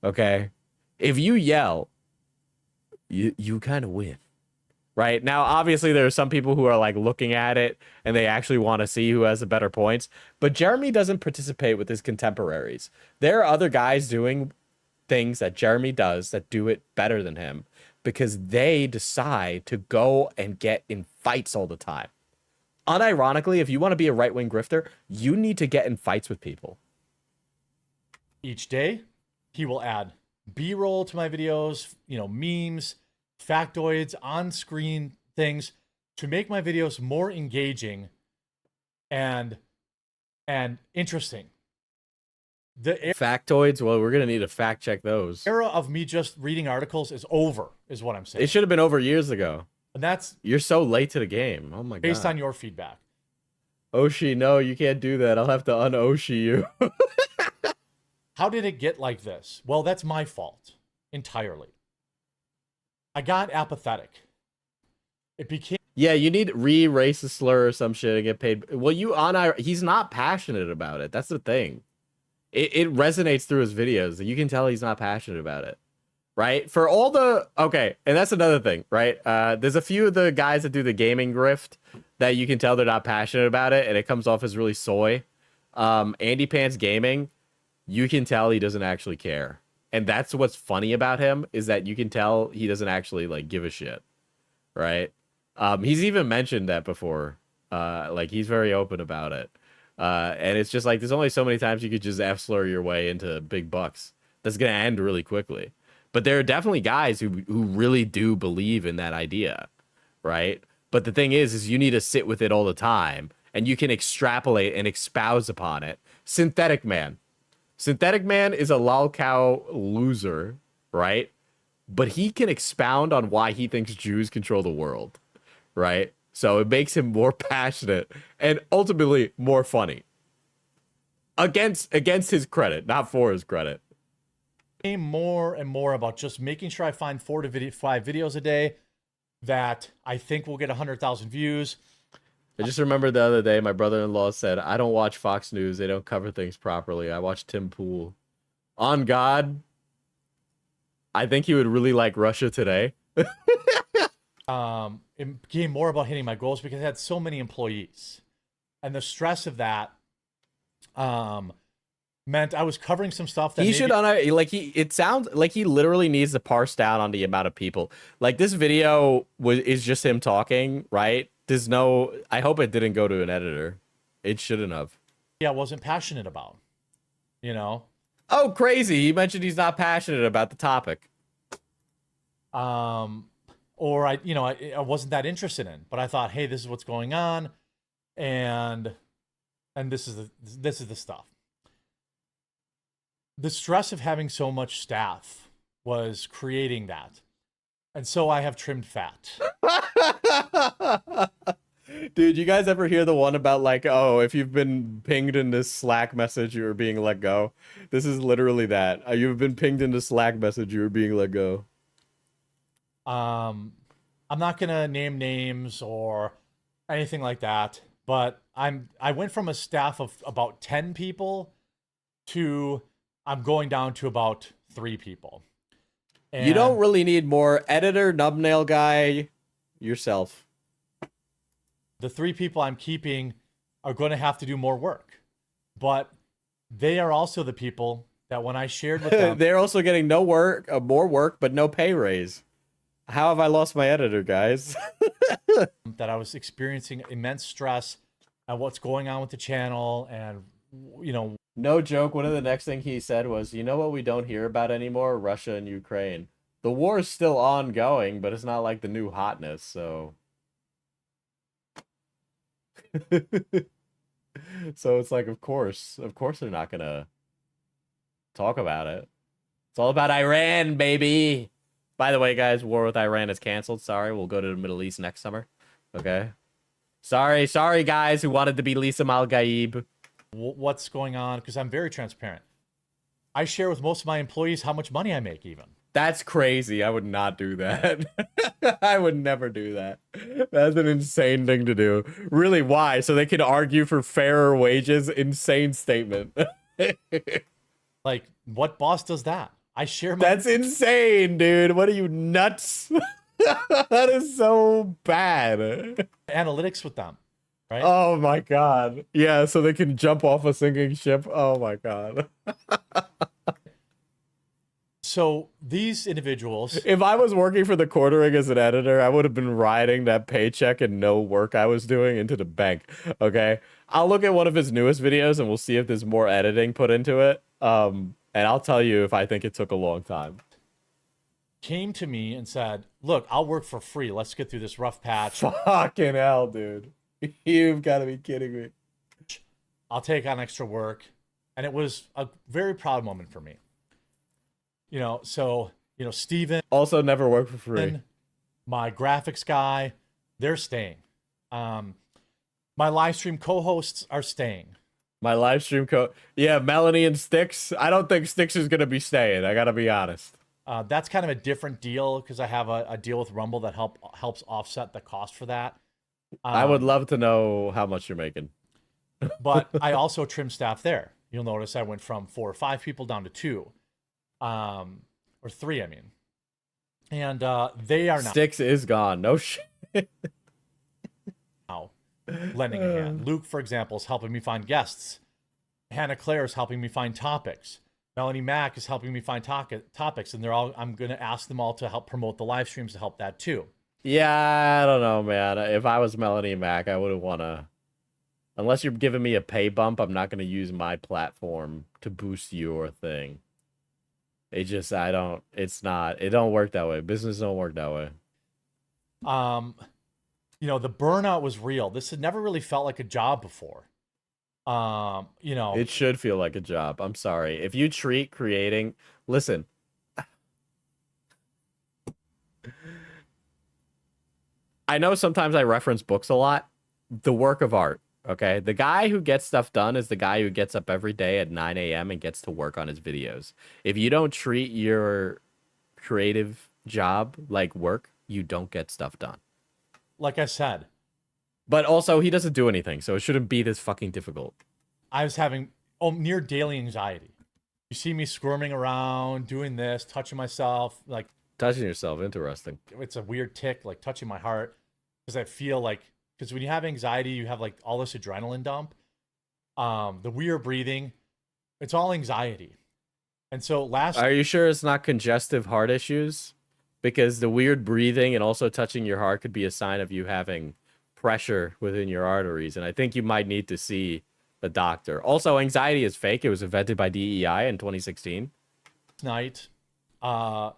Okay? If you yell, you kind of win. Right? Now, obviously, there are some people who are like looking at it and they actually want to see who has the better points. But Jeremy doesn't participate with his contemporaries. There are other guys doing things that Jeremy does that do it better than him because they decide to go and get in fights all the time. Unironically, if you want to be a right-wing grifter, you need to get in fights with people. Each day, he will add B-roll to my videos, you know, memes, factoids, on-screen things to make my videos more engaging and interesting. Factoids? Well, we're going to need to fact check those. Era of me just reading articles is over, is what I'm saying. It should have been over years ago. And that's You're so late to the game. Oh my god. based on your feedback. Oshi, no, you can't do that. I'll have to un-Oshi you. How did it get like this? Well, that's my fault entirely. I got apathetic. It became Yeah, you need re-erase a slur or some shit and get paid. Well, he's not passionate about it. That's the thing. It resonates through his videos. You can tell he's not passionate about it, right? For all the okay, and that's another thing, right? There's a few of the guys that do the gaming grift that you can tell they're not passionate about it, and it comes off as really soy. Andy Pants Gaming, you can tell he doesn't actually care, and that's what's funny about him is that you can tell he doesn't actually like give a shit, right? He's even mentioned that before. Like he's very open about it. And it's just like there's only so many times you could just F-slur your way into big bucks. That's gonna end really quickly. But there are definitely guys who really do believe in that idea, right? But the thing is you need to sit with it all the time, and you can extrapolate and espouse upon it. Synthetic Man is a lolcow loser, right? But he can expound on why he thinks Jews control the world, right? So it makes him more passionate and ultimately more funny. Against his credit, not for his credit. more and more about just making sure I find 4 to 5 videos a day that I think will get 100,000 views. I just remember the other day my brother-in-law said, I don't watch Fox News. They don't cover things properly. I watch Tim Pool. On God, I think he would really like Russia Today. It became more about hitting my goals because I had so many employees, and the stress of that meant I was covering some stuff that it sounds like he literally needs to parse down on the amount of people. Like this video is just him talking, right? I hope it didn't go to an editor. It shouldn't have. I wasn't passionate about, you know. Oh, crazy. He mentioned he's not passionate about the topic. Or I wasn't that interested in, but I thought, hey, this is what's going on, and this is the stuff. The stress of having so much staff was creating that, and so I have trimmed fat. Dude, you guys ever hear the one about like, oh, if you've been pinged in this Slack message, you were being let go? This is literally that. You've been pinged in the Slack message, you were being let go. I'm not gonna name names or anything like that, but I went from a staff of about 10 people to I'm going down to about 3 people. And you don't really need more. Editor, thumbnail guy, yourself. The 3 people I'm keeping are going to have to do more work, but they are also the people that when I shared with them, they're also getting more work, but no pay raise. How have I lost my editor, guys? that I was experiencing immense stress at what's going on with the channel, and no joke. One of the next thing he said was, you know what we don't hear about anymore? Russia and Ukraine. The war is still ongoing, but it's not like the new hotness, so. So it's like, of course they're not gonna talk about it. It's all about Iran, baby. By the way, guys, war with Iran is canceled. Sorry, we'll go to the Middle East next summer. Okay. Sorry, guys who wanted to be Lisa Malgaib. What's going on? Because I'm very transparent. I share with most of my employees how much money I make, even. That's crazy. I would not do that. I would never do that. That's an insane thing to do. Really, why? So they can argue for fairer wages? Insane statement. Like, what boss does that? I share my... That's insane, dude. What are you, nuts? That is so bad. Analytics with them, right? Oh my god. Yeah, so they can jump off a sinking ship. Oh my god. So these individuals... If I was working for the Quartering as an editor, I would have been riding that paycheck and no work I was doing into the bank. Okay? I'll look at one of his newest videos and we'll see if there's more editing put into it. And I'll tell you if I think it took a long time. Came to me and said, look, I'll work for free. Let's get through this rough patch. Fucking hell, dude. You've got to be kidding me. I'll take on extra work. And it was a very proud moment for me. So, Steven. Also never worked for free. My graphics guy, they're staying. My live stream co-hosts are staying. My live stream yeah, Melanie and Sticks. I don't think Sticks is gonna be staying. I gotta be honest. That's kind of a different deal because I have a deal with Rumble that helps offset the cost for that. I would love to know how much you're making. But I also trim staff there. You'll notice I went from 4 or 5 people down to 2, or 3, I mean. And they are now Sticks is gone. No shit. lending a hand. Luke, for example, is helping me find guests. Hannah Claire is helping me find topics. Melanie Mack is helping me find topics, and I'm going to ask them all to help promote the live streams to help that too. Yeah, I don't know, man. If I was Melanie Mack, I wouldn't want to. Unless you're giving me a pay bump, I'm not going to use my platform to boost your thing. It just, it don't work that way. Business don't work that way. The burnout was real. This had never really felt like a job before. It should feel like a job. I'm sorry. If you treat creating, listen. I know sometimes I reference books a lot. The work of art, okay? The guy who gets stuff done is the guy who gets up every day at 9 a.m. and gets to work on his videos. If you don't treat your creative job like work, you don't get stuff done. Like I said. But also, he doesn't do anything, so it shouldn't be this fucking difficult. I was having near daily anxiety. You see me squirming around, doing this, touching myself, like touching yourself, interesting. It's a weird tick, like touching my heart, because I feel like, because when you have anxiety, you have like all this adrenaline dump. The weird breathing, it's all anxiety. And so Are you sure it's not congestive heart issues? Because the weird breathing and also touching your heart could be a sign of you having pressure within your arteries, and I think you might need to see the doctor. Also, anxiety is fake. It was invented by DEI in 2016. Night, I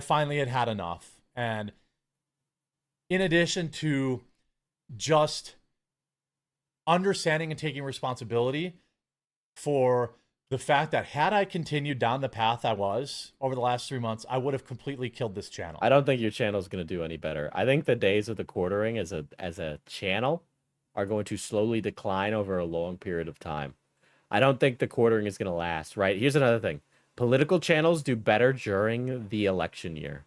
finally had enough, and in addition to just understanding and taking responsibility for the fact that had I continued down the path I was over the last 3 months, I would have completely killed this channel. I don't think your channel is going to do any better. I think the days of the quartering as a channel are going to slowly decline over a long period of time. I don't think the quartering is going to last, right? Here's another thing. Political channels do better during the election year.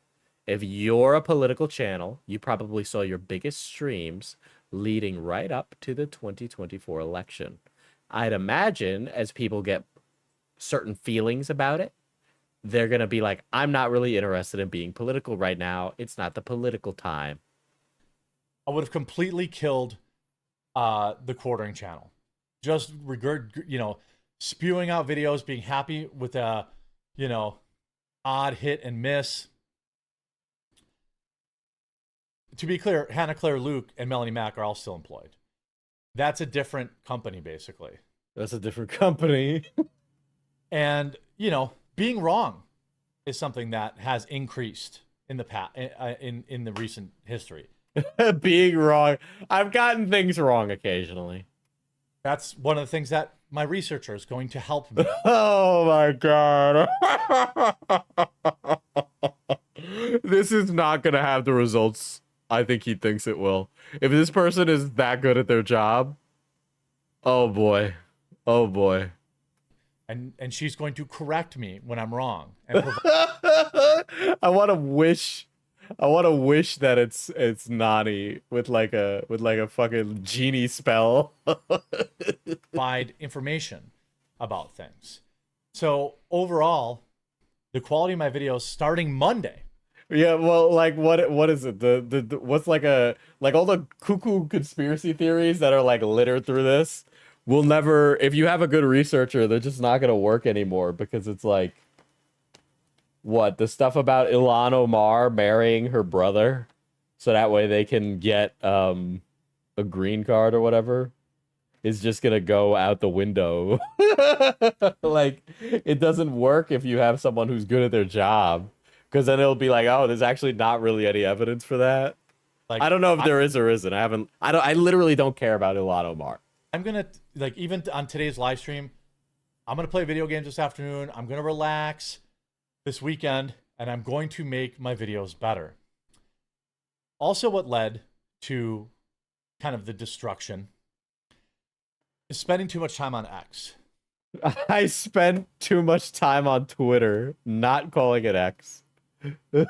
If you're a political channel, you probably saw your biggest streams leading right up to the 2024 election. I'd imagine as people get certain feelings about it, they're going to be like, I'm not really interested in being political right now. It's not the political time. I would have completely killed the quartering channel. Just spewing out videos, being happy with a, odd hit and miss. To be clear, Hannah Claire Luke and Melanie Mack are all still employed. That's a different company, basically. That's a different company. And, being wrong is something that has increased in the past, in the recent history. Being wrong. I've gotten things wrong occasionally. That's one of the things that my researcher is going to help me. Oh my God. This is not going to have the results I think he thinks it will. If this person is that good at their job, oh boy. Oh boy. And she's going to correct me when I'm wrong. And I want to wish that it's Nani with like a fucking genie spell. provide information about things. So overall, the quality of my videos starting Monday. Yeah, well, like what is it? The what's like all the cuckoo conspiracy theories that are like littered through this will never, if you have a good researcher, they're just not gonna work anymore, because it's like, what, the stuff about Ilhan Omar marrying her brother so that way they can get a green card or whatever is just gonna go out the window. Like, it doesn't work if you have someone who's good at their job, because then it'll be like, oh, there's actually not really any evidence for that. Like, I don't know if there is or isn't. I literally don't care about Ilhan Omar. I'm gonna, like, even on today's live stream, I'm gonna play video games this afternoon. I'm gonna relax this weekend, and I'm going to make my videos better. Also, what led to kind of the destruction is spending too much time on X. I spent too much time on Twitter, not calling it X. This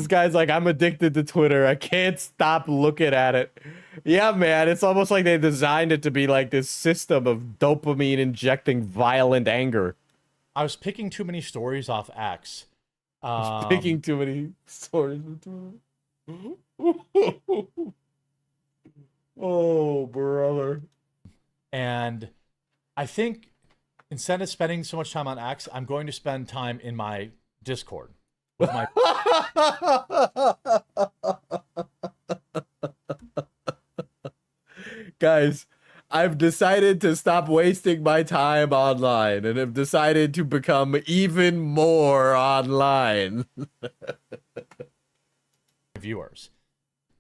guy's like, I'm addicted to Twitter. I can't stop looking at it. Yeah, man, it's almost like they designed it to be like this system of dopamine injecting violent anger. I was picking too many stories off X. Picking too many stories. Oh, brother. And I think instead of spending so much time on X, I'm going to spend time in my Discord with my Guys, I've decided to stop wasting my time online and have decided to become even more online. viewers.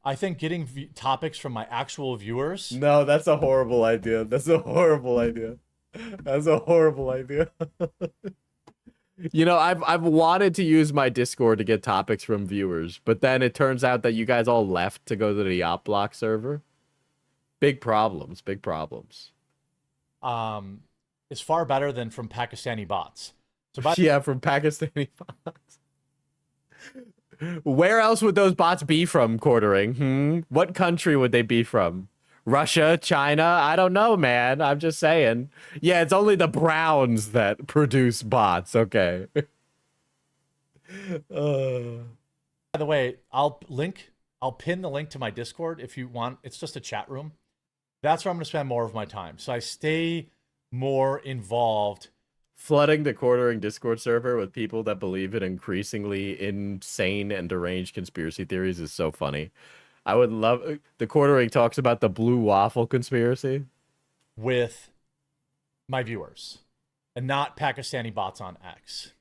I think getting topics from my actual viewers. No, that's a horrible idea. That's a horrible idea. That's a horrible idea. You know, I've wanted to use my Discord to get topics from viewers, but then it turns out that you guys all left to go to the Yacht Block server. Big problems, big problems. Is far better than from Pakistani bots. So Yeah, from Pakistani bots. Where else would those bots be from, Quartering? What country would they be from? Russia, China? I don't know, man. I'm just saying. Yeah, it's only the Browns that produce bots. Okay. By the way, I'll pin the link to my Discord if you want. It's just a chat room. That's where I'm going to spend more of my time. So I stay more involved. Flooding the Quartering Discord server with people that believe in increasingly insane and deranged conspiracy theories is so funny. I would love... The Quartering talks about the blue waffle conspiracy. With my viewers. And not Pakistani bots on X.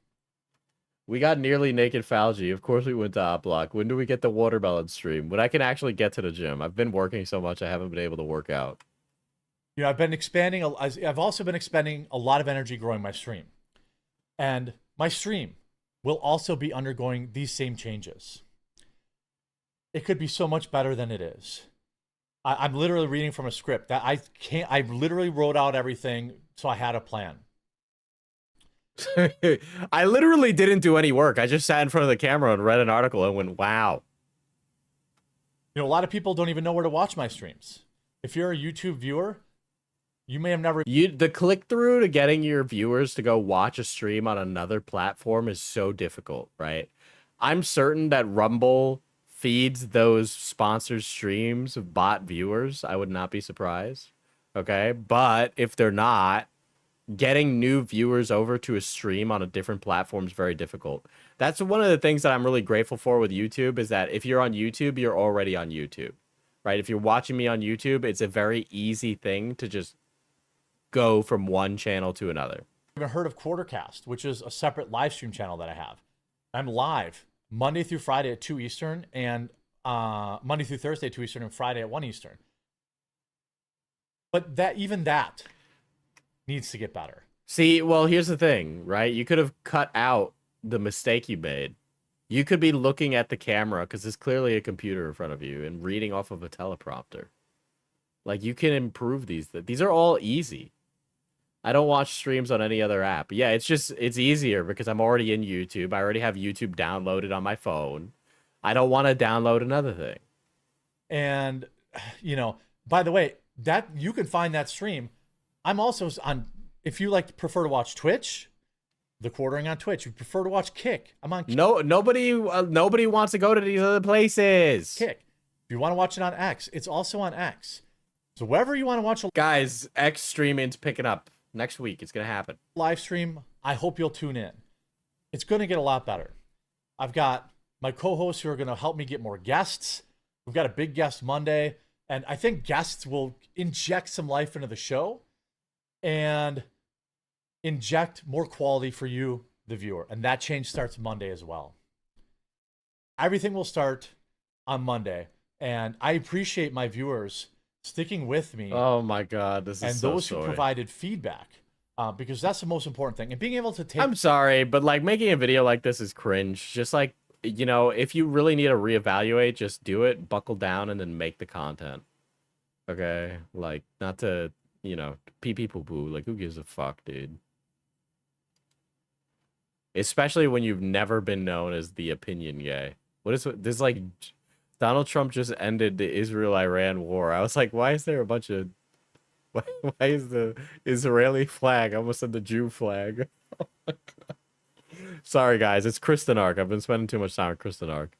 We got nearly naked Falgi. Of course we went to Op Block. When do we get the watermelon stream? When I can actually get to the gym. I've been working so much I haven't been able to work out. You know, I've been expanding. I've also been expending a lot of energy growing my stream. And my stream will also be undergoing these same changes. It could be so much better than it is. I'm literally reading from a script that I literally wrote out everything, so I had a plan. I literally didn't do any work. I just sat in front of the camera and read an article and went, wow. You know, a lot of people don't even know where to watch my streams. If you're a YouTube viewer, you may have never... The click-through to getting your viewers to go watch a stream on another platform is so difficult, right? I'm certain that Rumble feeds those sponsored streams of bot viewers. I would not be surprised, okay? But if they're not, getting new viewers over to a stream on a different platform is very difficult. That's one of the things that I'm really grateful for with YouTube is that if you're on YouTube, you're already on YouTube, right? If you're watching me on YouTube, it's a very easy thing to just go from one channel to another. I've even heard of Quartercast, which is a separate live stream channel that I have. I'm live Monday through Friday at 2 Eastern and Monday through Thursday at 2 Eastern and Friday at 1 Eastern. But even that needs to get better. See, well, here's the thing, right? You could have cut out the mistake you made. You could be looking at the camera because there's clearly a computer in front of you and reading off of a teleprompter. Like, you can improve these. These are all easy. I don't watch streams on any other app. Yeah, it's easier because I'm already in YouTube. I already have YouTube downloaded on my phone. I don't want to download another thing. And, you know, by the way, that you can find that stream. I'm also on, if you prefer to watch Twitch, the Quartering on Twitch. If you prefer to watch Kick, I'm on Kick. No, nobody wants to go to these other places. Kick. If you want to watch it on X, it's also on X. So wherever you want to watch a guys, X streaming's picking up. Next week, it's going to happen. Live stream, I hope you'll tune in. It's going to get a lot better. I've got my co-hosts who are going to help me get more guests. We've got a big guest Monday, and I think guests will inject some life into the show and inject more quality for you, the viewer. And that change starts Monday as well. Everything will start on Monday, and I appreciate my viewers sticking with me. Oh my God, this is and so those sorry. who provided feedback, because that's the most important thing. And being able to take. I'm sorry, but making a video like this is cringe. Just you know, if you really need to reevaluate, just do it, buckle down, and then make the content. Okay? Like, not to, you know, pee poo poo. Like, who gives a fuck, dude? Especially when you've never been known as the opinion guy. What is this, like, Donald Trump just ended the Israel-Iran war. I was like, why is there a bunch of... Why is the Israeli flag almost in the Jew flag? Oh my God. Sorry, guys. It's Kristen Ark. I've been spending too much time with Kristen Ark.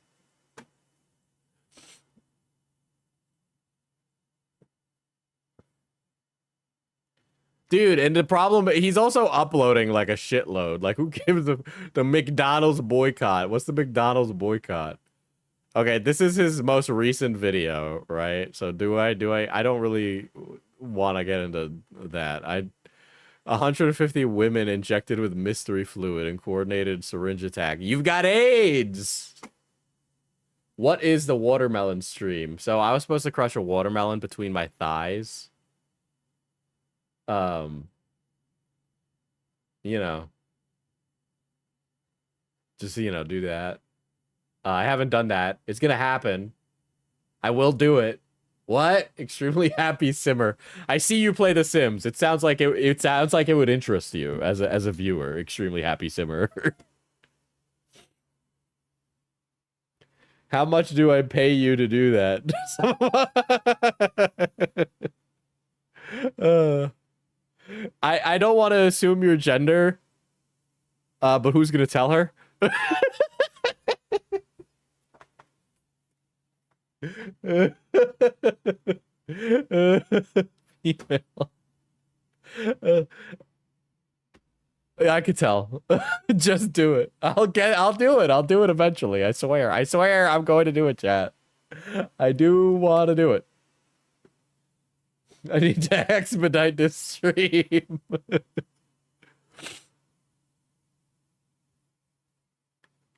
Dude, and the problem, he's also uploading like a shitload. Like, who gives the McDonald's boycott? What's the McDonald's boycott? Okay, this is his most recent video, right? So I don't really want to get into that. 150 women injected with mystery fluid and coordinated syringe attack. You've got AIDS! What is the watermelon stream? So I was supposed to crush a watermelon between my thighs. You know, just, you know, do that. I haven't done that. It's gonna happen. I will do it. What? Extremely happy simmer. I see you play The Sims. It sounds like it sounds like it would interest you as a viewer. Extremely happy simmer. How much do I pay you to do that? I don't want to assume your gender, but who's gonna tell her? Female. Yeah, I could tell. Just do it. I'll do it. I'll do it eventually. I swear. I swear I'm going to do it, chat. I do want to do it. I need to expedite this stream.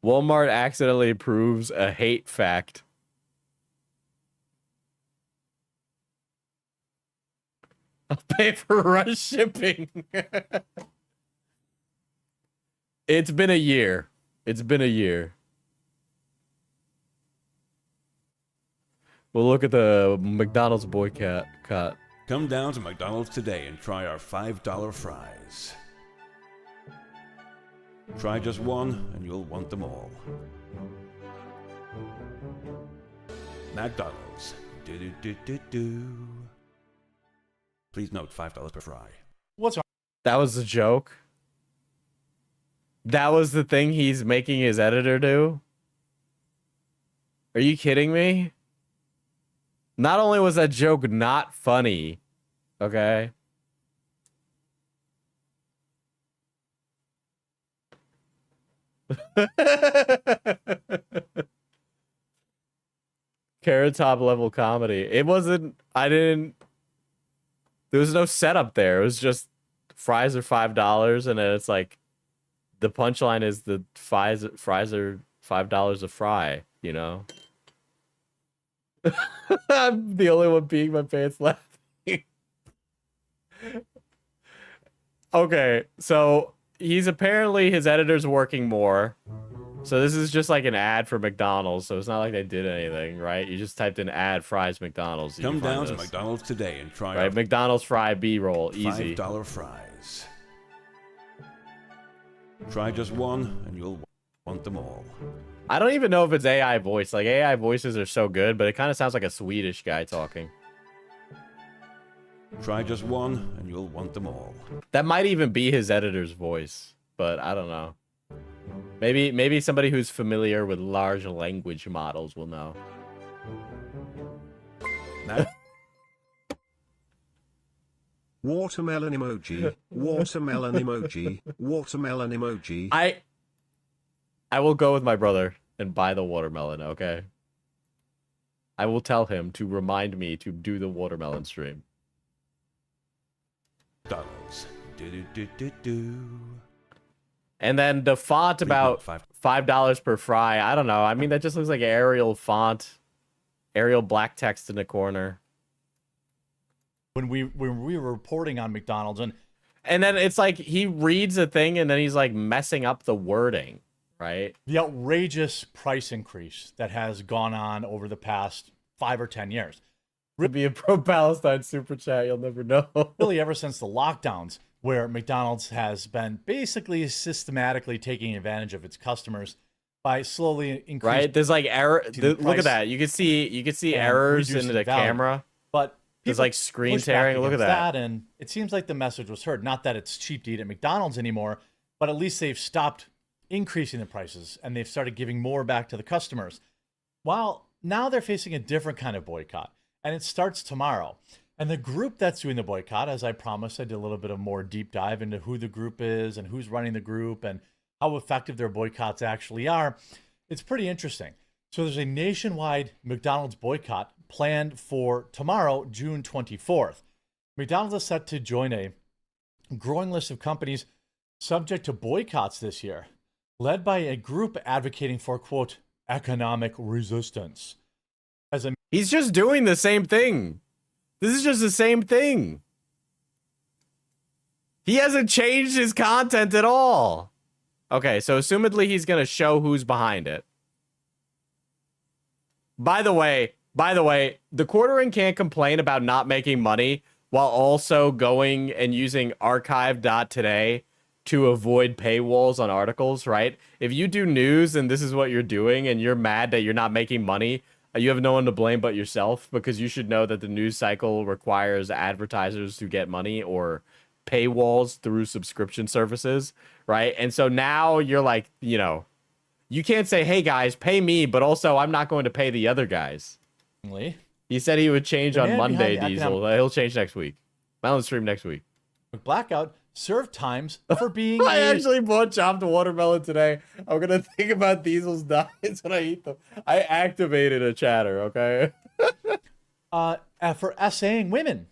Walmart accidentally approves a hate fact. I'll pay for rush shipping. It's been a year. It's been a year. We'll look at the McDonald's boycott. Come down to McDonald's today and try our $5 fries. Try just one and you'll want them all. McDonald's. Do. Please note $5 per fry. What's That was a joke? That was the thing he's making his editor do? Are you kidding me? Not only was that joke not funny, okay? Carrot Top level comedy. It wasn't, there was no setup there. It was just fries are $5 and then it's like the punchline is the fries are $5 a fry, you know? I'm the only one peeing my pants laughing. Okay, so he's apparently, his editor's working more. So this is just like an ad for McDonald's, so it's not like they did anything, right? You just typed in ad fries McDonald's. Come down to McDonald's today and try our McDonald's fry B-roll, easy. $5 fries. Try just one and you'll want them all. I don't even know if it's AI voice. Like, AI voices are so good, but it kind of sounds like a Swedish guy talking. Try just one and you'll want them all. That might even be his editor's voice, but I don't know. Maybe somebody who's familiar with large language models will know. Watermelon emoji, watermelon emoji, watermelon emoji. I will go with my brother and buy the watermelon, okay? I will tell him to remind me to do the watermelon stream. McDonald's. And then the font about $5 per fry. I don't know. I mean, that just looks like Arial font. Arial black text in the corner. When we were reporting on McDonald's, and then it's like he reads a thing and then he's like messing up the wording. right? The outrageous price increase that has gone on over the past 5 or 10 years. Could be a pro-Palestine super chat. You'll never know. Really, ever since the lockdowns, where McDonald's has been basically systematically taking advantage of its customers by slowly increasing. Right? There's like error. the Look price at that. You can see and errors in reducing the value. camera. But There's people like screen push back tearing. Look at against that. And it seems like the message was heard. Not that it's cheap to eat at McDonald's anymore, but at least they've stopped increasing the prices and they've started giving more back to the customers. While now they're facing a different kind of boycott, and it starts tomorrow. And the group that's doing the boycott, as I promised, I did a little bit of more deep dive into who the group is and who's running the group and how effective their boycotts actually are. It's pretty interesting. So there's a nationwide McDonald's boycott planned for tomorrow, June 24th. McDonald's is set to join a growing list of companies subject to boycotts this year, led by a group advocating for, quote, economic resistance. As a He's just doing the same thing. This is just the same thing. He hasn't changed his content at all. Okay, so assumedly he's going to show who's behind it. By the way, the quartering can't complain about not making money while also going and using archive.today to avoid paywalls on articles, right? If you do news and this is what you're doing and you're mad that you're not making money, you have no one to blame but yourself, because you should know that the news cycle requires advertisers to get money or paywalls through subscription services, right? And so now you're like, you know, you can't say, hey guys, pay me, but also I'm not going to pay the other guys. He said he would change on Monday, Diesel. He'll change next week. I'll stream next week. blackout serve times for being I actually bought chopped watermelon today. I'm gonna think about Diesel's diets when I eat them. I activated a chatter, okay? For essaying women.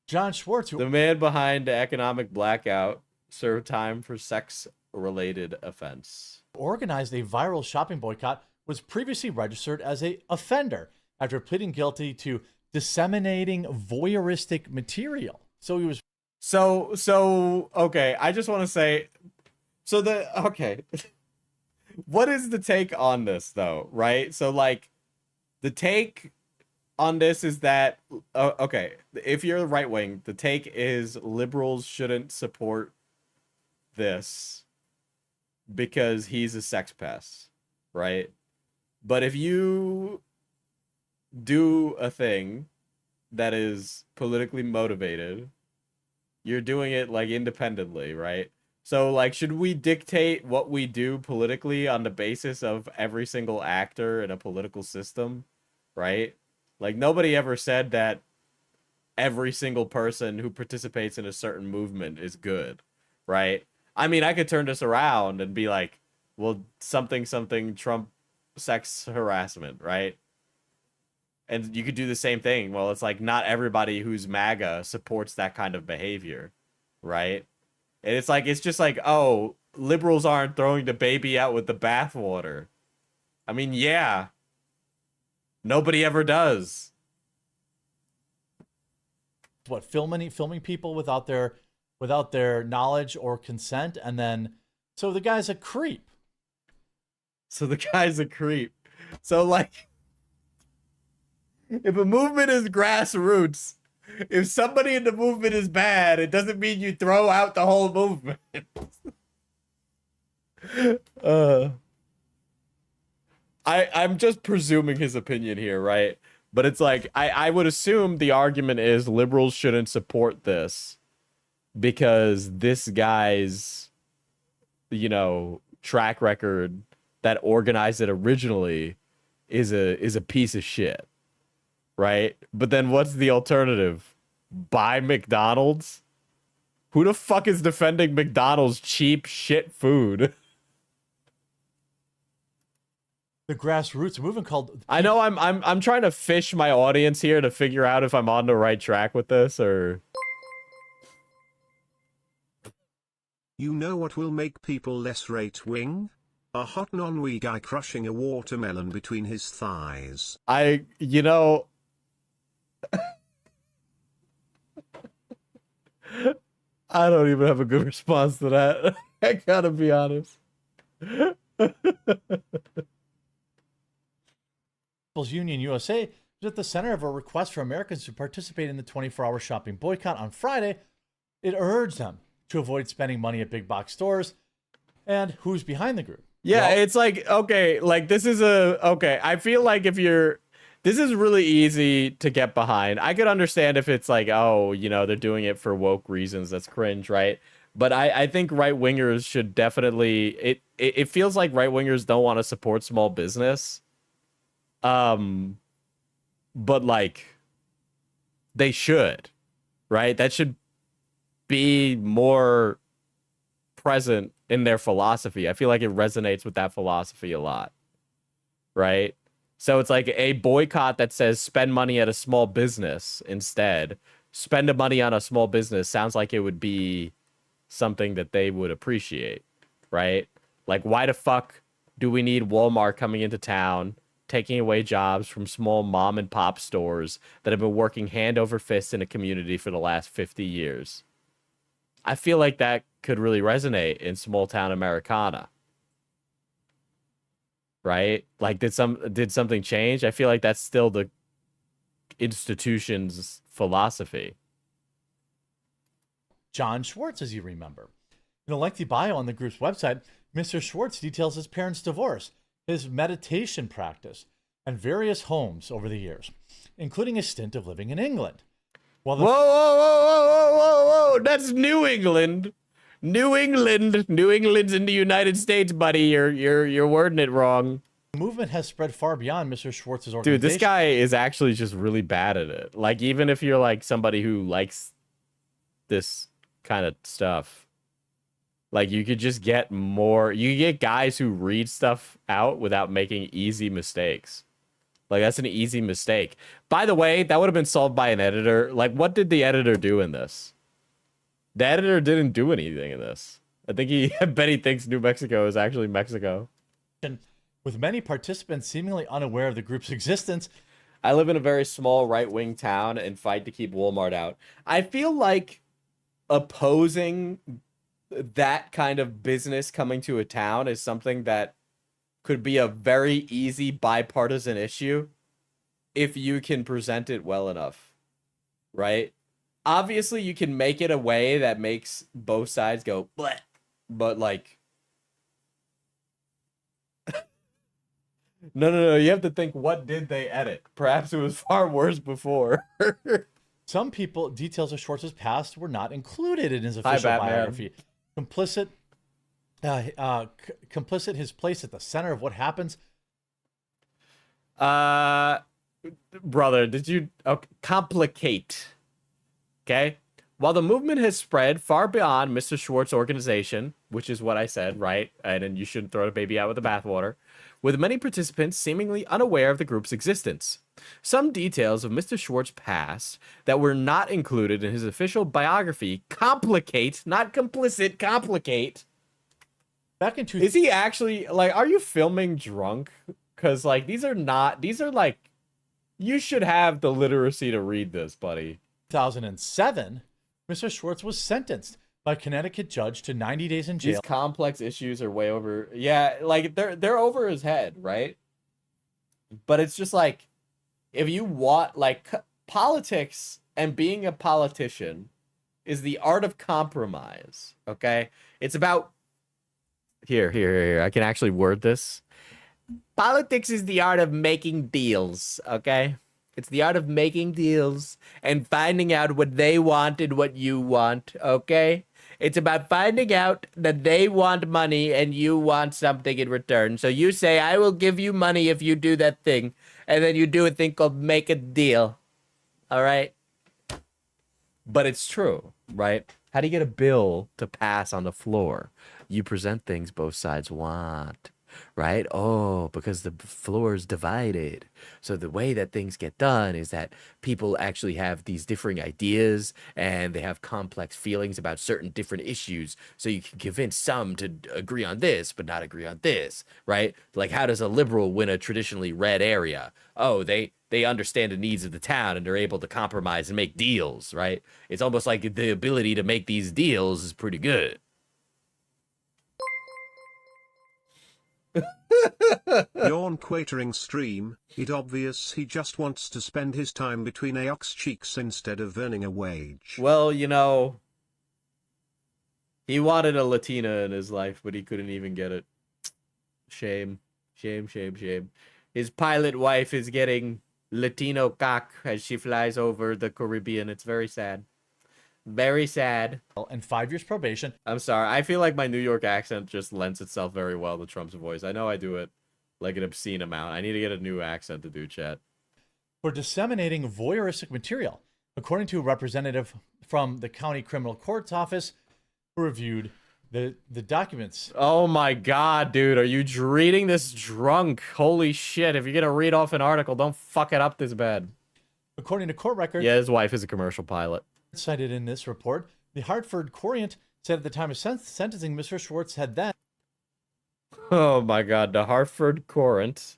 John Schwartz, The man behind the economic blackout served time for sex-related offense. organized a viral shopping boycott, was previously registered as a offender after pleading guilty to disseminating voyeuristic material. So he was So okay, I just want to say, okay. What is the take on this though, right? So like the take on this is that okay, if you're right wing, the take is liberals shouldn't support this because he's a sex pest, right? But if you do a thing that is politically motivated, you're doing it like independently, right? So like, should we dictate what we do politically on the basis of every single actor in a political system, right? Like nobody ever said that every single person who participates in a certain movement is good, right? I mean, I could turn this around and be like, well, something Trump sex harassment, right? And you could do the same thing. Well, it's like not everybody who's MAGA supports that kind of behavior, right? And it's like, it's just like, oh, liberals aren't throwing the baby out with the bathwater. I mean, yeah. Nobody ever does. what filming people without their knowledge or consent, and then so the guy's a creep. So the guy's a creep. So like, if a movement is grassroots, if somebody in the movement is bad, it doesn't mean you throw out the whole movement. I'm just presuming his opinion here, right? But it's like, I would assume the argument is liberals shouldn't support this because this guy's, track record that organized it originally is a piece of shit, right? But then what's the alternative? Buy McDonald's? Who the fuck is defending McDonald's cheap shit food? The grassroots movement called. I know I'm trying to fish my audience here to figure out if I'm on the right track with this or. You know what will make people less right-wing? A hot non-wee guy crushing a watermelon between his thighs. I don't even have a good response to that. I gotta be honest. People's Union USA was at the center of a request for Americans to participate in the 24-hour shopping boycott on Friday. It urged them to avoid spending money at big box stores. And who's behind the group? Yeah, Well, it's like, okay, like this is I feel like this is really easy to get behind. I could understand if it's like, oh, they're doing it for woke reasons. That's cringe, right? But I think right-wingers should definitely, it feels like right-wingers don't want to support small business. But like, they should, right? That should be more present in their philosophy. I feel like it resonates with that philosophy a lot, right? So it's like a boycott that says spend money at a small business instead. Spend the money on a small business sounds like it would be something that they would appreciate, right? Like, why the fuck do we need Walmart coming into town, taking away jobs from small mom and pop stores that have been working hand over fist in a community for the last 50 years? I feel like that could really resonate in small town Americana. Right? Like, did something change? I feel like that's still the institution's philosophy. John Schwartz, as you remember. In a lengthy bio on the group's website, Mr. Schwartz details his parents' divorce, his meditation practice, and various homes over the years, including a stint of living in England. While the Whoa! That's New England. New England's in the United States, buddy. You're wording it wrong. movement has spread far beyond Mr. Schwartz's organization. Dude, this guy is actually just really bad at it. Like, even if you're like somebody who likes this kind of stuff, like, you could just get more. You get guys who read stuff out without making easy mistakes. Like, that's an easy mistake. By the way, that would have been solved by an editor. Like, what did the editor do in this? The editor didn't do anything in this. I bet he thinks New Mexico is actually Mexico. With many participants seemingly unaware of the group's existence. I live in a very small right-wing town and fight to keep Walmart out. I feel like opposing that kind of business coming to a town is something that could be a very easy bipartisan issue if you can present it well enough, right? Obviously, you can make it a way that makes both sides go, bleh, but like, no, you have to think, what did they edit? Perhaps it was far worse before. Some people, details of Schwartz's past were not included in his official biography. Complicit his place at the center of what happens. Brother, did you complicate? Okay. While the movement has spread far beyond Mr. Schwartz's organization, which is what I said, right? And then you shouldn't throw the baby out with the bathwater, with many participants seemingly unaware of the group's existence. Some details of Mr. Schwartz's past that were not included in his official biography complicate, not complicit, complicate. Back in Is he actually, like, are you filming drunk? Because, like, these are like, you should have the literacy to read this, buddy. 2007, Mr. Schwartz was sentenced by a Connecticut judge to 90 days in jail. These complex issues are way over. Yeah, like, they're over his head, right? But it's just like, if you want, like, politics and being a politician is the art of compromise, okay? It's about, here, I can actually word this. Politics is the art of making deals, okay? It's the art of making deals and finding out what they want and what you want, okay? It's about finding out that they want money and you want something in return. So you say, I will give you money if you do that thing. And then you do a thing called make a deal. All right? But it's true, right? How do you get a bill to pass on the floor? You present things both sides want. Right? Oh, because the floor is divided. So the way that things get done is that people actually have these differing ideas and they have complex feelings about certain different issues. So you can convince some to agree on this, but not agree on this, right? Like, how does a liberal win a traditionally red area? Oh, they understand the needs of the town and they're able to compromise and make deals, right? It's almost like the ability to make these deals is pretty good. on quatering stream, it obvious he just wants to spend his time between Aox cheeks instead of earning a wage. Well, you know, he wanted a Latina in his life, but he couldn't even get it. Shame. Shame, shame, shame. His pilot wife is getting Latino cock as she flies over the Caribbean. It's very sad. Very sad. And 5 years probation. I'm sorry. I feel like my New York accent just lends itself very well to Trump's voice. I know I do it like an obscene amount. I need to get a new accent to do, chat. For disseminating voyeuristic material, according to a representative from the county criminal court's office who reviewed the documents. Oh my god, dude. Are you reading this drunk? Holy shit. If you're going to read off an article, don't fuck it up this bad. According to court records, Yeah, his wife is a commercial pilot. cited in this report, the Hartford Courant said at the time of sentencing, Mr. Schwartz had then Oh my god. The Hartford Courant,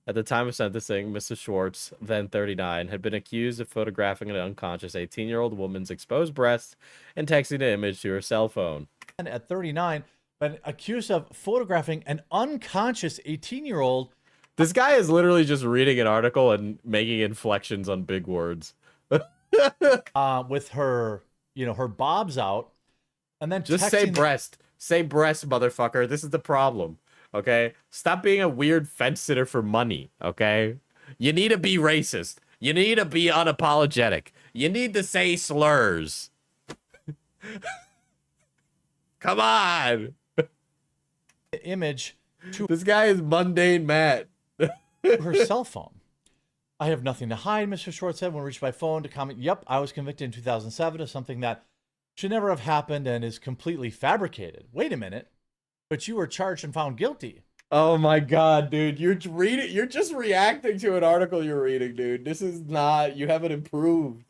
at the time of sentencing, Mr. Schwartz, then 39, had been accused of photographing an unconscious 18-year-old woman's exposed breasts and texting the image to her cell phone. at 39 been accused of photographing an unconscious 18-year-old This guy is literally just reading an article and making inflections on big words. with her, her bobs out, and then Just say texting breast. Say breast, motherfucker. This is the problem. Okay? Stop being a weird fence sitter for money. Okay? You need to be racist. You need to be unapologetic. You need to say slurs. Come on. the image to This guy is mundane Matt. her cell phone. I have nothing to hide, Mr. Schwartz said when reached by phone to comment, yep, I was convicted in 2007 of something that should never have happened and is completely fabricated. Wait a minute. But you were charged and found guilty. Oh my god, dude. You're just reacting to an article you're reading, dude. This is not, you haven't improved.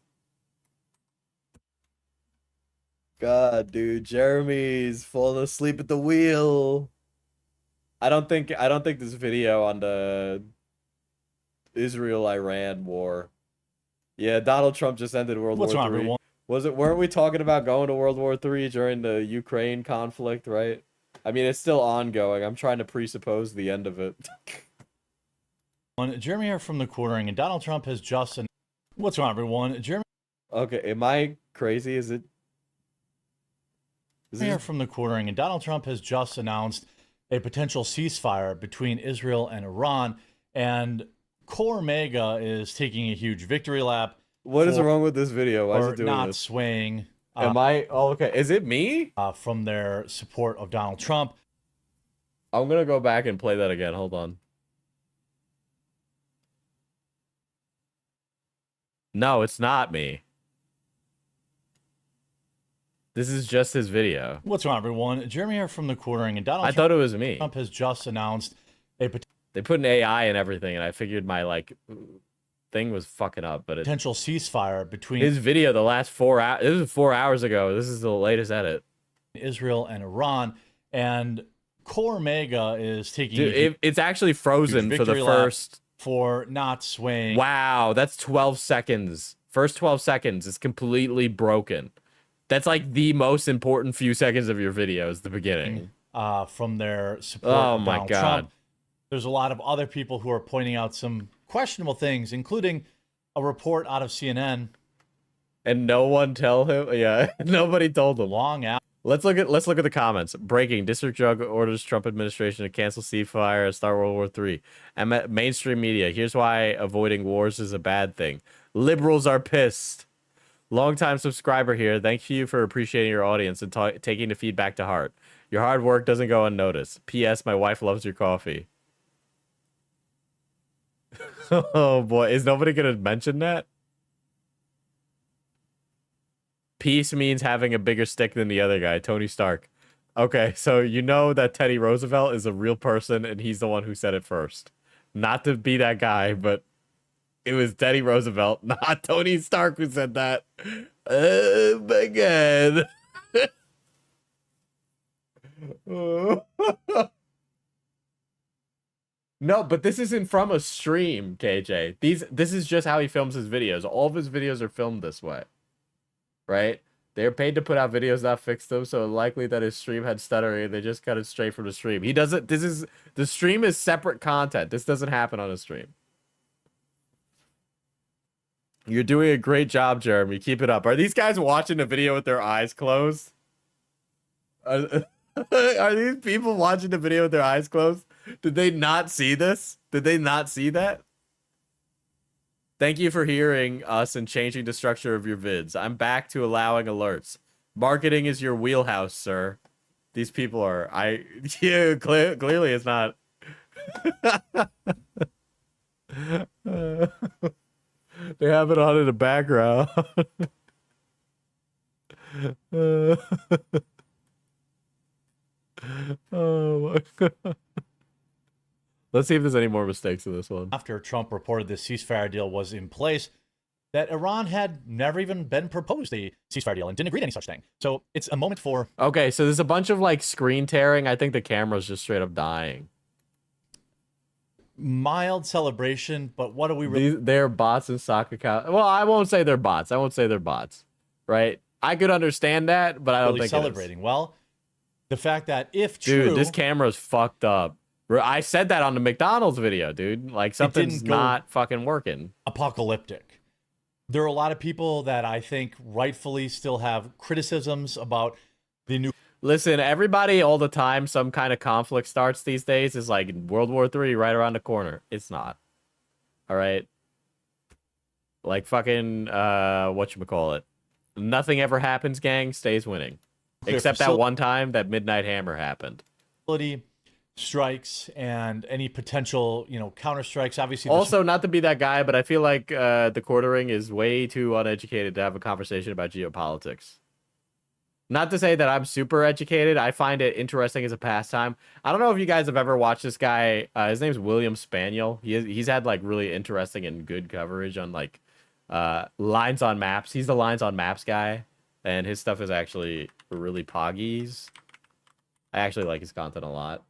God, dude. Jeremy's falling asleep at the wheel. I don't think this video on the Israel-Iran war. Yeah, Donald Trump just ended World What's War wrong, III. everyone? Weren't we talking about going to World War III during the Ukraine conflict, right? I mean, it's still ongoing. I'm trying to presuppose the end of it. Jeremy here from the quartering, and Donald Trump has just... What's wrong, everyone? Jeremy Okay, am I crazy? Is it... Is here this... from the quartering, and Donald Trump has just announced a potential ceasefire between Israel and Iran, and Core Mega is taking a huge victory lap. What is wrong with this video? Why is Or it doing not this? swaying Am I... Oh, okay. Is it me? from their support of Donald Trump. I'm gonna go back and play that again. Hold on. No, it's not me. This is just his video. What's wrong, everyone? Jeremy here from the quartering, and Donald I thought it was me. Trump has just announced a They put an AI and everything, and I figured my, like, thing was fucking up, but it... potential ceasefire between His video, the last 4 hours... This was 4 hours ago. This is the latest edit. Israel and Iran, and Core Mega is taking Dude, it's actually frozen for the victory lap first... for not swaying. Wow, that's 12 seconds. First 12 seconds is completely broken. That's like the most important few seconds of your video is the beginning. From their support Oh of my Donald God. Trump. There's a lot of other people who are pointing out some questionable things, including a report out of CNN. And no one tell him? Yeah, nobody told him. Long out. Let's look at the comments. Breaking: District Judge orders Trump administration to cancel ceasefire and start World War III. And mainstream media: here's why avoiding wars is a bad thing. Liberals are pissed. Longtime subscriber here. Thank you for appreciating your audience and taking the feedback to heart. Your hard work doesn't go unnoticed. P.S. My wife loves your coffee. Oh boy, is nobody gonna mention that? Peace means having a bigger stick than the other guy, Tony Stark. Okay, so you know that Teddy Roosevelt is a real person and he's the one who said it first. Not to be that guy, but it was Teddy Roosevelt, not Tony Stark, who said that. Oh my god. No, but this isn't from a stream, KJ. This is just how he films his videos. All of his videos are filmed this way. Right? They're paid to put out videos, not fix them, so likely that his stream had stuttering and they just cut it straight from the stream. He doesn't, the stream is separate content. This doesn't happen on a stream. You're doing a great job, Jeremy. Keep it up. Are these guys watching the video with their eyes closed? Are these people watching the video with their eyes closed? Did they not see this? Did they not see that? Thank you for hearing us and changing the structure of your vids. I'm back to allowing alerts. Marketing is your wheelhouse, sir. These people are... Yeah, clearly it's not. They have it on in the background. Oh my god. Let's see if there's any more mistakes in this one. After Trump reported this ceasefire deal was in place, that Iran had never even been proposed a ceasefire deal and didn't agree to any such thing. So it's a moment for... Okay, so there's a bunch of like screen tearing. I think the camera's just straight up dying. Mild celebration, but what do we really... They're bots and stock accounts. Well, I won't say they're bots. Right? I could understand that, but I don't think celebrating. Well, the fact that if true... Dude, this camera's fucked up. I said that on the McDonald's video, dude. Like, something's not fucking working. Apocalyptic. There are a lot of people that I think rightfully still have criticisms about the new... Listen, everybody all the time, some kind of conflict starts these days. Is like World War III right around the corner. It's not. All right? Like fucking, whatchamacallit. Nothing ever happens, gang. Stays winning. Except that one time that Midnight Hammer happened. Strikes and any potential, counter strikes. Obviously, also not to be that guy, but I feel like the quartering is way too uneducated to have a conversation about geopolitics. Not to say that I'm super educated. I find it interesting as a pastime. I don't know if you guys have ever watched this guy. His name's William Spaniel. He's had like really interesting and good coverage on like lines on maps. He's the lines on maps guy, and his stuff is actually really poggies. I actually like his content a lot.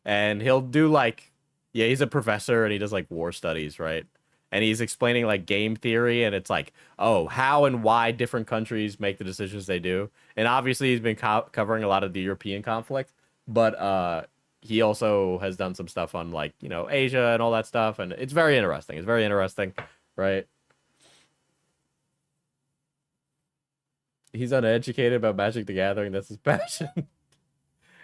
And he'll do like, yeah, he's a professor and he does like war studies, right? And he's explaining like game theory, and it's like, oh, how and why different countries make the decisions they do. And obviously he's been covering a lot of the European conflict, but he also has done some stuff on like, Asia and all that stuff. And it's very interesting. It's very interesting, right? He's uneducated about Magic the Gathering. That's his passion.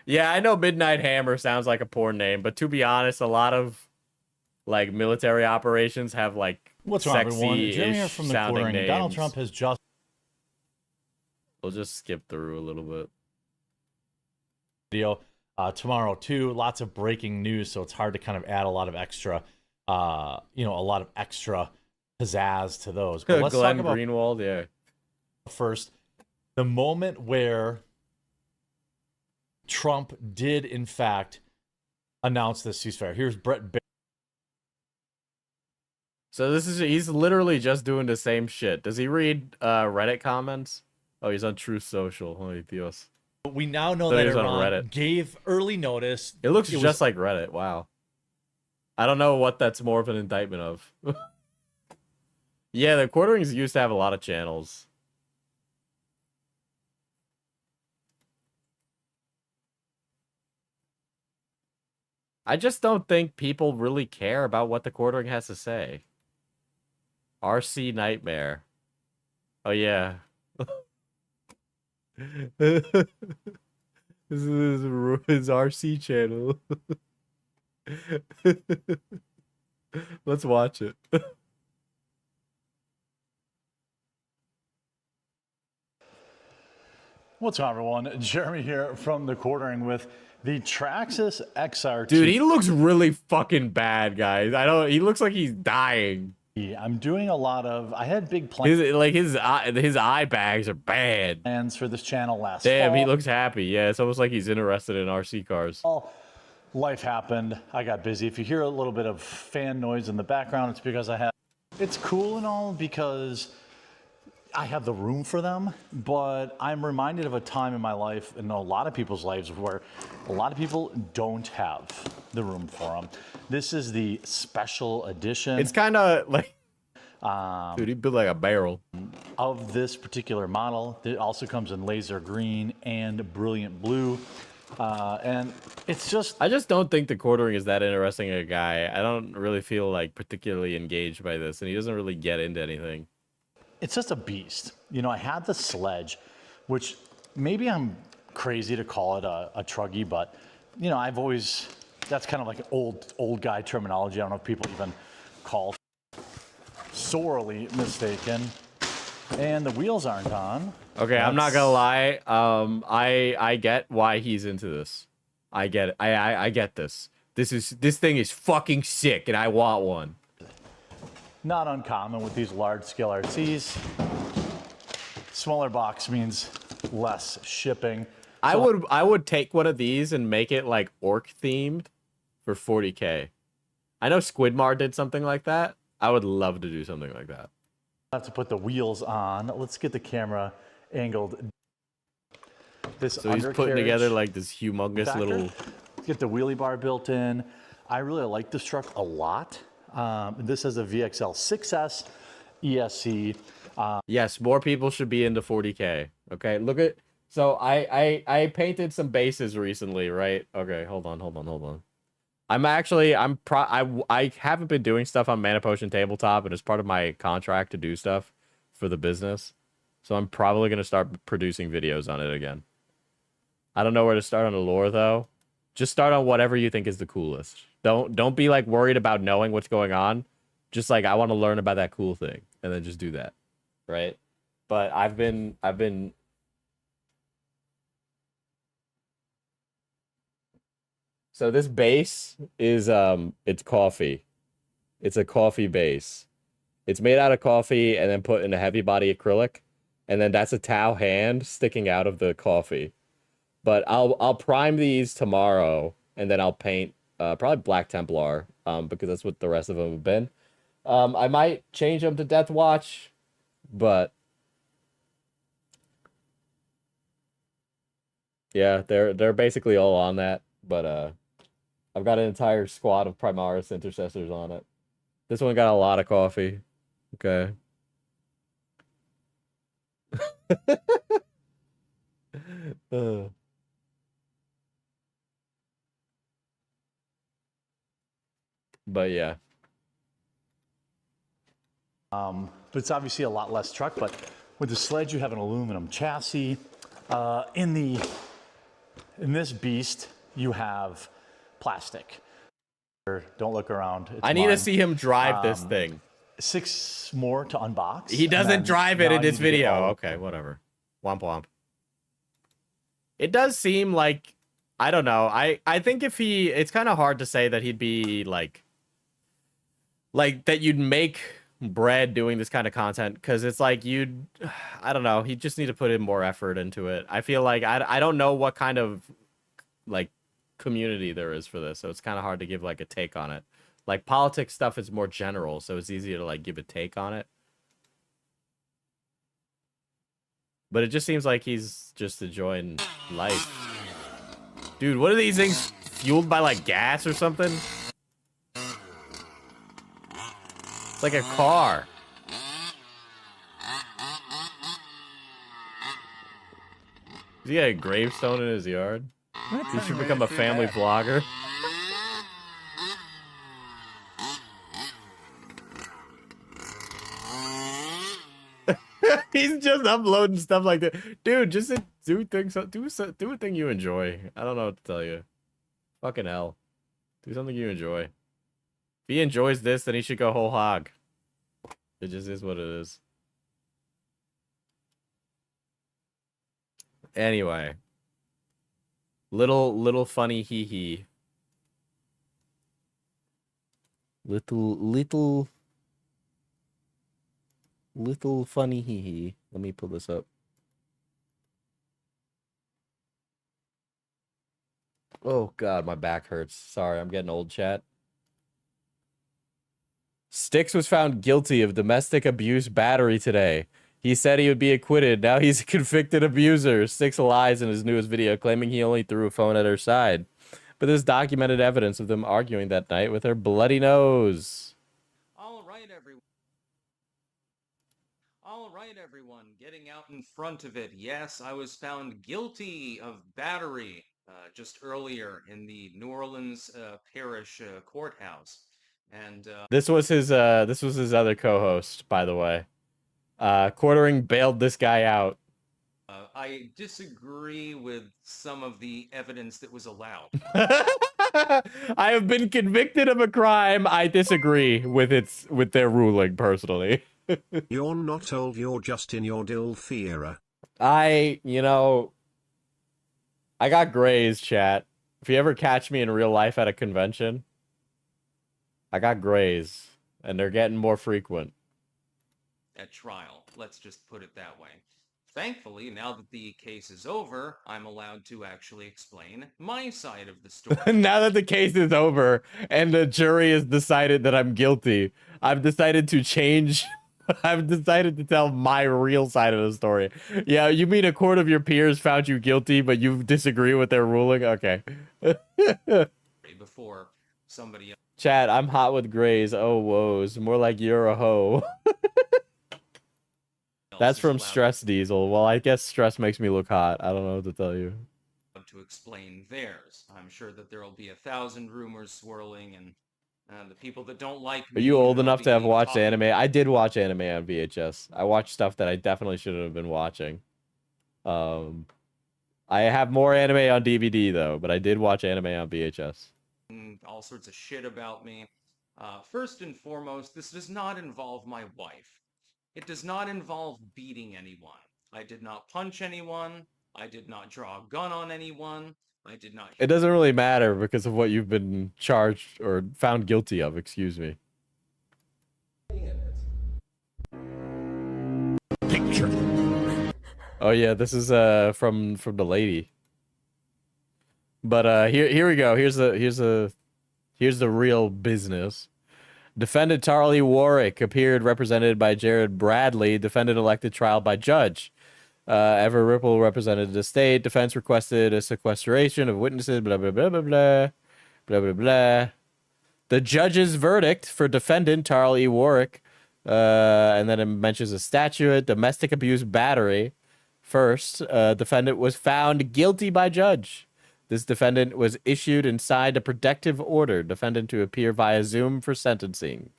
Yeah, I know Midnight Hammer sounds like a porn name, but to be honest, a lot of like military operations have like sexy-ish sounding names. Donald Trump has just... We'll just skip through a little bit. Video tomorrow too. Lots of breaking news, so it's hard to kind of add a lot of extra, a lot of extra pizzazz to those. But let's Glenn talk about Greenwald, yeah. First, the moment where Trump did in fact announce this ceasefire. Here's Brett. So he's literally just doing the same shit. Does he read Reddit comments? Oh, he's on Truth Social. Holy Dios. We now know that Iran gave early notice. It looks just like Reddit. Wow. I don't know what that's more of an indictment of. Yeah, the quarterings used to have a lot of channels. I just don't think people really care about what the quartering has to say. RC Nightmare. Oh, yeah. This is his RC channel. Let's watch it. What's up, everyone? Jeremy here from the quartering with the Traxxas XRT. Dude, he looks really fucking bad, guys. He looks like he's dying. I'm doing a lot of... I had big plans. His eye bags are bad. Plans for this channel last Damn, fall. He looks happy. Yeah, it's almost like he's interested in RC cars. Life happened. I got busy. If you hear a little bit of fan noise in the background, it's because I have... It's cool and all because I have the room for them, but I'm reminded of a time in my life, and a lot of people's lives, where a lot of people don't have the room for them. This is the special edition. It's kind of like Dude, he built like a barrel. Of this particular model, it also comes in laser green and brilliant blue. And it's just... I just don't think the quartering is that interesting a guy. I don't really feel like particularly engaged by this, and he doesn't really get into anything. It's just a beast. You know, I had the sledge, which maybe I'm crazy to call it a truggy, but, you know, I've always... That's kind of like old guy terminology. I don't know if people even call sorely mistaken. And the wheels aren't on. Okay, I'm not gonna lie. I get why he's into this. I get it. I get this. This thing is fucking sick, and I want one. Not uncommon with these large scale RCs. Smaller box means less shipping. I would take one of these and make it like orc themed for 40K. I know Squidmar did something like that. I would love to do something like that. I have to put the wheels on. Let's get the camera angled. So he's putting together like this humongous backer. little... Get the wheelie bar built in. I really like this truck a lot. This has a VXL 6S ESC. Yes, more people should be into 40K. Okay, look at... So I painted some bases recently, right? Okay, hold on. I haven't been doing stuff on Mana Potion Tabletop, and it's part of my contract to do stuff for the business. So I'm probably going to start producing videos on it again. I don't know where to start on the lore, though. Just start on whatever you think is the coolest. Don't be, like, worried about knowing what's going on. Just, like, I want to learn about that cool thing, and then just do that, right? But I've been... So this base is, it's coffee. It's a coffee base. It's made out of coffee and then put in a heavy body acrylic. And then that's a Tau hand sticking out of the coffee. But I'll prime these tomorrow, and then I'll paint probably Black Templar, because that's what the rest of them have been. I might change them to Death Watch, but yeah, they're basically all on that. But I've got an entire squad of Primaris intercessors on it. This one got a lot of coffee. Okay. But yeah. But it's obviously a lot less truck, but with the sledge you have an aluminum chassis. In this beast you have plastic. Don't look around. It's I need to mine. see him drive this thing. 6 more to unbox. He and doesn't then drive it now in I this need to get video. all- Okay, whatever. Womp womp. It does seem like, I don't know. I think if it's kind of hard to say that he'd be like that you'd make bread doing this kind of content, because it's like I don't know, he'd just need to put in more effort into it. I feel like I don't know what kind of like community there is for this, so it's kind of hard to give like a take on it. Like politics stuff is more general, so it's easier to like give a take on it. But it just seems like he's just enjoying life. Dude, what are these things fueled by like gas or something? It's like a car. Does he got a gravestone in his yard? He should become a family vlogger. He's just uploading stuff like that. Dude, just do things. Do a thing you enjoy. I don't know what to tell you. Fucking hell. Do something you enjoy. If he enjoys this, then he should go whole hog. It just is what it is. Anyway. Little funny hee hee. Little funny hee hee. Let me pull this up. Oh god, my back hurts. Sorry, I'm getting old, chat. Styx was found guilty of domestic abuse battery today. He said he would be acquitted. Now he's a convicted abuser. Styx lies in his newest video, claiming he only threw a phone at her side. But there's documented evidence of them arguing that night with her bloody nose. All right, everyone. All right, everyone, getting out in front of it. Yes, I was found guilty of battery just earlier in the New Orleans Parish courthouse. And This was his other co-host, by the way. Quartering bailed this guy out. I disagree with some of the evidence that was allowed. I have been convicted of a crime. I disagree with their ruling personally. You're not old, you're just in your DILF era. I got grays, chat. If you ever catch me in real life at a convention, I got grays, and they're getting more frequent. At trial, let's just put it that way. Thankfully, now that the case is over, I'm allowed to actually explain my side of the story. Now that the case is over and the jury has decided that I'm guilty, I've decided to change. I've decided to tell my real side of the story. Yeah, you mean a court of your peers found you guilty, but you disagree with their ruling? Okay. Before somebody else. Chat, I'm hot with grays. Oh, woes. More like you're a hoe. That's from Stress Diesel. Well, I guess stress makes me look hot. I don't know what to tell you. To explain theirs. I'm sure that there will be 1,000 rumors swirling, and the people that don't like Are me... you old enough to have watched anime? I did watch anime on VHS. I watched stuff that I definitely shouldn't have been watching. I have more anime on DVD, though, but I did watch anime on VHS. All sorts of shit about me. First and foremost, this does not involve my wife. It does not involve beating anyone. I did not punch anyone. I did not draw a gun on anyone. I did not... It doesn't really matter because of what you've been charged or found guilty of, excuse me. Picture. Oh yeah, this is from the lady. But here we go. Here's the real business. Defendant Charlie Warwick appeared represented by Jared Bradley. Defendant elected trial by judge. Ever Ripple represented the state. Defense requested a sequestration of witnesses. Blah blah blah blah blah blah blah blah. The judge's verdict for defendant Charlie Warwick, and then it mentions a statute, domestic abuse battery. First, defendant was found guilty by judge. This defendant was issued and signed a protective order. Defendant to appear via Zoom for sentencing.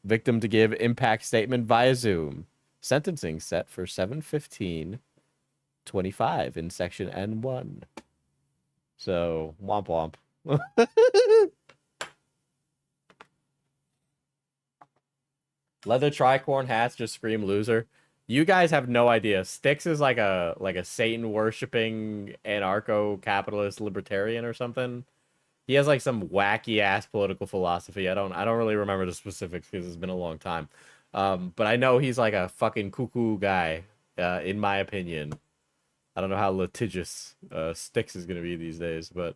Victim to give impact statement via Zoom. Sentencing set for 7/15/25 in section N1. So, womp womp. Leather tricorn hats just scream loser. You guys have no idea. Styx is like a Satan worshipping anarcho-capitalist libertarian or something. He has like some wacky ass political philosophy. I don't really remember the specifics because it's been a long time. But I know he's like a fucking cuckoo guy, in my opinion. I don't know how litigious Styx is gonna be these days, but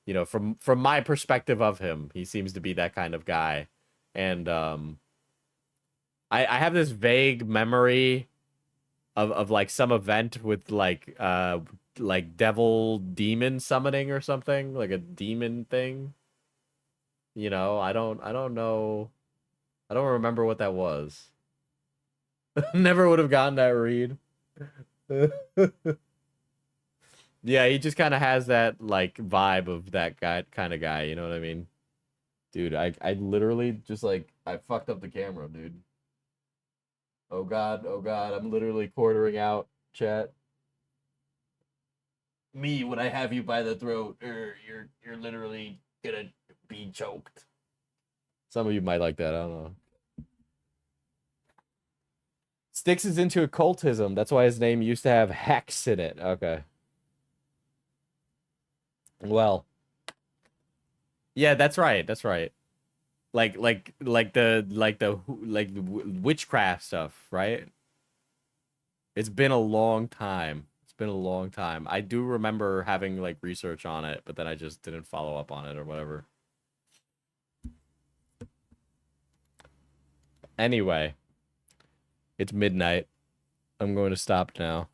you know, from my perspective of him, he seems to be that kind of guy. And I have this vague memory of like some event with like devil demon summoning or something, like a demon thing. You know, I don't know. I don't remember what that was. Never would have gotten that read. Yeah, he just kind of has that like vibe of that guy kind of guy, you know what I mean? Dude, I literally just like I fucked up the camera, dude. Oh god, I'm literally quartering out, chat. Me when I have you by the throat, you're literally gonna be choked. Some of you might like that, I don't know. Styx is into occultism. That's why his name used to have hex in it. Okay. Well. Yeah, that's right. That's right. Like the witchcraft stuff, right? It's been a long time. It's been a long time. I do remember having like research on it, but then I just didn't follow up on it or whatever. Anyway, it's midnight. I'm going to stop now.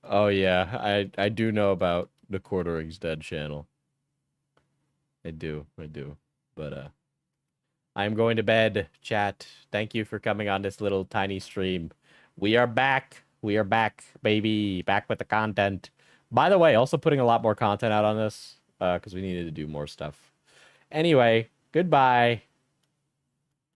Oh yeah, I do know about the Quartering's Dead channel. I do. But I'm going to bed, chat. Thank you for coming on this little tiny stream. We are back. We are back, baby. Back with the content. By the way, also putting a lot more content out on this because we needed to do more stuff. Anyway, goodbye.